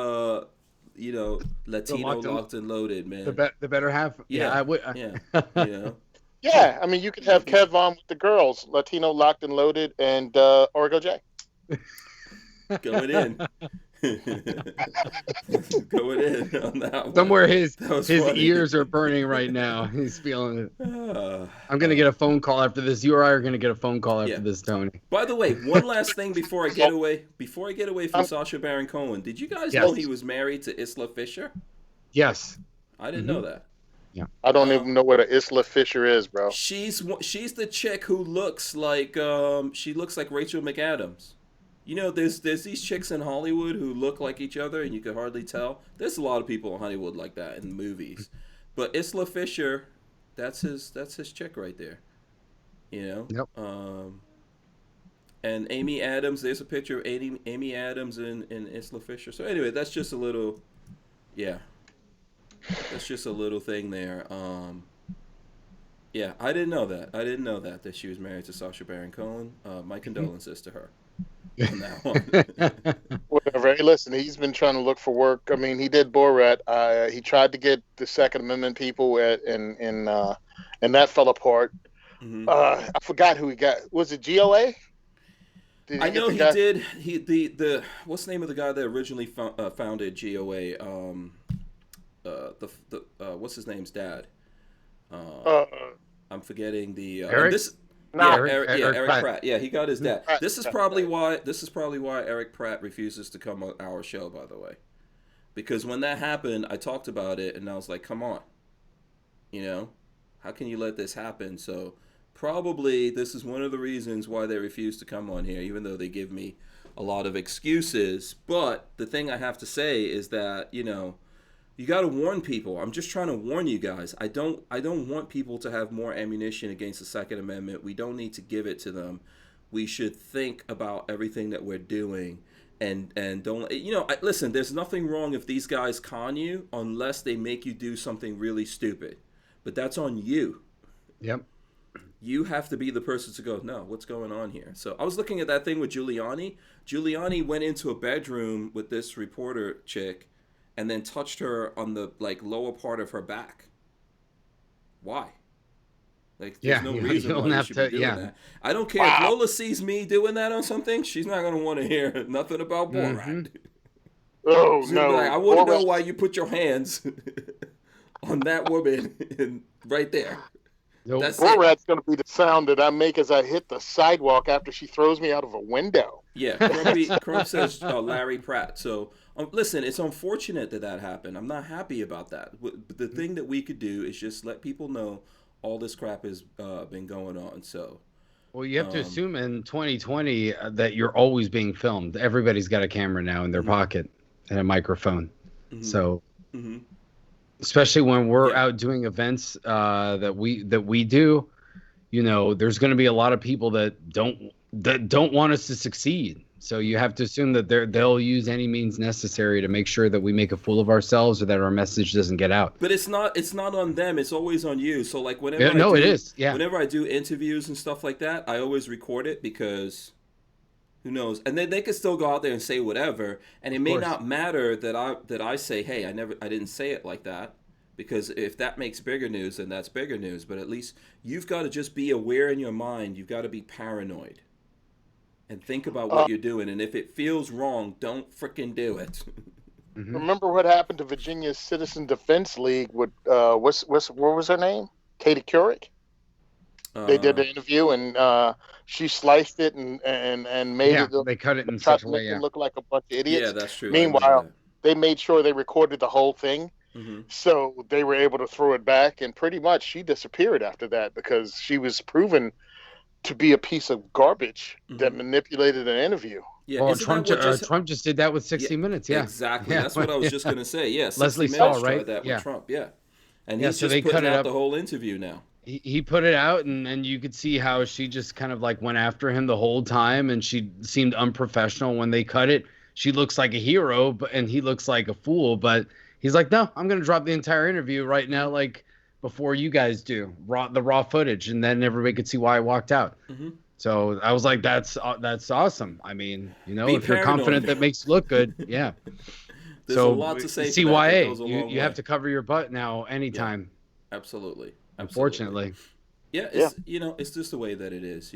You know, Latino locked and loaded, man. The better half. Yeah, I would. Yeah, you know. Yeah, I mean, you could have Kev on with the girls, Latino locked and loaded, and Orgo J. Going in. Going in on that one. Somewhere his ears are burning right now. He's feeling it. I'm going to get a phone call after this. You or I are going to get a phone call after this, Tony. By the way, one last thing before I get away from Sacha Baron Cohen. Did you guys know he was married to Isla Fisher? Yes. I didn't know that. Yeah. I don't even know what an Isla Fisher is, bro. She's the chick who looks like she looks like Rachel McAdams. You know, there's these chicks in Hollywood who look like each other and you could hardly tell. There's a lot of people in Hollywood like that in movies. But Isla Fisher, that's his chick right there. You know? Yep. And Amy Adams, there's a picture of Amy Adams and Isla Fisher. So anyway, that's just a little that's just a little thing there. Yeah, I didn't know that she was married to Sacha Baron Cohen. My condolences to her. On that one. Whatever. Hey, listen, he's been trying to look for work. I mean, he did Borat. He tried to get the Second Amendment people and that fell apart. Mm-hmm. I forgot who he got. Was it GOA? I know he did. The what's the name of the guy that originally founded GOA? What's his name's dad? I'm forgetting the Eric. Eric Pratt. Yeah, he got his dad. This is probably why Eric Pratt refuses to come on our show, by the way. Because when that happened, I talked about it and I was like, come on. You know? How can you let this happen? So probably this is one of the reasons why they refuse to come on here, even though they give me a lot of excuses. But the thing I have to say is that, you know, you got to warn people. I'm just trying to warn you guys. I don't want people to have more ammunition against the Second Amendment. We don't need to give it to them. we should think about everything that we're doing, and don't, listen, there's nothing wrong if these guys con you unless they make you do something really stupid, but that's on you. Yep. You have to be the person to go, no, what's going on here? So I was looking at that thing with Giuliani. Giuliani went into a bedroom with this reporter chick and then touched her on the lower part of her back. Why? There's no reason why you should be doing that. I don't care. If Lola sees me doing that on something, she's not going to want to hear nothing about Borat. Oh, no. I want to know why you put your hands on that woman right there. Nope. Borat's going to be the sound that I make as I hit the sidewalk after she throws me out of a window. Yeah, Crump says Larry Pratt. So, listen, it's unfortunate that happened. I'm not happy about that. The thing that we could do is just let people know all this crap has been going on. So, well, you have to assume in 2020 that you're always being filmed. Everybody's got a camera now in their pocket and a microphone. So. Especially when we're out doing events that we do, there's going to be a lot of people that don't want us to succeed. So you have to assume that they'll use any means necessary to make sure that we make a fool of ourselves or that our message doesn't get out. But it's not on them. It's always on you. So whenever it is. Yeah. Whenever I do interviews and stuff like that, I always record it because who knows? And then they could still go out there and say whatever, and it may not matter that I say, hey, I didn't say it like that, because if that makes bigger news, then that's bigger news. But at least you've got to just be aware in your mind. You've got to be paranoid and think about what you're doing. And if it feels wrong, don't freaking do it. Remember what happened to Virginia's Citizen Defense League with what was her name? Katie Couric. They did the interview, and she sliced it and made it. They cut it in such a way. It look like a bunch of idiots. Yeah, that's true. Meanwhile, they made sure they recorded the whole thing, so they were able to throw it back. And pretty much, she disappeared after that because she was proven to be a piece of garbage that manipulated an interview. Yeah, well, Trump just did that with 60 Minutes. Yeah, exactly. Yeah. That's what I was just going to say. Yeah, Leslie Stahl, right? That with Trump. Yeah, and he's just putting out the whole interview now. He put it out, and you could see how she just kind of went after him the whole time, and she seemed unprofessional. When they cut it, she looks like a hero, and he looks like a fool. But he's like, no, I'm going to drop the entire interview right now, before you guys do the raw footage, and then everybody could see why I walked out. So I was like, that's awesome. I mean, if you're confident, that makes you look good. Yeah. There's a lot to say. CYA, you have to cover your butt now anytime. Yeah, absolutely. Unfortunately. Yeah, it's just the way that it is,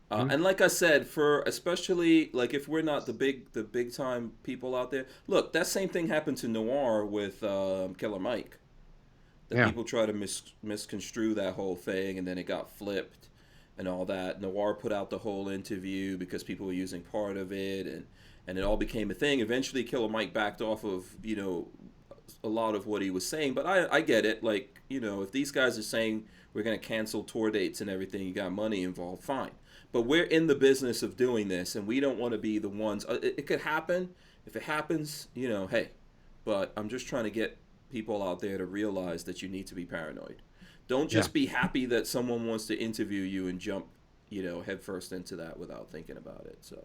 And like I said, for especially if we're not the big time people out there, look, that same thing happened to Noir with Killer Mike. People try to misconstrue that whole thing, and then it got flipped and all that. Noir put out the whole interview because people were using part of it, and it all became a thing. Eventually, Killer Mike backed off of a lot of what he was saying, but I get it. If these guys are saying we're going to cancel tour dates and everything, you got money involved, fine. But we're in the business of doing this, and we don't want to be the ones. It could happen. If it happens, hey. But I'm just trying to get people out there to realize that you need to be paranoid. Don't just be happy that someone wants to interview you and jump, headfirst into that without thinking about it. So.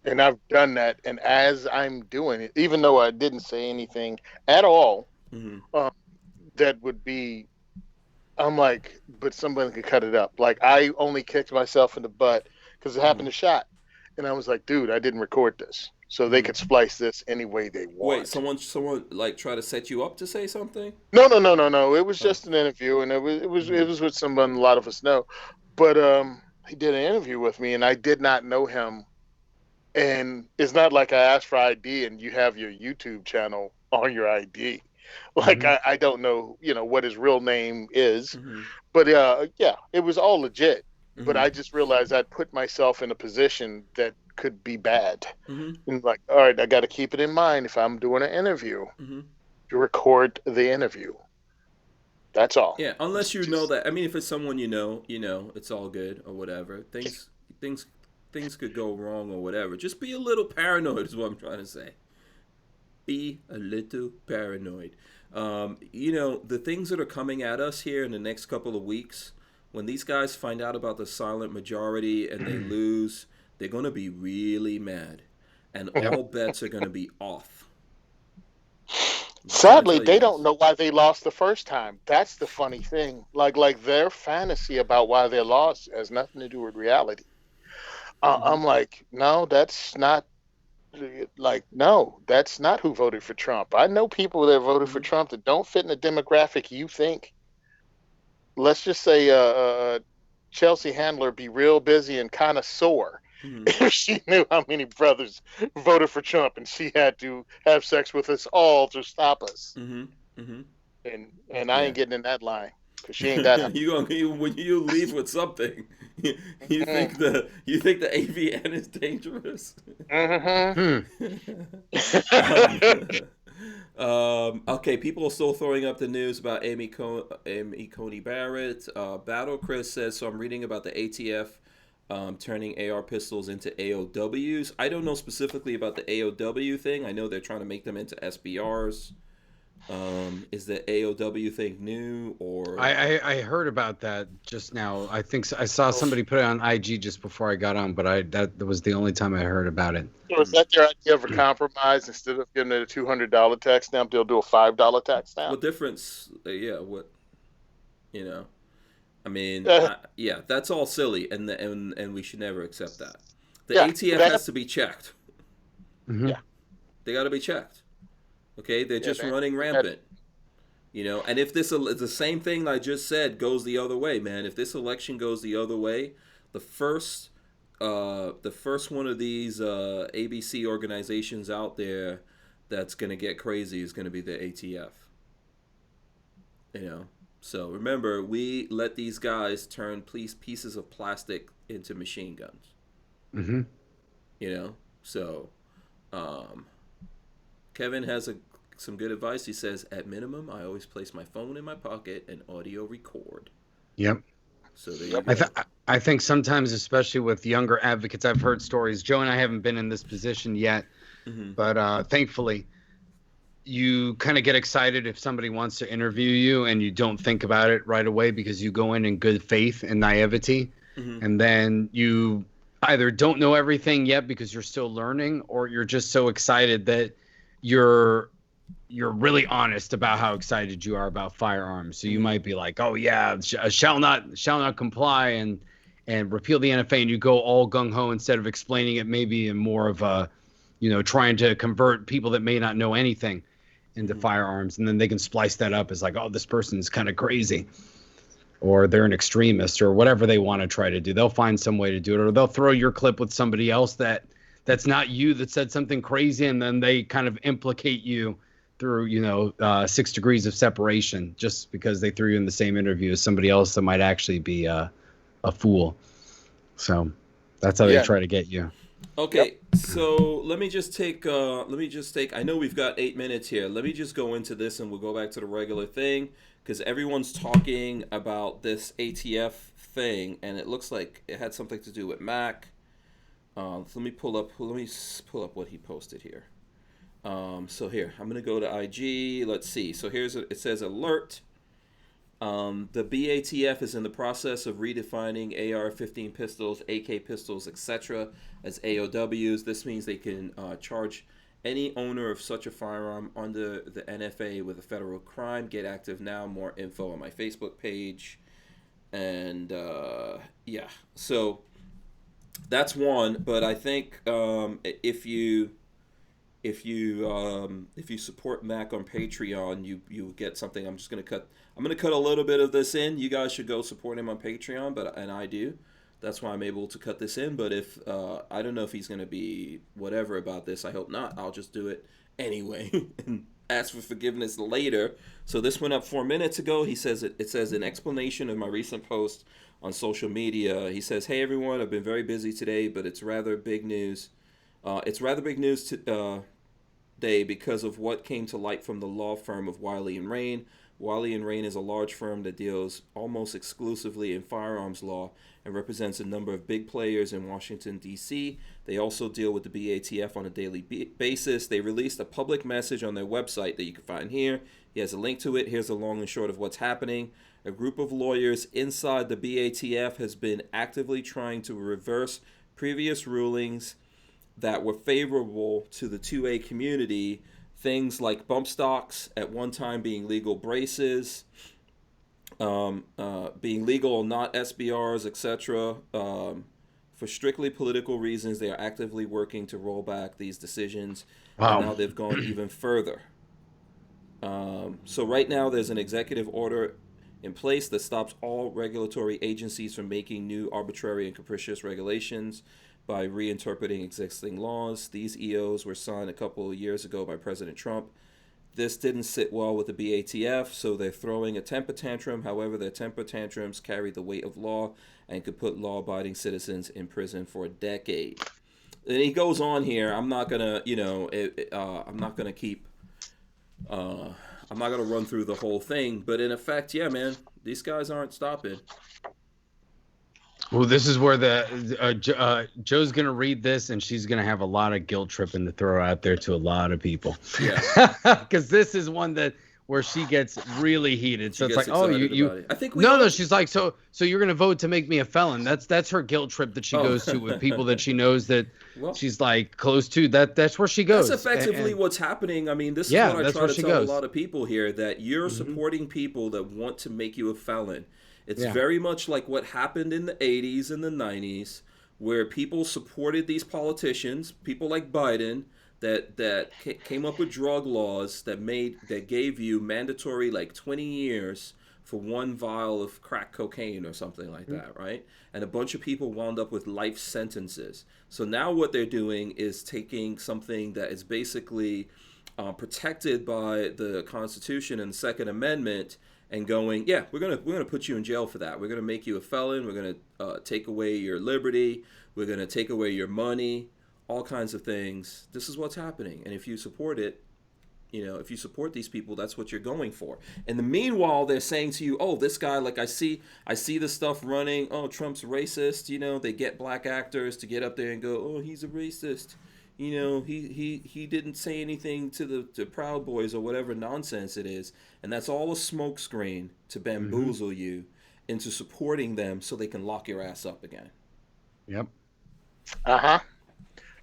And I've done that, and as I'm doing it, even though I didn't say anything at all, that would be, I'm like, but somebody could cut it up. I only kicked myself in the butt because it happened to Shot, and I was like, dude, I didn't record this, so they could splice this any way they want. Wait, someone try to set you up to say something? No. It was just an interview, and it was with someone a lot of us know, but he did an interview with me, and I did not know him. And it's not like I asked for ID and you have your YouTube channel on your ID. I don't know, what his real name is. But it was all legit. But I just realized I'd put myself in a position that could be bad. And all right, I got to keep it in mind if I'm doing an interview to record the interview. That's all. Yeah, unless you know that. I mean, if it's someone it's all good or whatever. Things could go wrong or whatever. Just be a little paranoid is what I'm trying to say. Be a little paranoid. The things that are coming at us here in the next couple of weeks, when these guys find out about the silent majority and they lose, they're going to be really mad. And all bets are going to be off. Sadly, they don't know why they lost the first time. That's the funny thing. Like their fantasy about why they lost has nothing to do with reality. I'm like, no, that's not. Like, no, that's not who voted for Trump. I know people that voted for Trump that don't fit in the demographic you think. Let's just say Chelsea Handler be real busy and kind of sore if she knew how many brothers voted for Trump and she had to have sex with us all to stop us. And I ain't getting in that line because she ain't that. When you leave with something, you think the AVN is dangerous. Okay, people are still throwing up the news about Amy Coney Barrett. Battle Chris says, so I'm reading about the ATF turning AR pistols into AOWs. I don't know specifically about the AOW thing. I know they're trying to make them into SBRs. Is the AOW thing new, or I heard about that just now. I think I saw somebody put it on IG just before I got on, but that was the only time I heard about it. So is that their idea of a compromise? Instead of giving it a $200 tax stamp, they'll do a $5 tax stamp. What difference? Yeah, what? I mean, yeah, that's all silly, and we should never accept that. The ATF has to be checked. Yeah, they got to be checked. Okay, they're just running rampant, And if the same thing I just said goes the other way, man. If this election goes the other way, the first one of these ABC organizations out there that's gonna get crazy is gonna be the ATF. So remember, we let these guys turn pieces of plastic into machine guns. So. Kevin has some good advice. He says, at minimum, I always place my phone in my pocket and audio record. Yep. So there you go. I think sometimes, especially with younger advocates, I've heard stories. Joe and I haven't been in this position yet, but thankfully, you kind of get excited if somebody wants to interview you and you don't think about it right away because you go in good faith and naivety, and then you either don't know everything yet because you're still learning, or you're just so excited that you're really honest about how excited you are about firearms. So you might be like, oh yeah, shall not comply and repeal the NFA, and you go all gung-ho instead of explaining it maybe in more of a, trying to convert people that may not know anything into firearms, and then they can splice that up as like, oh, this person is kind of crazy, or they're an extremist, or whatever they want to try to do. They'll find some way to do it, or they'll throw your clip with somebody else that's not you, that said something crazy, and then they kind of implicate you through 6 degrees of separation just because they threw you in the same interview as somebody else that might actually be a fool. So that's how they try to get you. Okay, so let me just take I know we've got 8 minutes here. Let me just go into this and we'll go back to the regular thing, because everyone's talking about this ATF thing and it looks like it had something to do with Mac. Let me pull up what he posted here. So here, I'm gonna go to IG. Let's see. So it says alert. The BATF is in the process of redefining AR-15 pistols, AK pistols, etc. as AOWs. This means they can charge any owner of such a firearm under the NFA with a federal crime. Get active now. More info on my Facebook page. And so that's one. But I think if you support Mac on Patreon, you get something. I'm gonna cut a little bit of this in. You guys should go support him on Patreon, and I do. That's why I'm able to cut this in. But if I don't know if he's gonna be whatever about this. I hope not. I'll just do it anyway and ask for forgiveness later. So this went up 4 minutes ago. He says it says an explanation of my recent post on social media. He says, "Hey everyone, I've been very busy today, but it's rather big news. Today because of what came to light from the law firm of Wiley and Rain. Wiley and Rain is a large firm that deals almost exclusively in firearms law and represents a number of big players in Washington, D.C. They also deal with the BATF on a daily basis. They released a public message on their website that you can find here. He has a link to it. Here's the long and short of what's happening. A group of lawyers inside the BATF has been actively trying to reverse previous rulings that were favorable to the 2A community. Things like bump stocks, at one time being legal braces, being legal or not SBRs, etc. For strictly political reasons, they are actively working to roll back these decisions. Wow. And now they've gone even further. So right now there's an executive order in place that stops all regulatory agencies from making new arbitrary and capricious regulations by reinterpreting existing laws. These EOs were signed a couple of years ago by President Trump. This didn't sit well with the BATF, so they're throwing a temper tantrum. However, their temper tantrums carry the weight of law and could put law-abiding citizens in prison for a decade. And he goes on here. I'm not gonna, I'm not gonna keep. I'm not gonna run through the whole thing, but in effect, yeah, man, these guys aren't stopping. Well, this is where Joe's going to read this, and she's going to have a lot of guilt tripping to throw out there to a lot of people. Yeah. Because this is one where she gets really heated. So it's like, oh, you. I think no. She's like, so you're going to vote to make me a felon. That's her guilt trip that she goes to with people that she knows that she's like close to. That's where she goes. That's effectively what's happening. I mean, this is what I try to tell a lot of people here, that you're supporting people that want to make you a felon. It's very much like what happened in the 80s and the 90s, where people supported these politicians, people like Biden, that came up with drug laws that gave you mandatory like 20 years for one vial of crack cocaine or something like that, right? And a bunch of people wound up with life sentences. So now what they're doing is taking something that is basically protected by the Constitution and the Second Amendment, and going, yeah, we're gonna put you in jail for that. We're gonna make you a felon. We're gonna take away your liberty. We're gonna take away your money. All kinds of things. This is what's happening. And if you support it, if you support these people, that's what you're going for. In the meanwhile, they're saying to you, oh, this guy, like I see this stuff running. Oh, Trump's racist. They get black actors to get up there and go, oh, he's a racist. He didn't say anything to the Proud Boys or whatever nonsense it is. And that's all a smokescreen to bamboozle you into supporting them so they can lock your ass up again. Yep. Uh-huh.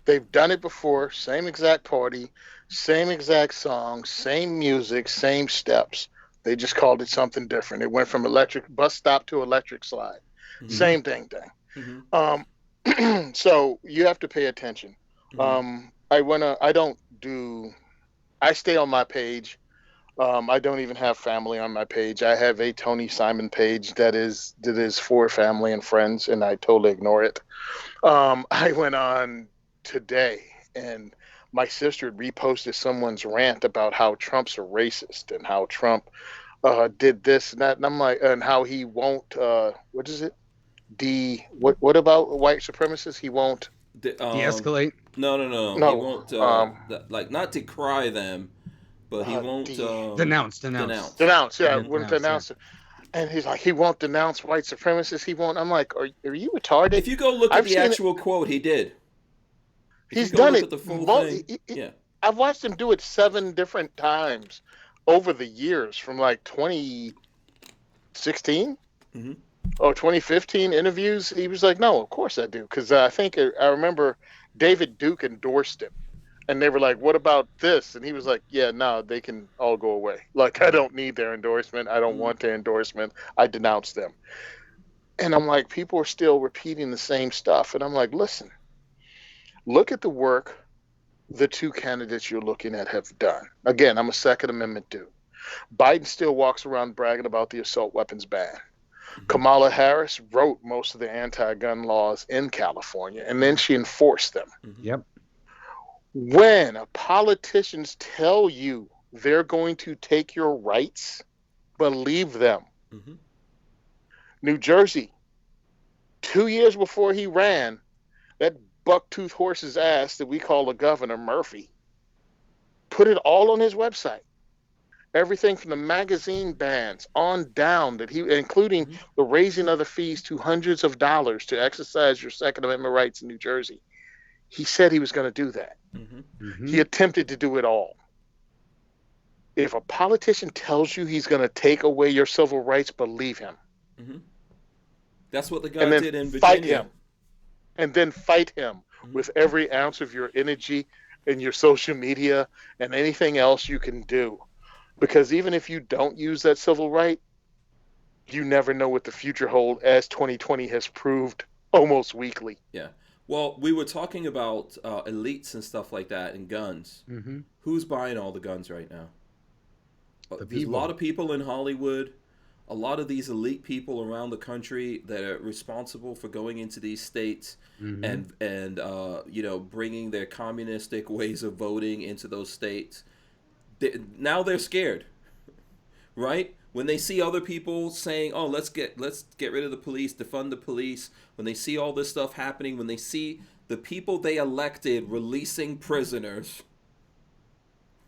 They've done it before. Same exact party, same exact song, same music, same steps. They just called it something different. It went from electric bus stop to electric slide. Mm-hmm. Same thing. Mm-hmm. So you have to pay attention. Mm-hmm. I stay on my page. I don't even have family on my page. I have a Tony Simon page that is for family and friends, and I totally ignore it. I went on today, and my sister reposted someone's rant about how Trump's a racist and how Trump did this and that, and I'm like, and how he won't. What is it? What about white supremacists? He won't de-escalate. No. He won't not decry them, but he won't denounce. Yeah, wouldn't denounce it. And he's like, he won't denounce white supremacists. He won't. I'm like, are you retarded? If you go look at the actual quote, he did. He's done it. I've watched him do it 7 different times over the years, from like 2016 or 2015 interviews. He was like, no, of course I do. Because I remember David Duke endorsed him. And they were like, what about this? And he was like, yeah, no, they can all go away. Like, I don't need their endorsement. I don't want their endorsement. I denounce them. And I'm like, people are still repeating the same stuff. And I'm like, listen, look at the work the 2 candidates you're looking at have done. Again, I'm a Second Amendment dude. Biden still walks around bragging about the assault weapons ban. Kamala Harris wrote most of the anti-gun laws in California, and then she enforced them. Yep. When politicians tell you they're going to take your rights, believe them. Mm-hmm. New Jersey, 2 years before he ran, that bucktooth horse's ass that we call the governor, Murphy, put it all on his website. Everything from the magazine bans on down, that he, including the raising of the fees to hundreds of dollars to exercise your Second Amendment rights in New Jersey. He said he was going to do that. He attempted to do it all. If a politician tells you he's going to take away your civil rights, believe him. That's what the guy did in Virginia. Fight him. And then fight him with every ounce of your energy and your social media and anything else you can do. Because even if you don't use that civil right, you never know what the future holds, as 2020 has proved almost weekly. Yeah. Well, we were talking about elites and stuff like that and guns. Who's buying all the guns right now? There's a lot of people in Hollywood, a lot of these elite people around the country that are responsible for going into these states and you know, bringing their communistic ways of voting into those states. Now they're scared, right? When they see other people saying, "Oh, let's get rid of the police, defund the police," when they see all this stuff happening, when they see the people they elected releasing prisoners,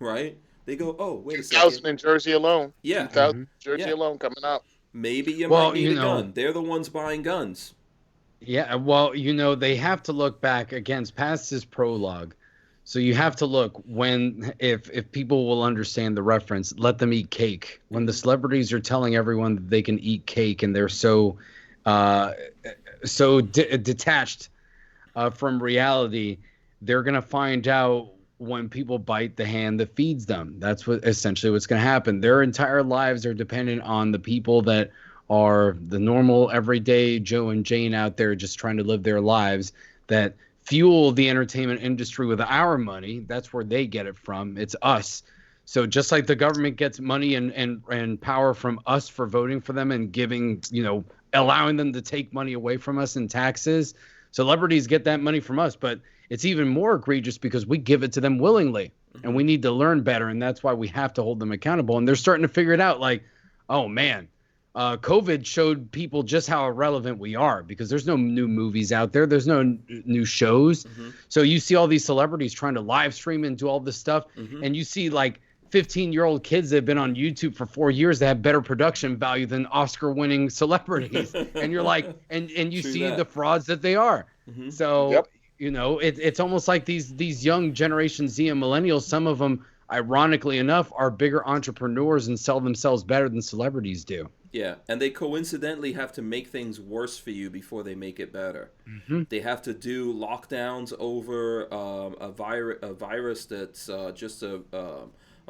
right? They go, "Oh, wait a second." 2,000 in Jersey alone. Yeah. 2,000 Jersey alone coming up. Maybe you might need a gun. They're the ones buying guns. Yeah, well, you know, they have to look back against past this prologue. So you have to look when, if people will understand the reference, let them eat cake. When the celebrities are telling everyone that they can eat cake and they're so detached from reality, they're going to find out when people bite the hand that feeds them. That's essentially what's going to happen. Their entire lives are dependent on the people that are the normal, everyday Joe and Jane out there just trying to live their lives, that fuel the entertainment industry with our money. That's where they get it from. It's us. So just like the government gets money and power from us for voting for them and giving, you know, allowing them to take money away from us in taxes, celebrities get that money from us. But it's even more egregious because we give it to them willingly, and we need to learn better. And that's why we have to hold them accountable. And they're starting to figure it out. Like, oh man, COVID showed people just how irrelevant we are, because there's no new movies out there. There's no new shows. So you see all these celebrities trying to live stream and do all this stuff. And you see like 15-year-old kids that have been on YouTube for 4 years that have better production value than Oscar-winning celebrities. And you're like, and you see the frauds that they are. So, you know, it's almost like these young Generation Z and millennials, some of them, ironically enough, are bigger entrepreneurs and sell themselves better than celebrities do. Yeah, and they coincidentally have to make things worse for you before they make it better. They have to do lockdowns over a virus that's just a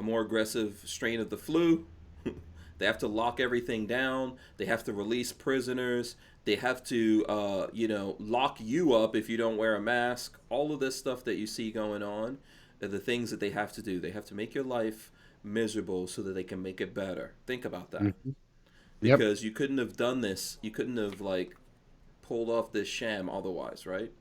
more aggressive strain of the flu. They have to lock everything down. They have to release prisoners. They have to, you know, lock you up if you don't wear a mask. All of this stuff that you see going on are the things that they have to do. They have to make your life miserable so that they can make it better. Think about that. Because you couldn't have done this. You couldn't have, like, pulled off this sham otherwise, right?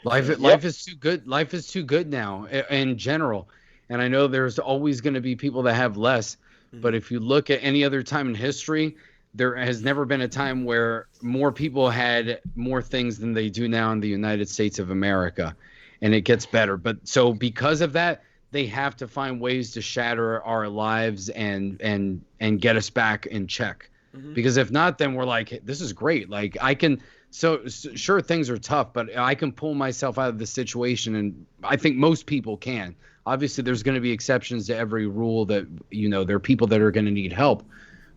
Life is too good. Life is too good now in general. And I know there's always going to be people that have less. But if you look at any other time in history, there has never been a time where more people had more things than they do now in the United States of America. And it gets better. But so because of that, they have to find ways to shatter our lives and get us back in check. Because if not, then we're like, hey, this is great. Like I can, sure, things are tough, but I can pull myself out of the situation. And I think most people can. Obviously, there's going to be exceptions to every rule that, you know, there are people that are going to need help.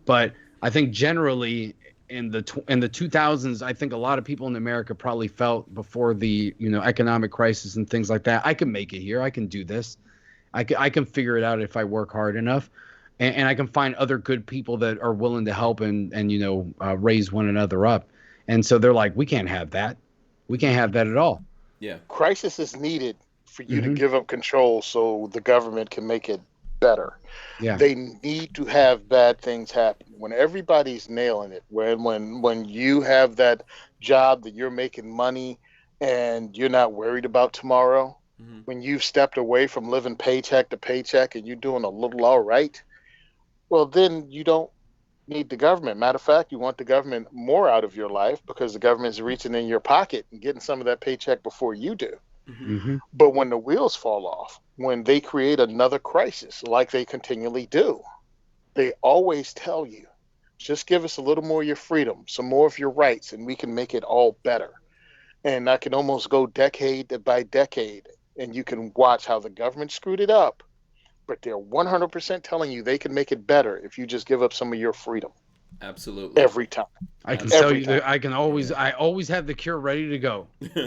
But I think generally in the 2000s, I think a lot of people in America probably felt before the, you know, economic crisis and things like that, I can make it here. I can do this. I can figure it out if I work hard enough, and I can find other good people that are willing to help and you know, raise one another up. And so they're like, we can't have that. We can't have that at all. Yeah. Crisis is needed for you to give up control so the government can make it better. Yeah. They need to have bad things happen. When everybody's nailing it, when you have that job that you're making money and you're not worried about tomorrow, when you've stepped away from living paycheck to paycheck and you're doing a little all right, well, then you don't need the government. Matter of fact, you want the government more out of your life because the government's reaching in your pocket and getting some of that paycheck before you do. But when the wheels fall off when they create another crisis, like they continually do, they always tell you, just give us a little more of your freedom, some more of your rights, and we can make it all better. And I can almost go decade by decade, and you can watch how the government screwed it up, but they're 100% telling you they can make it better if you just give up some of your freedom. Absolutely. Every time. I can tell you that I always have the cure ready to go.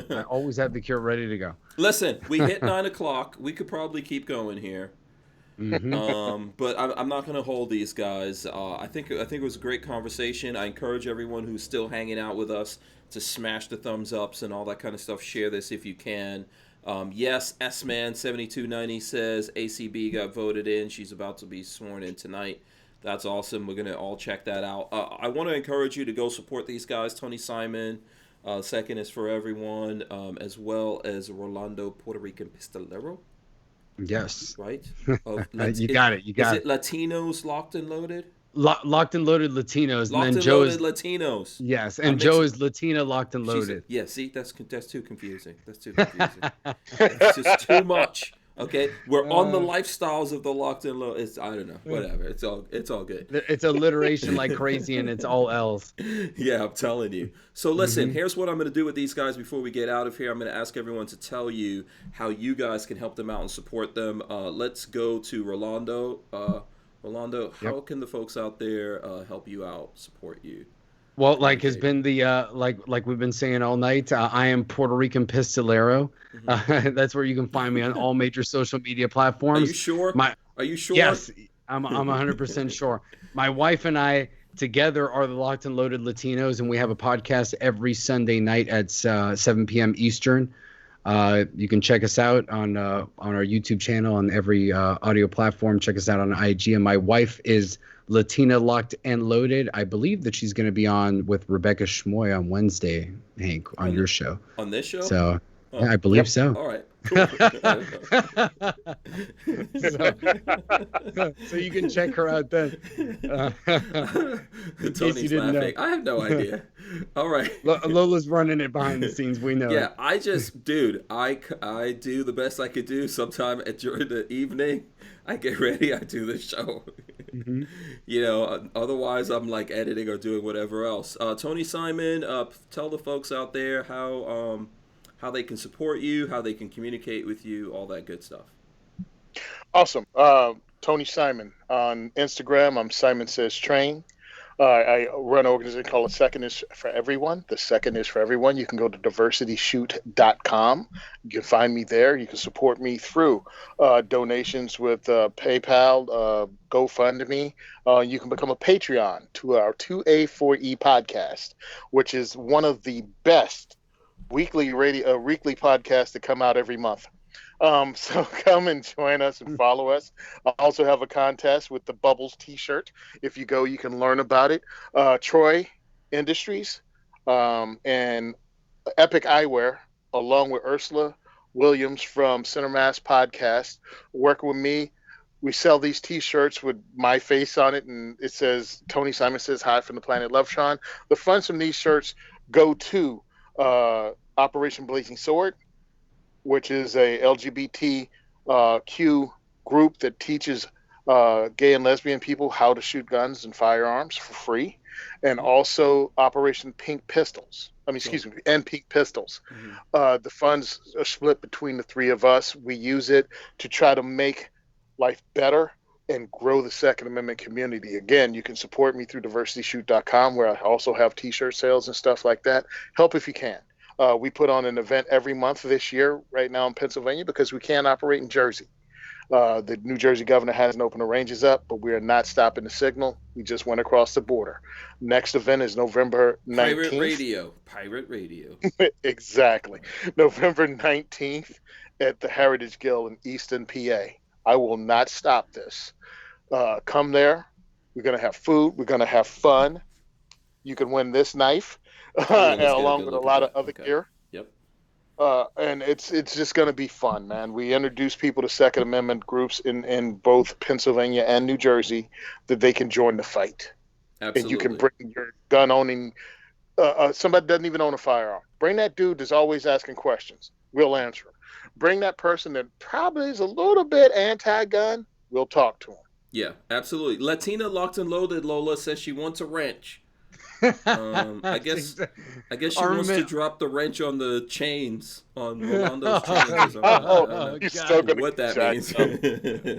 I always have the cure ready to go. Listen, we hit 9 o'clock. We could probably keep going here. Mm-hmm. But I'm not going to hold these guys. I think it was a great conversation. I encourage everyone who's still hanging out with us to smash the thumbs ups and all that kind of stuff. Share this if you can. Yes, S-Man7290 says ACB got voted in. She's about to be sworn in tonight. That's awesome. We're going to all check that out. I want to encourage you to go support these guys. Tony Simon, 2nd for Everyone, as well as Rolando Puerto Rican Pistolero. Yes. Right? You got it. Is it Latinos Locked and Loaded? Locked and Loaded Latinos. Locked and then and Joe Loaded is Latinos. Yes, and Joe is Latina Locked and Loaded. Yeah, see, that's too confusing. That's too confusing. That's just too much. Okay, we're on the lifestyles of the Locked and Loaded. I don't know. Whatever. It's all good. It's alliteration like crazy, and it's all L's. Yeah, I'm telling you. So listen, here's what I'm going to do with these guys before we get out of here. I'm going to ask everyone to tell you how you guys can help them out and support them. Let's go to Rolando. Rolando, how can the folks out there help you out, support you? Well, like has been the like we've been saying all night. I am Puerto Rican Pistolero. That's where you can find me on all major social media platforms. Are you sure? Are you sure? Yes, I'm 100% sure. My wife and I together are the Locked and Loaded Latinos, and we have a podcast every Sunday night at 7 p.m. Eastern. You can check us out on our YouTube channel on every audio platform. Check us out on IG. And my wife is Latina Locked and Loaded. I believe that she's going to be on with Rebecca Schmoy on Wednesday, Hank, on your show. On this show? So, yeah, I believe so. All right. Cool. So you can check her out then. Tony's laughing. I have no idea. All right. Lola's running it behind the scenes. We know. Yeah, I do the best I could do. Sometime during the evening, I get ready. I do the show. You know, otherwise I'm like editing or doing whatever else. Tony Simon, tell the folks out there how they can support you, how they can communicate with you, all that good stuff. Awesome. Tony Simon on Instagram. I'm Simon Says Train. I run an organization called The 2nd is for Everyone. The 2nd is for Everyone. You can go to diversityshoot.com. You can find me there. You can support me through donations with PayPal, GoFundMe. You can become a Patreon to our 2A4E podcast, which is one of the best weekly podcasts that come out every month. So come and join us and follow us. I also have a contest with the Bubbles t-shirt. If you go, you can learn about it. Troy Industries and Epic Eyewear, along with Ursula Williams from Center Mass Podcast, working with me. We sell these t-shirts with my face on it, and it says, Tony Simon Says Hi from the Planet Love Sean. The funds from these shirts go to Operation Blazing Sword, which is a LGBTQ group that teaches gay and lesbian people how to shoot guns and firearms for free, and also Operation Pink Pistols. And Pink Pistols. The funds are split between the three of us. We use it to try to make life better and grow the Second Amendment community. Again, you can support me through diversityshoot.com, where I also have t-shirt sales and stuff like that. Help if you can. We put on an event every month this year right now in Pennsylvania because we can't operate in Jersey. The New Jersey governor hasn't opened the ranges up, but we are not stopping the signal. We just went across the border. Next event is November 19th. Pirate Radio. Exactly. November 19th at the Heritage Guild in Easton, PA. I will not stop this. Come there. We're going to have food. We're going to have fun. You can win this knife. Along with a lot of other gear. Yep. And it's just going to be fun, man. We introduce people to Second Amendment groups in both Pennsylvania and New Jersey that they can join the fight. Absolutely. And you can bring your gun-owning somebody doesn't even own a firearm. Bring that dude that's always asking questions. We'll answer them. bring that person that probably is a little bit anti-gun. We'll talk to them. Yeah, absolutely. Latina Locked and Loaded Lola says she wants a wrench. I guess she wants to drop the wrench on the chains on Rolando's chains. I don't know what that means.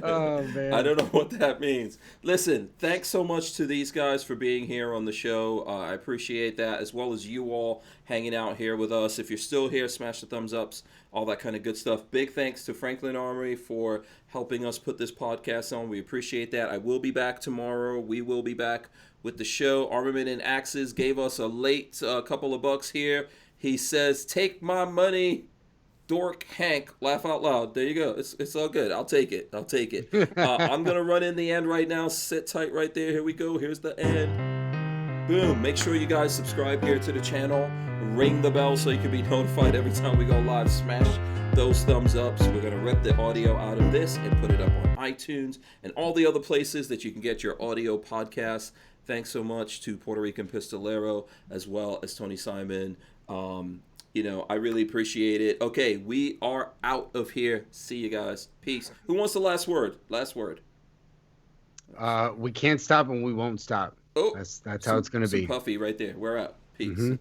Oh man, I don't know what that means. Listen, thanks so much to these guys for being here on the show. I appreciate that, as well as you all hanging out here with us. If you're still here, smash the thumbs ups, all that kind of good stuff. Big thanks to Franklin Armory for helping us put this podcast on. We appreciate that. I will be back tomorrow. We will be back with the show. Armament and Axes gave us a late couple of bucks here. He says, "Take my money, Dork Hank." Laugh out loud. There you go. It's all good. I'll take it. I'm going to run in the end right now. Sit tight right there. Here we go. Here's the end. Boom. Make sure you guys subscribe here to the channel. Ring the bell so you can be notified every time we go live. Smash those thumbs ups. We're going to rip the audio out of this and put it up on iTunes and all the other places that you can get your audio podcasts. Thanks so much to Puerto Rican Pistolero as well as Tony Simon. I really appreciate it. Okay, we are out of here. See you guys. Peace. Who wants the last word? Last word. We can't stop and we won't stop. Oh, that's how it's going to be. Puffy right there. We're out. Peace.